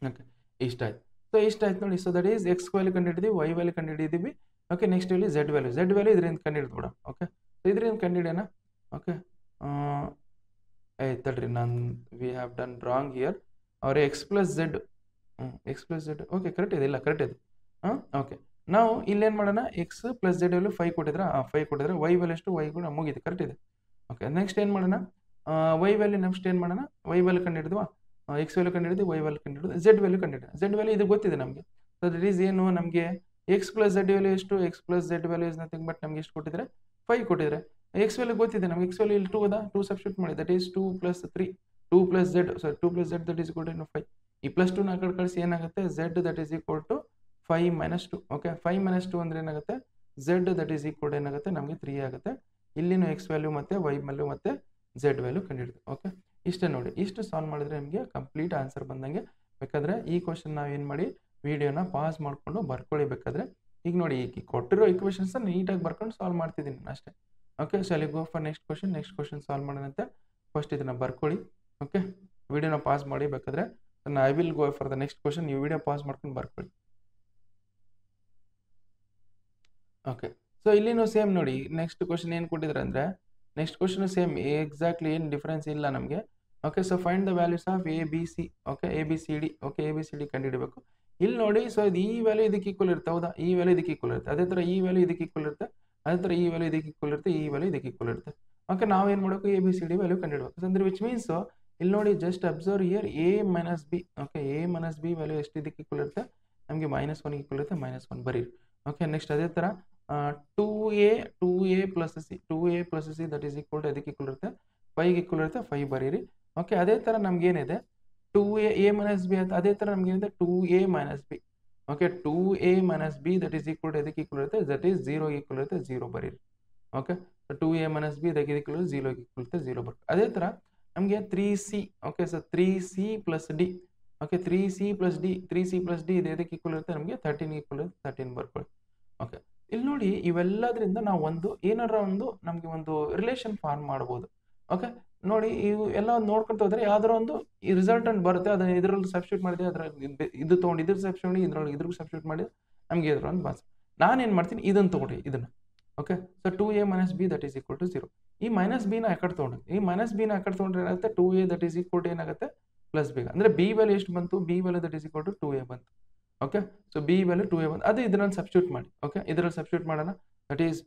ಓಕೆ, ಇಷ್ಟ ಆಯ್ತು. ಸೊ ಇಷ್ಟ ಆಯ್ತು ನೋಡಿ. So that is x value ಕಂಡುಹಿಡಿದೀವಿ, ವೈ ವ್ಯಾಲ್ಯೂ ಕಂಡುಹಿಡಿದೀವಿ. ಓಕೆ, ನೆಕ್ಸ್ಟ್ ಇಲ್ಲಿ ಝೆಡ್ ವ್ಯಾಲ್ಯೂ ಇದರಿಂದ ಕಂಡುಹಿಡಿದ್ಬಿಡ. ಓಕೆ, ಸೊ ಇದರಿಂದ ಕಂಡುಹಿಡಿಯೋಣ. ಓಕೆ, ತಡ್ರಿ we have done wrong here. ಅವ್ರ x plus z okay correct ಇದೆ, ಇಲ್ಲ ಕರೆಕ್ಟ್ ಇದೆ. ಓಕೆ, ನಾವು ಇಲ್ಲೇನು ಮಾಡೋಣ, ಎಕ್ಸ್ ಪ್ಲಸ್ ಝೆಡ್ ವ್ಯಾಲ್ಯೂ 5 ಕೊಟ್ಟಿದ್ರೆ 5 ಕೊಟ್ಟಿದ್ರೆ ವೈ ವ್ಯಾಲ್ಯೂ ಎಷ್ಟು, ವೈ ಕೂಡ ಮುಗಿದೆ, ಕರೆಕ್ಟ್ ಇದೆ. ಓಕೆ, ನೆಕ್ಸ್ಟ್ ಏನು ಮಾಡೋಣ, ವೈ ವ್ಯಾಲ್ಯೂ ನೆಕ್ಸ್ಟ್ ಏನು ಮಾಡೋಣ, ವೈ ವ್ಯಾಲ್ಯೂ ಕಂಡುಹಿಡಿದ್ವಾ, ಎಕ್ಸ್ ವ್ಯಾಲ್ಯೂ ಕಂಡುಹಿಡಿದು, ವೈ ವ್ಯಾಲ್ಯೂ ಕಂಡುಹಿಡಿದು, ಝೆಡ್ ವ್ಯಾಲ್ಯೂ ಕಂಡುಹಿಡಿದು. ಝೆಡ್ ವ್ಯಾಲ್ಯೂ ಇದು ಗೊತ್ತಿದೆ ನಮಗೆ. ಸೊ ದಟ್ ಈಸ್ ಏನು, ನಮಗೆ ಎಕ್ಸ್ ಪ್ಲಸ್ ಝೆಡ್ ವ್ಯಾಲ್ಯೂ ಎಷ್ಟು, X plus z value is nothing but ನಮಗೆ ಎಷ್ಟು ಕೊಟ್ಟಿದ್ರೆ 5 ಕೊಟ್ಟಿದ್ರೆ. ಎಕ್ಸ್ ವ್ಯಾಲ್ಯೂ ಗೊತ್ತಿದೆ ನಮಗೆ, ಎಕ್ಸ್ ವ್ಯಾಲ್ಯೂ ಇಲ್ಲಿ 2 ಅದ, 2 ಸಬ್ಸ್ಟಿಟ್ಯೂಟ್ ಮಾಡಿ, that is 2 plus 3 2 plus z, sorry 2 plus z that is equal to 5. ಈ ಪ್ಲಸ್ 2ನ ಆ ಕಡೆ ಕಳಿಸಿ ಏನಾಗುತ್ತೆ, z that is equal to 5 minus 2. Okay, 5 minus 2 ಅಂದರೆ ಏನಾಗುತ್ತೆ, z that is equal to ಏನಾಗುತ್ತೆ, ನಮಗೆ 3 ಆಗುತ್ತೆ. ಇಲ್ಲಿನೂ ಎಕ್ಸ್ ವ್ಯಾಲ್ಯೂ ಮತ್ತು ವೈ ವ್ಯಾಲ್ಯೂ ಮತ್ತು ಝೆಡ್ ವ್ಯಾಲ್ಯೂ ಕಂಡುಹಿಡಿದು. ಓಕೆ, ಇಷ್ಟೇ ನೋಡಿ. ಇಷ್ಟು ಸಾಲ್ವ್ ಮಾಡಿದ್ರೆ ನಿಮಗೆ ಕಂಪ್ಲೀಟ್ ಆನ್ಸರ್ ಬಂದಂಗೆ. ಬೇಕಾದರೆ ಈ ಕ್ವಶನ್ ನಾವು ಏನು ಮಾಡಿ, ವಿಡಿಯೋನ ಪಾಸ್ ಮಾಡಿಕೊಂಡು ಬರ್ಕೊಳ್ಳಿ ಬೇಕಾದರೆ. ಈಗ ನೋಡಿ, ಈಗ ಕೊಟ್ಟಿರೋ ಇಕ್ವೇಷನ್ಸ್ ನೀಟಾಗಿ ಬರ್ಕೊಂಡು ಸಾಲ್ವ್ ಮಾಡ್ತಿದ್ದೀನಿ ಅಷ್ಟೇ. ಓಕೆ, ಸೊ ಅಲ್ಲಿ go for next question solve ಮಾಡೋಣಂತೆ. ಫಸ್ಟ್ ಇದನ್ನು ಬರ್ಕೊಳ್ಳಿ. ಓಕೆ, ವಿಡಿಯೋನ ಪಾಸ್ ಮಾಡಿ ಬೇಕಾದರೆ I will go for the next question. ನೀವು ವಿಡಿಯೋ ಪಾಸ್ ಮಾಡ್ಕೊಂಡು ಬರ್ಕೊಳ್ಳಿ. ಓಕೆ, ಸೊ ಇಲ್ಲಿನೂ ಸೇಮ್ ನೋಡಿ, ನೆಕ್ಸ್ಟ್ ಕ್ವಶನ್ ಏನು ಕೊಟ್ಟಿದ್ದಾರೆ ಅಂದರೆ, ನೆಕ್ಸ್ಟ್ ಕ್ವಶನ್ ಸೇಮ್ ಎಕ್ಸಾಕ್ಟ್ಲಿ ಏನು ಡಿಫ್ರೆನ್ಸ್ ಇಲ್ಲ ನಮಗೆ. Okay, so find the values of a b c. Okay, a b c d. Okay, a b c d ಕಂಡುಹಿಡಬೇಕು. ಇಲ್ಲಿ ನೋಡಿ, ಸೊ ಇದು ಈ ವ್ಯಾಲ್ಯೂ ಇದಕ್ಕೆ ಈಕ್ವಲ್ ಇರುತ್ತೆ, ಹೌದಾ. ಈ ವ್ಯಾಲ್ಯೂ ಇದಕ್ಕೆ ಈಕ್ವಲ್ ಇರುತ್ತೆ. ಅದೇ ಥರ ಈ ವ್ಯಾಲ್ಯೂ ಇದಕ್ಕೆ ಈಕ್ವಲ್ ಇರುತ್ತೆ. ಅದೇ ಥರ ಈ ವ್ಯಾಲ್ಯೂ ಇದಕ್ಕೆ ಈಕ್ವಲ್ ಇರುತ್ತೆ. ಈ ವ್ಯಾಲ್ಯೂ ಇದಕ್ಕೆ ಈಕ್ವಲ್ ಇರುತ್ತೆ. ಓಕೆ, ನಾವು ಏನು ಮಾಡಬೇಕು, a b c d value ಕಂಡುಹಿಡಬೇಕು. ಅಂದರೆ ವಿಚ್ ಮೀನ್ಸ್ ಇಲ್ಲಿ ನೋಡಿ, just observe here a minus b. Okay, a minus b value ಎಷ್ಟು ಇದಕ್ಕೆ ಈಕ್ವಲ್ ಇರುತ್ತೆ, ನಮಗೆ -1 ಈಕ್ವಲ್ ಇರುತ್ತೆ. -1 ಬರೀರಿ. ಓಕೆ, ನೆಕ್ಸ್ಟ್ ಅದೇ ಥರ 2a plus c that is equal to ಅದಕ್ಕೆ ಈಕ್ವಲ್ ಇರುತ್ತೆ, 5ಗೆ ಈಕ್ವಲ್ ಇರುತ್ತೆ. 5 ಬರೀರಿ. ಓಕೆ, ಅದೇ ಥರ ನಮಗೇನಿದೆ 2a ಮೈನಸ್ ಬಿ ಅಂತ, ಅದೇ ಥರ ನಮಗೇನಿದೆ 2a minus b. Okay, 2a minus b that is equal to ಅದಕ್ಕೆ ಈಕ್ವಲ್ ಇರುತ್ತೆ, ದಟ್ ಈಸ್ 0ಗೆ ಈಕ್ವಲ್ ಇರುತ್ತೆ. 0 ಬರೀರಿ. ಓಕೆ, 2a ಮೈನಸ್ ಬಿ ಅದಕ್ಕೆ ಈಕ್ವಲ್ ಇರುತ್ತೆ, 0ಗೆ ಈಕ್ವಲ್ ಇರುತ್ತೆ. 0 ಬರುತ್ತೆ. ಅದೇ ಥರ ನಮಗೆ 3c. Okay, so 3c plus D. Okay 3c+d ಇದು ಎದಕ್ಕೆ ಈಕ್ವಲ್ ಇರುತ್ತೆ ನಮಗೆ 13 ಈಕ್ವಲ್ ಇರುತ್ತೆ 13 ಬರ್ಕೊಳ್ಳಿ. ಓಕೆ ಇಲ್ಲಿ ನೋಡಿ ಇವೆಲ್ಲದರಿಂದ ನಾವು ಒಂದು ಏನಾರ ಒಂದು ನಮಗೆ ಒಂದು ರಿಲೇಷನ್ ಫಾರ್ಮ್ ಮಾಡ್ಬೋದು. ಓಕೆ ನೋಡಿ ಇವು ಎಲ್ಲ ನೋಡ್ಕೊಂತ ಹೋದ್ರೆ ಯಾವ್ದಾರ ಒಂದು ಈ ರಿಸಲ್ಟೆಂಟ್ ಬರುತ್ತೆ, ಅದನ್ನ ಇದರಲ್ಲಿ ಸಬ್ಸ್ಟಿಟ್ಯೂಟ್ ಮಾಡಿದ್ರೆ ಅದ್ರಲ್ಲಿ ಇದು ತೊಗೊಂಡು ಇದ್ರ ಸಬ್ಸ್ಟಿಟ್ಯೂಟ್ ಮಾಡಿ ಇದ್ರೊಳಗೆ ಇದ್ರಿಗೂ ಸಬ್ಸ್ಟಿಟ್ಯೂಟ್ ಮಾಡಿ ನಮಗೆ ಇದ್ರ ಒಂದು ಬಾಸ್ ನಾನೇನು ಮಾಡ್ತೀನಿ ಇದನ್ನು ತೊಗೊಂಡ್ರಿ ಇದನ್ನು. Okay so 2a - b that is equal to 0. ಈ ಮೈನಸ್ ಬಿನ ಆ ಕಡೆ ತೊಗೊಂಡು ಈ ಮೈನಸ್ ಬಿನ ಆ ಕಡೆ ತೊಗೊಂಡ್ರೆ ಏನಾಗುತ್ತೆ 2a that is equal to ಏನಾಗುತ್ತೆ ಪ್ಲಸ್ b. ಅಂದರೆ b ವ್ಯಾಲ್ಯೂ ಎಷ್ಟು ಬಂತು, b value that is equal to 2a ಬಂತು. ಓಕೆ ಸೊ b ವ್ಯಾಲ್ಯೂ 2a ಬಂತು. ಅದು ಇದರಲ್ಲಿ ಸಬ್ಸ್ಟಿಟ್ಯೂಟ್ ಮಾಡಿ. ಓಕೆ ಇದರಲ್ಲಿ ಸಬ್ಸ್ಟಿಟ್ಯೂಟ್ ಮಾಡೋಣ. That is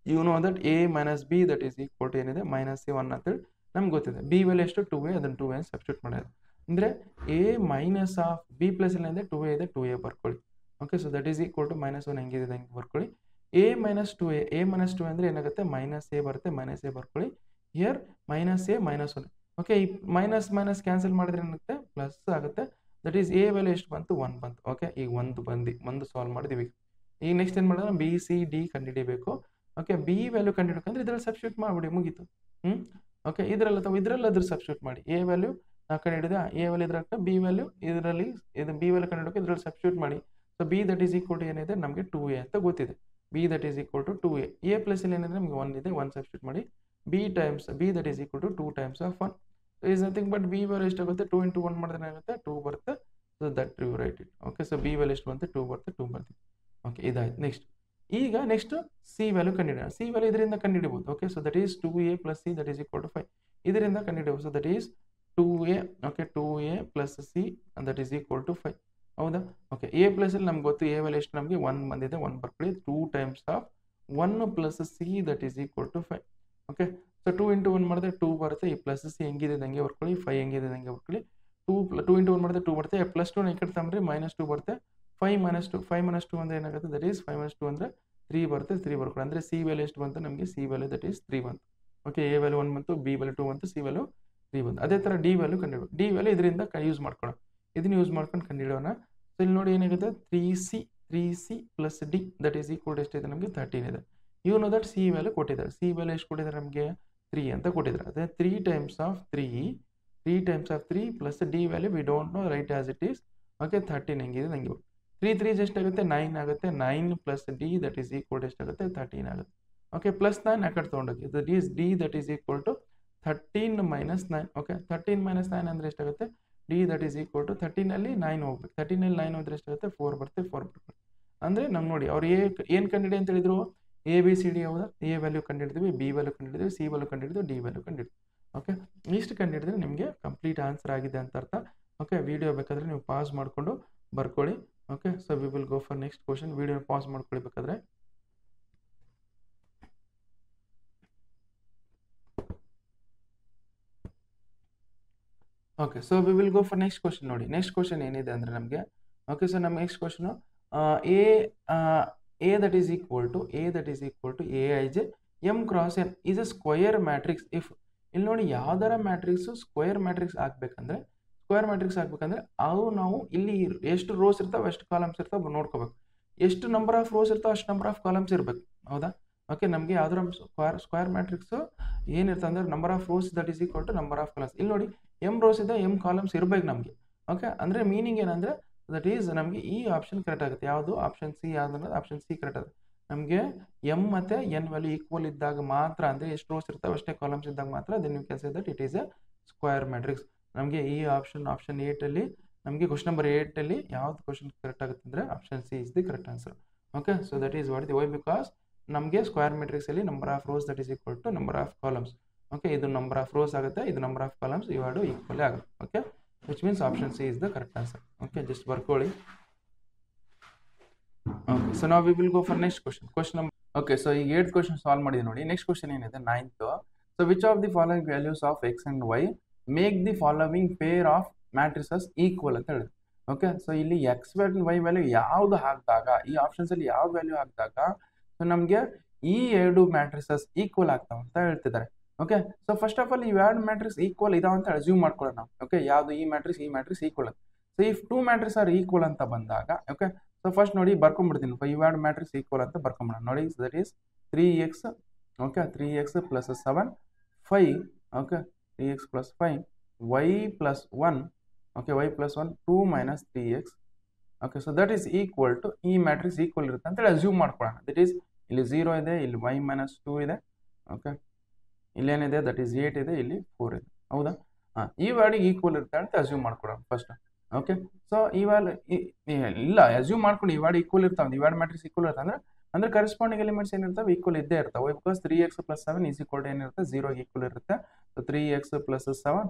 you know that a - b that is equal to ಏನಿದೆ -a1 ಅಂತೇಳಿ ನಮ್ಗೆ ಗೊತ್ತಿದೆ. b ವ್ಯಾಲ್ಯೂ ಎಷ್ಟು 2a, ಅದನ್ನು 2a ಸಬ್ಸ್ಟಿಟ್ಯೂಟ್ ಮಾಡೋದು. ಅಂದರೆ a minus of b plus ಇಲ್ಲ ಅಂದರೆ 2a ಇದೆ 2a ಬರ್ಕೊಳ್ಳಿ. Okay so that is equal to -1 ಹೆಂಗಿದೆ ಹೆಂಗೆ ಬರ್ಕೊಳ್ಳಿ. a - 2a ಅಂದರೆ ಏನಾಗುತ್ತೆ -a ಬರುತ್ತೆ -a ಬರ್ಕೊಳ್ಳಿ. Here -a -1. ಓಕೆ ಈ ಮೈನಸ್ ಕ್ಯಾನ್ಸಲ್ ಮಾಡಿದ್ರೆ ಏನಾಗುತ್ತೆ ಪ್ಲಸ್ ಆಗುತ್ತೆ. ದಟ್ ಈಸ್ a ವ್ಯಾಲ್ಯೂ ಎಷ್ಟು ಬಂತು 1 ಬಂತು. ಓಕೆ ಈಗ ಒಂದು ಸಾಲ್ವ್ ಮಾಡಿದೀವಿ. ಈಗ ನೆಕ್ಸ್ಟ್ ಏನು ಮಾಡೋಣ b c d ಕಂಡುಹಿಡಿಯಬೇಕು. ಓಕೆ b ವ್ಯಾಲ್ಯೂ ಕಂಡುಹಿಡ್ಬೇಕಂದ್ರೆ ಇದರಲ್ಲಿ ಸಬ್ಸ್ಟಿಟ್ಯೂಟ್ ಮಾಡಿಬಿಡಿ ಮುಗೀತು. ಓಕೆ ಇದ್ರಲ್ಲಾದ್ರೂ ಸಬ್ಸ್ಟಿಟ್ಯೂಟ್ ಮಾಡಿ. a ವ್ಯಾಲ್ಯೂ ನಾವು ಕಂಡುಹಿಡಿದ a ವ್ಯಾಲ್ಯೂ ಇದ್ರಾಗ b ವ್ಯಾಲ್ಯೂ ಇದರಲ್ಲಿ ಇದು b ವ್ಯಾಲ್ಯೂ ಕಂಡುಹಿಡಬೇಕು ಇದರಲ್ಲಿ ಸಬ್ಸ್ಟಿಟ್ಯೂಟ್ ಮಾಡಿ. So b that is equal to ಏನಿದೆ ನಮಗೆ 2a ಅಂತ ಗೊತ್ತಿದೆ. b that is equal to 2a. a plus ಇಲ್ಲಿ ಏನಿದೆ ನಮಗೆ 1 ಇದೆ 1 ಸಬ್ಸ್ಟಿಟ್ಯೂಟ್ ಮಾಡಿ. b that is equal to 2 times of 1 is nothing but b value ಎಷ್ಟಾಗುತ್ತೆ 2 into 1 ಮಾಡಿದ್ರೆ ಏನಾಗುತ್ತೆ 2 ಬರುತ್ತೆ. So that you write it. Okay so b value ಎಷ್ಟು ಬಂತು 2 ಬರುತ್ತೆ 2 ಬರ್ತೀವಿ. ಓಕೆ ಇದಾಯ್ತು. ನೆಕ್ಸ್ಟ್ ಸಿ ವ್ಯಾಲ್ಯೂ ಕಂಡುಹಿಡಿಯೋಣ. ಸಿ ವ್ಯಾಲ್ಯೂ ಇದರಿಂದ ಕಂಡುಹಿಡಿಬಹುದು. Okay so that is 2a + c that is equal to 5 ಇದರಿಂದ ಕಂಡುಹಿಡಿಯಬಹುದು. So that is 2a. Okay 2a + c that is equal to 5 ಹೌದಾ. ಓಕೆ a ಪ್ಲಸ್ ಇಲ್ಲಿ ನಮ್ಗೆ ಗೊತ್ತು a ವ್ಯಾಲ್ಯೂ ಎಷ್ಟು ನಮಗೆ 1 ಬಂದಿದೆ 1 ಬರ್ಕೊಳ್ಳಿ. 2 times of 1 + c that is equal to 5. Okay so 2 into 1 ಮಾಡಿದ್ರೆ 2 ಬರುತ್ತೆ. ಈ ಪ್ಲಸ್ ಸಿ ಹೆಂಗಿದೆ ಹಂಗೆ ಬರ್ಕೊಳ್ಳಿ. 5 ಹೆಂಗಿದೆ ಹಂಗೆ ಬರ್ಕೊಳ್ಳಿ. 2 into 1 ಮಾಡಿದ್ರೆ 2 ಬರುತ್ತೆ. +2 ಈ ಕಡೆ ತಂದ್ರೆ -2 ಬರುತ್ತೆ. 5 - 2 ಅಂದರೆ ಏನಾಗುತ್ತೆ ದಟ್ ಈಸ್ 5 - 2 ಅಂದರೆ 3 ಬರುತ್ತೆ. 3 ಬರ್ಕೊಳ್ಳಿ. ಅಂದರೆ ಸಿ ವ್ಯಾಲ್ಯೂ ಎಷ್ಟು ಬಂತು ನಮಗೆ ಸಿ ವ್ಯಾಲ್ಯೂ ದಟ್ ಈಸ್ 3 ಬಂತು. ಓಕೆ ಎ ವ್ಯಾಲ್ಯೂ 1 ಬಂತು, ಬಿ ವ್ಯಾಲ್ಯೂ 2 ಬಂತು, ಸಿ ವ್ಯಾಲ್ಯೂ 3 ಬಂತು. ಅದೇ ಥರ ಡಿ ವ್ಯಾಲ್ಯೂ ಕಂಡುಹಿಡಬೇಕು. ಡಿ ವ್ಯಾಲ್ಯೂ ಇದರಿಂದ ಯೂಸ್ ಮಾಡ್ಕೊಳ್ಳೋಣ. ಇದನ್ನು ಯೂಸ್ ಮಾಡ್ಕೊಂಡು ಕಂಡುಹಿಡೋಣ. ಸೊ ಇಲ್ಲಿ ನೋಡಿ ಏನಾಗುತ್ತೆ 3c + d that is equal ಎಷ್ಟಿದೆ ನಮಗೆ 13 ಇದೆ. You know that c value ಕೊಟ್ಟಿದ್ದಾರೆ. ಸಿ ವ್ಯಾಲ್ಯೂ ಎಷ್ಟು ಕೊಟ್ಟಿದ್ದಾರೆ ನಮಗೆ 3 ಅಂತ ಕೊಟ್ಟಿದ್ದಾರೆ. ಅದೇ 3 times of 3 plus d value we don't know write as it is. Okay 13 ಹೆಂಗಿದೆ ನಂಗೆ 3 ಎಷ್ಟಾಗುತ್ತೆ 9 ಆಗುತ್ತೆ. 9 + d ದಟ್ ಈಸ್ ಈಕ್ವಲ್ ಎಷ್ಟಾಗುತ್ತೆ 13 ಆಗುತ್ತೆ. ಓಕೆ +9 ಆ ಕಡೆ ತೊಗೊಂಡೋಗಿ that is D that is equal to 13 - 9. Okay 13 - 9 ಅಂದರೆ ಎಷ್ಟಾಗುತ್ತೆ D that is equal to 13 ಅಲ್ಲಿ 9 ಹೋಗ್ಬೇಕು. 13 ಅಲ್ಲಿ 9 ಹೋದ್ರೆ ಎಷ್ಟಾಗುತ್ತೆ 4 ಬರುತ್ತೆ 4 ಬರುತ್ತೆ. ಅಂದರೆ ನಮ್ಗೆ ನೋಡಿ ಅವ್ರು ಏನು ಕಂಡುಹಿಡಿ ಅಂತ ಹೇಳಿದ್ರು ಎ ಬಿ ಸಿ ಡಿ ಹೌದಾ. ಎ ವ್ಯಾಲ್ಯೂ ಕಂಡುಹಿಡಿದ್ವಿ, ಬಿ ವ್ಯಾಲ್ಯೂ ಕಂಡುಹಿಡಿದ್ವಿ, ಸಿ ವ್ಯಾಲ್ಯೂ ಕಂಡುಹಿಡಿದ್ವಿ, ಡಿ ವ್ಯಾಲ್ಯೂ ಕಂಡುಹಿಡಿದ್ವಿ. ಓಕೆ ಇಷ್ಟು ಕಂಡುಹಿಡಿದ್ರೆ ನಿಮಗೆ ಕಂಪ್ಲೀಟ್ ಆನ್ಸರ್ ಆಗಿದೆ ಅಂತ ಅರ್ಥ. ಓಕೆ ವಿಡಿಯೋ ಬೇಕಾದರೆ ನೀವು ಪಾಸ್ ಮಾಡಿಕೊಂಡು ಬರ್ಕೊಳ್ಳಿ. Okay so we will go for next question. Video pause ಮಾಡ್ಕೊಳ್ಳಿ ಬೇಕಾದ್ರೆ. Okay so we will go for next question. ನೋಡಿ ನೆಕ್ಸ್ಟ್ ಕ್ವಶನ್ ಏನಿದೆ ಅಂದರೆ ನಮಗೆ ಓಕೆ ಸೊ ನಮ್ಮ next question A that is equal to Aij m cross n is a square matrix if ಇಲ್ಲಿ ನೋಡಿ ಯಾವ್ದಾರ ಮ್ಯಾಟ್ರಿಕ್ಸ್ ಸ್ಕ್ವೇರ್ ಮ್ಯಾಟ್ರಿಕ್ಸ್ ಹಾಕ್ಬೇಕಂದ್ರೆ ಅವು ನಾವು ಇಲ್ಲಿ ಎಷ್ಟು ರೋಸ್ ಇರ್ತಾವೆ ಎಷ್ಟು ಕಾಲಮ್ಸ್ ಇರ್ತಾವೆ ನೋಡ್ಕೋಬೇಕು. ಎಷ್ಟು ನಂಬರ್ ಆಫ್ ರೋಸ್ ಇರ್ತಾವೆ ಅಷ್ಟು ನಂಬರ್ ಆಫ್ ಕಾಲಮ್ಸ್ ಇರಬೇಕು ಹೌದಾ. ಓಕೆ ನಮಗೆ ಯಾವ್ದಾರ ಸ್ಕ್ವೇರ್ ಮ್ಯಾಟ್ರಿಕ್ಸ್ ಏನಿರ್ತದೆ ಅಂದ್ರೆ number of rows that is equal to number of columns. ಇಲ್ಲಿ ನೋಡಿ ಎಮ್ ರೋಸ್ ಇದೆ ಎಮ್ ಕಾಲಮ್ಸ್ ಇರ್ಬೇಕು ನಮಗೆ. ಓಕೆ ಅಂದರೆ ಮೀನಿಂಗ್ ಏನಂದರೆ ದಟ್ ಈಸ್ ನಮಗೆ ಈ ಆಪ್ಷನ್ ಕರೆಕ್ಟ್ ಆಗುತ್ತೆ. ಯಾವುದು ಆಪ್ಷನ್ ಸಿ ಯಾವ್ದು ಆಪ್ಷನ್ ಸಿ ಕರೆಕ್ಟ್ ಆಗುತ್ತೆ. ನಮಗೆ ಎಮ್ ಮತ್ತು ಎನ್ ವ್ಯಾಲ್ಯೂ ಈಕ್ವಲ್ ಇದ್ದಾಗ ಮಾತ್ರ ಅಂದರೆ ಎಷ್ಟು ರೋಸ್ ಇರ್ತಾವೆ ಅಷ್ಟೇ ಕಾಲಮ್ಸ್ ಇದ್ದಾಗ ಮಾತ್ರ then you can say that it is a square matrix. ನಮಗೆ ಈ ಆಪ್ಷನ್ 8 ನಮಗೆ ಕ್ವಶನ್ ನಂಬರ್ 8 ಯಾವ್ದು ಕ್ವಶನ್ ಕರೆಕ್ಟ್ ಆಗುತ್ತೆ ಅಂದರೆ option C is the correct answer. Okay so that is what the why because ನಮಗೆ ಸ್ಕ್ವೇರ್ ಮ್ಯಾಟ್ರಿಕ್ಸಲ್ಲಿ number of rows that is equal to number of columns. Okay ಇದು number of rows ಆಗುತ್ತೆ, ಇದು number of columns, ಇವೆರಡು equal ಆಗುತ್ತೆ. Okay which means option C is the correct answer. Okay, just ಬರ್ಕೊಳ್ಳಿ. Okay, so now we will go for next question number. Okay, so ಈ 8th question solve ಮಾಡಿದೆ ನೋಡಿ. Next question ಏನಿದೆ 9th. So which of the following values of x and y make the following pair of matrices equal ಅಂತ ಹೇಳಿದೆ. Okay so ಇಲ್ಲಿ X value Y value ಯಾವ್ದು ಹಾಕಿದಾಗ ಈ ಆಪ್ಷನ್ಸ್ ಅಲ್ಲಿ ಯಾವ ವ್ಯಾಲ್ಯೂ ಹಾಕಿದಾಗ ಸೊ ನಮಗೆ ಈ ಎರಡು ಮ್ಯಾಟ್ರಿಸಸ್ ಈಕ್ವಲ್ ಆಗ್ತಾವ ಅಂತ ಹೇಳ್ತಿದ್ದಾರೆ. Okay so first of all ಈ ಎರಡು ಮ್ಯಾಟ್ರಿಕ್ಸ್ ಈಕ್ವಲ್ ಇದಾವ ಅಂತ ಅಸ್ಯೂಮ್ ಮಾಡ್ಕೊಳ್ಳೋಣ ನಾವು. ಓಕೆ ಯಾವುದು ಈ ಮ್ಯಾಟ್ರಿಕ್ಸ್ ಈಕ್ವಲ್ ಅಂತ. So if 2 matrix are equal ಅಂತ ಬಂದಾಗ ಓಕೆ ಸೊ ಫಸ್ಟ್ ನೋಡಿ ಬರ್ಕೊಂಡ್ಬಿಡ್ತೀನಿ ಈ ಎರಡು ಮ್ಯಾಟ್ರಿಕ್ಸ್ ಈಕ್ವಲ್ ಅಂತ ಬರ್ಕೊಂಬಿಡೋಣ ನೋಡಿ. That is 3x okay 3x + 7 5 okay 3x + 5 y + 1 okay y plus 1 2 minus 3x. Okay so that is equal to ಈ ಮ್ಯಾಟ್ರಿಕ್ಸ್ ಈಕ್ವಲ್ ಇರುತ್ತೆ ಅಂತೇಳಿ ಅಸ್ಯೂಮ್ ಮಾಡ್ಕೊಳ್ಳೋಣ. ದಟ್ ಈಸ್ ಇಲ್ಲಿ 0 ಇದೆ, ಇಲ್ಲಿ y ಮೈನಸ್ 2 ಇದೆ. ಓಕೆ ಇಲ್ಲೇನಿದೆ ದಟ್ ಈಸ್ 8 ಇದೆ, ಇಲ್ಲಿ 4 ಇದೆ. ಹೌದಾ? ಈ ವ್ಯಾಲ್ಯೂ ಈಕ್ವಲ್ ಇರುತ್ತೆ ಅಂತ ಅಸ್ಯೂಮ್ ಮಾಡ್ಕೊಳ್ಳೋಣ ಫಸ್ಟ್. ಓಕೆ ಸೊ ಈ ವ್ಯಾಲ್ಯೂ ಇಲ್ಲ ಅಸ್ಯೂಮ್ ಮಾಡ್ಕೊಂಡು ಈ ವ್ಯಾಲ್ಯೂ ಈಕ್ವಲ್ ಇರ್ತಾವೆ, ಈ ವ್ಯಾಲ್ಯೂ ಮ್ಯಾಟ್ರಿಕ್ಸ್ ಈಕ್ವಲ್ ಇರುತ್ತೆ ಅಂದ್ರೆ ಕರೆಸ್ಪಾಂಡಿಂಗ್ ಎಲಿಮೆಂಟ್ಸ್ ಏನಿರ್ತಾವೆ ಈಕ್ವಲ್ ಇದ್ದೇ ಇರ್ತಾವೆ. Because 3x plus 7 is equal to ಏನಿರುತ್ತೆ 0ಗೆ ಈಕ್ವಲ್ ಇರುತ್ತೆ. ಸೊ 3x ಪ್ಲಸ್ 7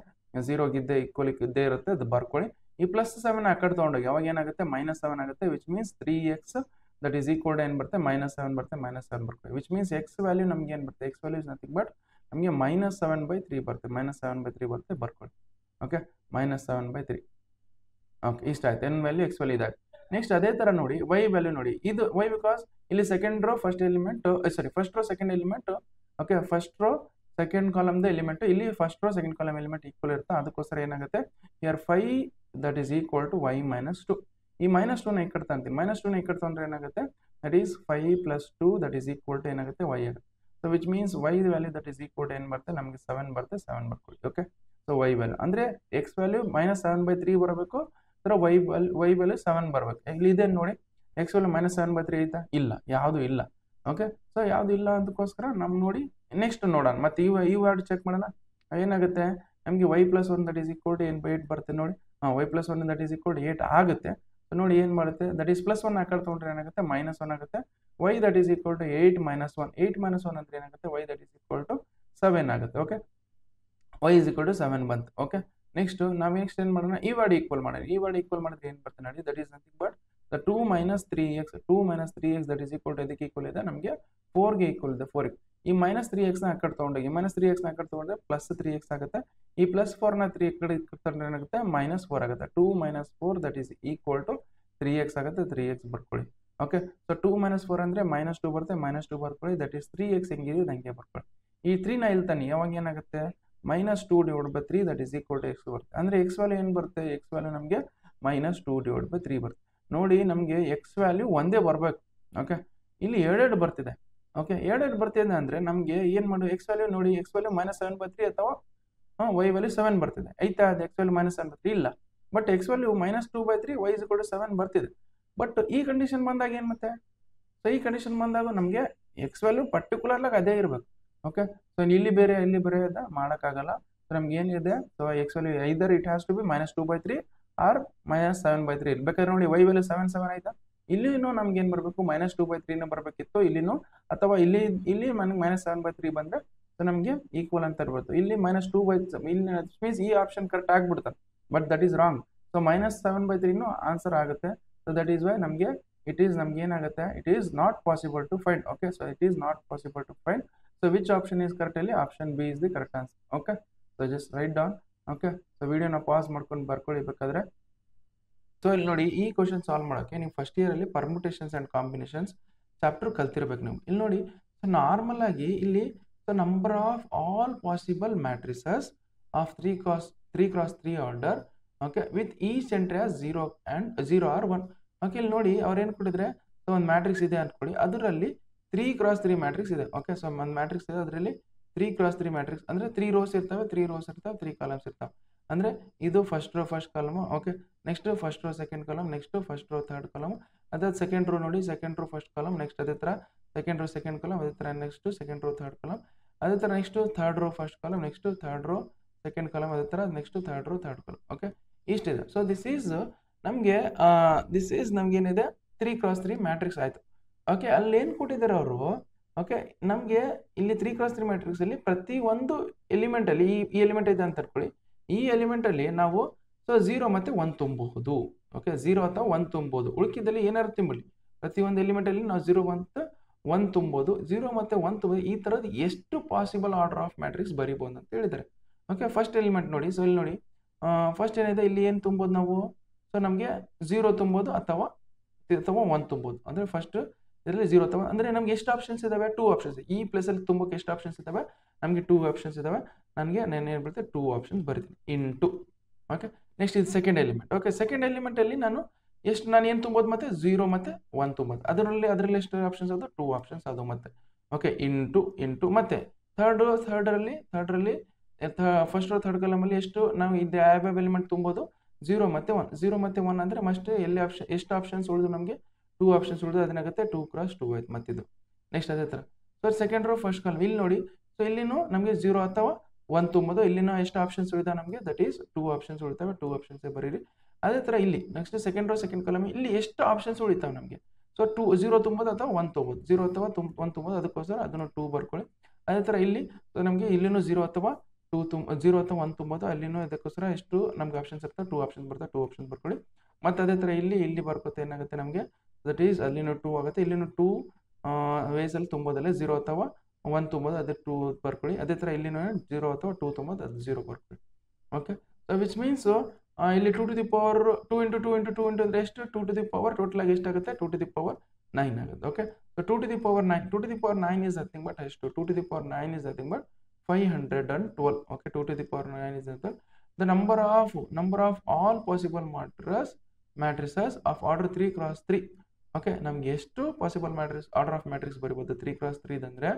0ಗೆ ಈಕ್ವಲ್ ಇದ್ದೇ ಇರುತ್ತೆ, ಅದು ಬರ್ಕೊಳ್ಳಿ. ಈ ಪ್ಲಸ್ 7 ಆ ಕಡೆ ತೊಗೊಂಡೋಗಿ ಯಾವಾಗ ಏನಾಗುತ್ತೆ ಮೈನಸ್ 7 ಆಗುತ್ತೆ, which means 3x that is equal to ಏನು ಬರುತ್ತೆ ಮೈನಸ್ 7 ಬರುತ್ತೆ, ಮೈನಸ್ 7 ಬರ್ಕೊಳ್ಳಿ. ವಿಚ್ ಮೀನ್ಸ್ ಎಕ್ಸ್ ವ್ಯಾಲ್ಯೂ ನಮ್ಗೆ ಏನು ಬರುತ್ತೆ, X value is nothing but ನಮಗೆ -7/3 ಬರುತ್ತೆ, -7/3 ಬರುತ್ತೆ ಬರ್ಕೊಳ್ಳಿ. ಓಕೆ -7/3. ಓಕೆ ಇಷ್ಟ ಆಯ್ತು, ಎನ್ ವ್ಯಾಲ್ಯೂ ಎಕ್ಸ್ ವ್ಯಾಲ್ಯೂ ಇದಾಯ್ತು. ನೆಕ್ಸ್ಟ್ ಅದೇ ಥರ ನೋಡಿ ವೈ ವ್ಯಾಲ್ಯೂ ನೋಡಿ, ಇದು ವೈ ಬಿಕಾಸ್ ಇಲ್ಲಿ second row first element first row second element. Okay first row second ಕಾಲಮ್ದ ಎಲಿಮೆಂಟ್, ಇಲ್ಲಿ first row second column element equal ಇರುತ್ತೆ. ಅದಕ್ಕೋಸ್ಕರ ಏನಾಗುತ್ತೆ here 5 that is equal to y minus 2. ಈ ಮೈನಸ್ 2ನ ಈ ಕಡೆ ತಂತೀವಿ, ಮೈನಸ್ 2ನ ಈ ಕಡೆ ತಂದ್ರೆ ಏನಾಗುತ್ತೆ that is 5 plus 2 that is equal to ಏನಾಗುತ್ತೆ y ಆಗುತ್ತೆ. So which means y value that is equal to ಏನು ಬರುತ್ತೆ ನಮಗೆ 7 ಬರುತ್ತೆ, 7 ಬರ್ಕೊಳ್ಳಿ. ಓಕೆ ಸೊ y ವ್ಯಾಲ್ಯೂ ಅಂದರೆ ಎಕ್ಸ್ ವ್ಯಾಲ್ಯೂ -7/3 ಬರಬೇಕು, ಥರ y ವ್ಯಾಲ್ಯೂ 7 ಬರಬೇಕು. ಇಲ್ಲಿ ಇದೆ ನೋಡಿ ಎಕ್ಸ್ ವ್ಯಾಲ್ಯೂ -7/3 ಐತಾ? ಇಲ್ಲ, ಯಾವುದು ಇಲ್ಲ. ಓಕೆ ಸೊ ಯಾವುದು ಇಲ್ಲ ಅದಕ್ಕೋಸ್ಕರ ನಮ್ಗೆ ನೋಡಿ ನೆಕ್ಸ್ಟ್ ನೋಡೋಣ ಮತ್ತೆ ಈ ವ್ಯಾಲ್ಯೂ ಚೆಕ್ ಮಾಡೋಣ. ಏನಾಗುತ್ತೆ ನಮಗೆ y plus 1 that is equal to ಏನು 8 ಬರುತ್ತೆ ನೋಡಿ. y plus 1 that is equal to 8 ಆಗುತ್ತೆ. ಸೊ ನೋಡಿ ಏನು ಮಾಡುತ್ತೆ ದಟ್ ಈಸ್ ಪ್ಲಸ್ 1 ಆ ಕಡೆ ತೊಗೊಂಡ್ರೆ ಏನಾಗುತ್ತೆ -1 ಆಗುತ್ತೆ. y that is equal to 8 minus 1, 8 minus 1 ಅಂದ್ರೆ ಏನಾಗುತ್ತೆ y that is equal to 7 ಆಗುತ್ತೆ. Okay y is equal to 7 ಬಂತು. ಓಕೆ ನೆಕ್ಸ್ಟ್ ನಾವು ನೆಕ್ಸ್ಟ್ ಏನು ಮಾಡೋಣ, ಈ ವರ್ಡ್ ಈಕ್ವಲ್ ಮಾಡೋಣ. ಈ ವರ್ಡ್ ಈಕ್ವಲ್ ಮಾಡಿದ್ರೆ ಏನು ಬರ್ತದೆ ನೋಡಿ that is nothing but the 2 minus 3x that is equal to ಇದಕ್ಕೆ ಈಕ್ವಲ್ ಇದೆ ನಮಗೆ 4ಗೆ ಈಕ್ವಲ್ ಇದೆ 4. ಈ -3x ನ ಆ ಕಡೆ ತೊಗೊಂಡೋಗಿ -3x ನ ಆ ಕಡೆ ತೊಗೊಂಡ್ರೆ +3x ಆಗುತ್ತೆ. ಈ +4 ನ 3 ಕಡೆ ತಂದ್ರೆ ಏನಾಗುತ್ತೆ -4 ಆಗುತ್ತೆ. 2 - 4 that is equal to 3x ಆಗುತ್ತೆ, 3x ಬರ್ಕೊಳ್ಳಿ. ಓಕೆ ಸೊ 2 - 4 ಅಂದ್ರೆ -2 ಬರುತ್ತೆ, -2 ಬರ್ಕೊಳ್ಳಿ. ದಟ್ ಈಸ್ 3x ಹೆಂಗಿದೆ ಹಂಗೆ ಬರ್ಕೊಳ್ಳಿ. ಈ 3 ನ ಇಲ್ಲಿ ತಾನೆ ಯಾವಾಗ ಏನಾಗುತ್ತೆ -2/3 that is equal to x ಬರುತ್ತೆ. ಅಂದ್ರೆ ಎಕ್ಸ್ ವ್ಯಾಲ್ಯೂ ಏನು ಬರುತ್ತೆ, ಎಕ್ಸ್ ವ್ಯಾಲ್ಯೂ ನಮಗೆ -2/3 ಬರುತ್ತೆ. ನೋಡಿ ನಮಗೆ ಎಕ್ಸ್ ವ್ಯಾಲ್ಯೂ ಒಂದೇ ಬರಬೇಕು. ಓಕೆ ಇಲ್ಲಿ 2 ಬರ್ತಿದೆ. ಓಕೆ 2 ಬರ್ತಿದೆ ಅಂದರೆ ನಮಗೆ ಏನು ಮಾಡು ಎಕ್ಸ್ ವ್ಯಾಲ್ಯೂ ನೋಡಿ, ಎಕ್ಸ್ ವ್ಯಾಲ್ಯೂ -7/3 ಅಥವಾ y ವ್ಯಾಲ್ಯೂ 7 ಬರ್ತಿದೆ. ಐತಾ ಅದು ಎಕ್ಸ್ ವ್ಯಾಲ್ಯೂ -7/3 ಇಲ್ಲ, but x value -2/3 y equal to 7 ಬರ್ತಿದೆ. ಬಟ್ ಈ ಕಂಡೀಷನ್ ಬಂದಾಗ ಏನು ಮತ್ತೆ, ಸೊ ಈ ಕಂಡೀಷನ್ ಬಂದಾಗ ನಮಗೆ ಎಕ್ಸ್ ವ್ಯಾಲ್ಯೂ ಪರ್ಟಿಕ್ಯುಲರ್ಲಾಗಿ ಅದೇ ಇರಬೇಕು. ಓಕೆ ಸೊ ಇಲ್ಲಿ ಬೇರೆ ಅದ ಮಾಡೋಕ್ಕಾಗಲ್ಲ. ಸೊ ನಮ್ಗೆ ಏನಿದೆ so x value either it has to be -2/3 or -7/3 ಬೇಕಾದ್ರೆ ನೋಡಿ y ವ್ಯಾಲ್ಯೂ 7 ಆಯ್ತಾ, ಇಲ್ಲಿನೂ ನಮ್ಗೆ ಏನು ಬರಬೇಕು -2/3 ಬರಬೇಕಿತ್ತು ಇಲ್ಲಿನೂ, ಅಥವಾ ಇಲ್ಲಿ ನನಗೆ -7/3 ಬಂದರೆ ಸೊ ನಮಗೆ ಈಕ್ವಲ್ ಅಂತ ಇರ್ಬೋದು. ಇಲ್ಲಿ -2/7 ಇಲ್ಲಿ ಮೀನ್ಸ್ ಈ ಆಪ್ಷನ್ ಕರೆಕ್ಟ್ ಆಗಿಬಿಡ್ತಾರೆ, but that is wrong. So -7/3 answer ಆಗುತ್ತೆ. ಸೊ ದಟ್ ಈಸ್ ವೈ ನಮಗೆ ನಮ್ಗೆ ಏನಾಗುತ್ತೆ it is not possible to find. Okay so it is not possible to find. So which option is correct ಇಲ್ಲಿ, option B is the correct answer. Okay so just write down. Okay so ವಿಡಿಯೋನ pause ಮಾಡ್ಕೊಂಡು ಬರ್ಕೊಳ್ಳಿಬೇಕಾದ್ರೆ so ಇಲ್ಲಿ ನೋಡಿ ಈ question solve ಮಾಡೋಕ್ಕೆ ನೀವು first ಇಯರಲ್ಲಿ ಪರ್ಮುಟೇಷನ್ಸ್ ಆ್ಯಂಡ್ ಕಾಂಬಿನೇಷನ್ಸ್ ಚಾಪ್ಟರ್ ಕಲ್ತಿರ್ಬೇಕು ನೀವು. ಇಲ್ಲಿ ನೋಡಿ ಸೊ ನಾರ್ಮಲ್ ಆಗಿ ಇಲ್ಲಿ so number of all possible matrices of 3x3 order okay with each entry as 0 or 1. Okay ಇಲ್ಲಿ ನೋಡಿ ಅವ್ರು ಏನು ಕೊಟ್ಟಿದ್ರೆ ಸೊ ಒಂದು ಮ್ಯಾಟ್ರಿಕ್ಸ್ ಇದೆ ಅಂದ್ಕೊಳ್ಳಿ, ಅದರಲ್ಲಿ 3x3 ಮ್ಯಾಟ್ರಿಕ್ಸ್ ಇದೆ. ಓಕೆ ಸೊ ಒಂದು ಮ್ಯಾಟ್ರಿಕ್ಸ್ ಇದೆ, ಅದರಲ್ಲಿ 3x3 ಮ್ಯಾಟ್ರಿಕ್ಸ್ ಅಂದರೆ 3 ರೋಸ್ ಇರ್ತವೆ, 3 ಕಾಲಮ್ಸ್ ಇರ್ತವೆ. ಅಂದರೆ ಇದು first row first column. Okay next first row second column, next first row third column, ಅದಾದ ಸೆಕೆಂಡ್ ರೋ ನೋಡಿ second row first column, next ಅದೇ ಥರ ಸೆಕೆಂಡ್ ರೋ ಸೆಕೆಂಡ್ ಕಾಲಮ್, ಅದೇ ಥರ next second row third column, ಅದೇ ಥರ next third row first column, next third row second column, ಅದೇ ಥರ next third row third column. Okay ಇಷ್ಟಿದೆ. ಸೊ ದಿಸ್ ಈಸ್ ನಮಗೇನಿದೆ 3x3 ಮ್ಯಾಟ್ರಿಕ್ಸ್ ಆಯಿತು. ಓಕೆ ಅಲ್ಲಿ ಏನು ಕೊಟ್ಟಿದ್ದಾರೆ ಅವರು, ಓಕೆ ನಮಗೆ ಇಲ್ಲಿ 3x3 ಮ್ಯಾಟ್ರಿಕ್ಸಲ್ಲಿ ಪ್ರತಿ ಒಂದು ಎಲಿಮೆಂಟಲ್ಲಿ ಈ ಎಲಿಮೆಂಟ್ ಇದೆ ಅಂತ ಇಟ್ಕೊಳ್ಳಿ, ಈ ಎಲಿಮೆಂಟಲ್ಲಿ ನಾವು ಸೊ 0 ಮತ್ತು 1 ತುಂಬಬಹುದು. ಓಕೆ 0 ಅಥವಾ 1 ತುಂಬೋದು, ಉಳಿಕಿದಲ್ಲಿ ಏನಾದ್ರು ತುಂಬಲಿ, ಪ್ರತಿಯೊಂದು ಎಲಿಮೆಂಟಲ್ಲಿ ನಾವು 0 ಮತ್ತು 1 ತುಂಬೋದು, 0 ಮತ್ತು 1 ತುಂಬೋದು. ಈ ಥರದ್ದು ಎಷ್ಟು ಪಾಸಿಬಲ್ ಆರ್ಡರ್ ಆಫ್ ಮ್ಯಾಟ್ರಿಕ್ಸ್ ಬರೀಬೋದು ಅಂತ ಹೇಳಿದ್ದಾರೆ. ಓಕೆ ಫಸ್ಟ್ ಎಲಿಮೆಂಟ್ ನೋಡಿ, ಸೊ ಇಲ್ಲಿ ನೋಡಿ ಫಸ್ಟ್ ಏನಿದೆ ಇಲ್ಲಿ ಏನು ತುಂಬೋದು ನಾವು, ಸೊ ನಮಗೆ 0 ತುಂಬೋದು ಅಥವಾ 1 ತುಂಬೋದು. ಅಂದರೆ ಫಸ್ಟ್ ಇದರಲ್ಲಿ 0 ಅಥವಾ ಅಂದರೆ ನಮ್ಗೆ ಎಷ್ಟು ಆಪ್ಷನ್ಸ್ ಇದಾವೆ, 2 ಆಪ್ಷನ್ಸ್. ಈ ಪ್ಲೇಸಲ್ಲಿ ತುಂಬಕ್ಕೆ ಎಷ್ಟು ಆಪ್ಷನ್ಸ್ ಇದ್ದಾವೆ, ನಮಗೆ 2 ಆಪ್ಷನ್ಸ್ ಇದ್ದಾವೆ. ನನಗೆ ನಾನು ಏನು ಬರುತ್ತೆ 2 ಆಪ್ಷನ್ಸ್ ಬರಿತೀನಿ ಇಂಟು. ಓಕೆ ನೆಕ್ಸ್ಟ್ ಇದು ಸೆಕೆಂಡ್ ಎಲಿಮೆಂಟ್. ಓಕೆ ಸೆಕೆಂಡ್ ಎಲಿಮೆಂಟಲ್ಲಿ ನಾನು ಏನು ತುಂಬೋದು ಮತ್ತು 0 ಮತ್ತು 1 ತುಂಬೋದು. ಅದರಲ್ಲಿ ಎಷ್ಟು ಆಪ್ಷನ್ಸ್ ಅದು 2 ಆಪ್ಷನ್ಸ್ ಅದು ಮತ್ತೆ. ಓಕೆ ಇಂಟು ಮತ್ತೆ ಥರ್ಡ್ರಲ್ಲಿ ಫಸ್ಟ್ ರೋ ಥರ್ಡ್ ಕಾಲಮಲ್ಲಿ ಎಷ್ಟು ನಾವು ಇದು ಯಾವ ಎಲಿಮೆಂಟ್ ತುಂಬೋದು, 0 ಮತ್ತು 1, 0 ಮತ್ತು 1 ಅಂದರೆ ಮಸ್ಟ್ ಎಲ್ಲಿ ಆಪ್ಷನ್ ಎಷ್ಟು ಆಪ್ಷನ್ಸ್ ಉಳಿದು ನಮಗೆ 2 ಆಪ್ಷನ್ಸ್ ಉಳಿದು ಅದೇನಾಗುತ್ತೆ 2 × 2 ಆಯ್ತು ಮತ್ತಿದು. ನೆಕ್ಸ್ಟ್ ಅದೇ ಥರ so second row first column ಇಲ್ಲಿ ನೋಡಿ. ಸೊ ಇಲ್ಲಿನೂ ನಮಗೆ 0 ಅಥವಾ 1 ತುಂಬೋದು. ಇಲ್ಲಿನೂ ಎಷ್ಟು ಆಪ್ಷನ್ಸ್ ಉಳಿದಾವೆ ನಮಗೆ ದಟ್ ಈಸ್ 2 ಆಪ್ಷನ್ಸ್ ಉಳಿತಾವೆ. 2 ಆಪ್ಷನ್ಸ್ ಬರೀರಿ. ಅದೇ ಥರ ಇಲ್ಲಿ next second row second column ಇಲ್ಲಿ ಎಷ್ಟು ಆಪ್ಷನ್ಸ್ ಉಳಿತಾವೆ ನಮಗೆ. ಸೊ 0 ತುಂಬೋದು ಅಥವಾ 1 ತೊಗೋಬೋದು. 0 ಅಥವಾ 1 ತುಂಬೋದು, ಅದಕ್ಕೋಸ್ಕರ ಅದನ್ನು 2 ಬರ್ಕೊಳ್ಳಿ. ಅದೇ ಥರ ಇಲ್ಲಿ ಸೊ ನಮಗೆ ಇಲ್ಲಿನೂ 0 ಅಥವಾ 0 ಅಥವಾ 1 ತುಂಬೋದು. ಅಲ್ಲಿನೂ ಇದಕ್ಕೋಸ್ಕರ ಎಷ್ಟು ನಮ್ಗೆ ಆಪ್ಷನ್ಸ್ ಇರ್ತವೆ 2 ಆಪ್ಷನ್ಸ್ ಬರ್ತವೆ. 2 ಆಪ್ಷನ್ಸ್ ಬರ್ಕೊಳ್ಳಿ. ಮತ್ತು ಅದೇ ಥರ ಇಲ್ಲಿ ಬರ್ಕೋತೆ ಏನಾಗುತ್ತೆ ನಮಗೆ ದಟ್ ಈಸ್ ಅಲ್ಲಿನೂ 2 ಆಗುತ್ತೆ. ಇಲ್ಲಿನೂ 2 ವೇಸಲ್ಲಿ ತುಂಬೋದಲ್ಲ 0 ಅಥವಾ 1 ತುಂಬೋದು, ಅದೇ 2 ಬರ್ಕೊಳ್ಳಿ. ಅದೇ ಥರ ಇಲ್ಲಿನೂ 0 ಅಥವಾ 2 ತುಂಬೋದು, ಅದು 0 ಬರ್ಕೊಳ್ಳಿ. ಓಕೆ, ಸೊ ವಿಚ್ ಮೀನ್ಸ್ ಇಲ್ಲಿ 2 to the power 2 × 2 × 2 ಅಂದರೆ ಎಷ್ಟು 2 to the power ಟೋಟಲ್ ಆಗಿ ಎಷ್ಟಾಗುತ್ತೆ 2 to the power 9 ಆಗುತ್ತೆ. Okay, so 2 to the power 9 2 to the power 9 is nothing but ಎಷ್ಟು 2 to the power 9 is nothing but 512. Okay, 2 to the power 9 is nothing. The number of all possible matrices of order 3 × 3. Okay, ನಮ್ಗೆ ಎಷ್ಟು possible matrix order of matrix ಬರಿಬೋದು 3 × 3 ಅಂದರೆ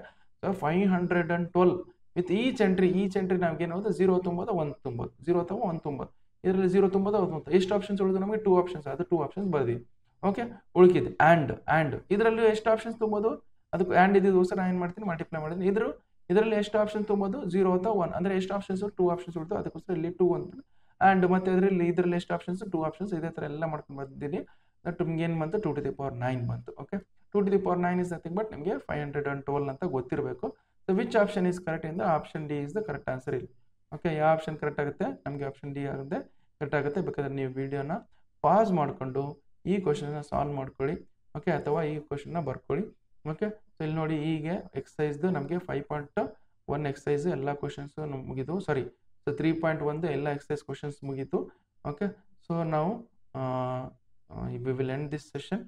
so 512 with each entry ನಮ್ಗೆ ಏನಾಗುತ್ತೆ 0 ತುಂಬೋದು 1 ತುಂಬೋದು, 0 ಅಥವಾ 1 ತುಂಬೋದು. ಇದರಲ್ಲಿ 0 ತುಂಬೋದು 1 ಎಷ್ಟು ಆಪ್ಷನ್ಸ್ ಉಳಿದು ನಮಗೆ 2 ಆಪ್ಷನ್ಸ್, ಅದು 2 ಆಪ್ಷನ್ಸ್ ಬರ್ದೀವಿ. ಓಕೆ, ಉಳ್ಕಿದೆ ಆ್ಯಂಡ್ ಇದರಲ್ಲಿ ಎಷ್ಟು ಆಪ್ಷನ್ಸ್ ತುಂಬೋದು, ಅದಕ್ಕೆ ಆ್ಯಂಡ್ ಇದಕ್ಕೋಸ್ಕರ ನಾನು ಏನು ಮಾಡ್ತೀನಿ ಮಲ್ಟಿಪ್ಲೈ ಮಾಡ್ತೀನಿ. ಇದರಲ್ಲಿ ಎಷ್ಟು ಆಪ್ಷನ್ ತುಂಬೋದು 0 ಅಥವಾ 1 ಅಂದರೆ ಎಷ್ಟು ಆಪ್ಷನ್ಸ್ 2 ಆಪ್ಷನ್ಸ್ ಉಳಿದು, ಅದಕ್ಕೋಸ್ಕರ ಇಲ್ಲಿ 2 ಅಂತ ಆ್ಯಂಡ್ ಮತ್ತೆ ಇದರಲ್ಲಿ ಎಷ್ಟು ಆಪ್ಷನ್ಸ್ 2 ಆಪ್ಷನ್ಸ್. ಇದೇ ಥರ ಎಲ್ಲ ಮಾಡ್ಕೊಂಡು ಬಂದಿದ್ದೀನಿ. ನಿಮ್ಗೆ ಏನು ಬಂತು 2 to the power 9 ಬಂತು. Okay, 2 to the power 9 is nothing but ನಿಮಗೆ 512 ಅಂತ ಗೊತ್ತಿರಬೇಕು. So which option is correct ಇಂದ option D is the correct answer ಇಲ್ಲಿ. ಓಕೆ, ಯಾವ ಆಪ್ಷನ್ ಕರೆಕ್ಟ್ ಆಗುತ್ತೆ ನಮಗೆ ಆಪ್ಷನ್ ಡಿ ಆಗುತ್ತೆ ಕರೆಕ್ಟ್ ಆಗುತ್ತೆ. ಬೇಕಾದ್ರೆ ನೀವು ವಿಡಿಯೋನ ಪಾಸ್ ಮಾಡಿಕೊಂಡು ಈ ಕ್ವಶನ್ನ ಸಾಲ್ವ್ ಮಾಡ್ಕೊಳ್ಳಿ. ಓಕೆ, ಅಥವಾ ಈ ಕ್ವಶನ್ನ ಬರ್ಕೊಳ್ಳಿ. ಓಕೆ, ಸೊ ಇಲ್ಲಿ ನೋಡಿ ಹೀಗೆ ಎಕ್ಸಸೈಸ್ದು ನಮಗೆ 5.1 ಎಕ್ಸಸೈಸ್ ಎಲ್ಲ ಕ್ವಶನ್ಸು ಮುಗಿದು. ಸಾರಿ, ಸೊ 3.1 ಎಲ್ಲ ಎಕ್ಸಸೈಸ್ ಕ್ವಶನ್ಸ್ ಮುಗೀತು. ಓಕೆ, ಸೊ ನಾವು we will end this session.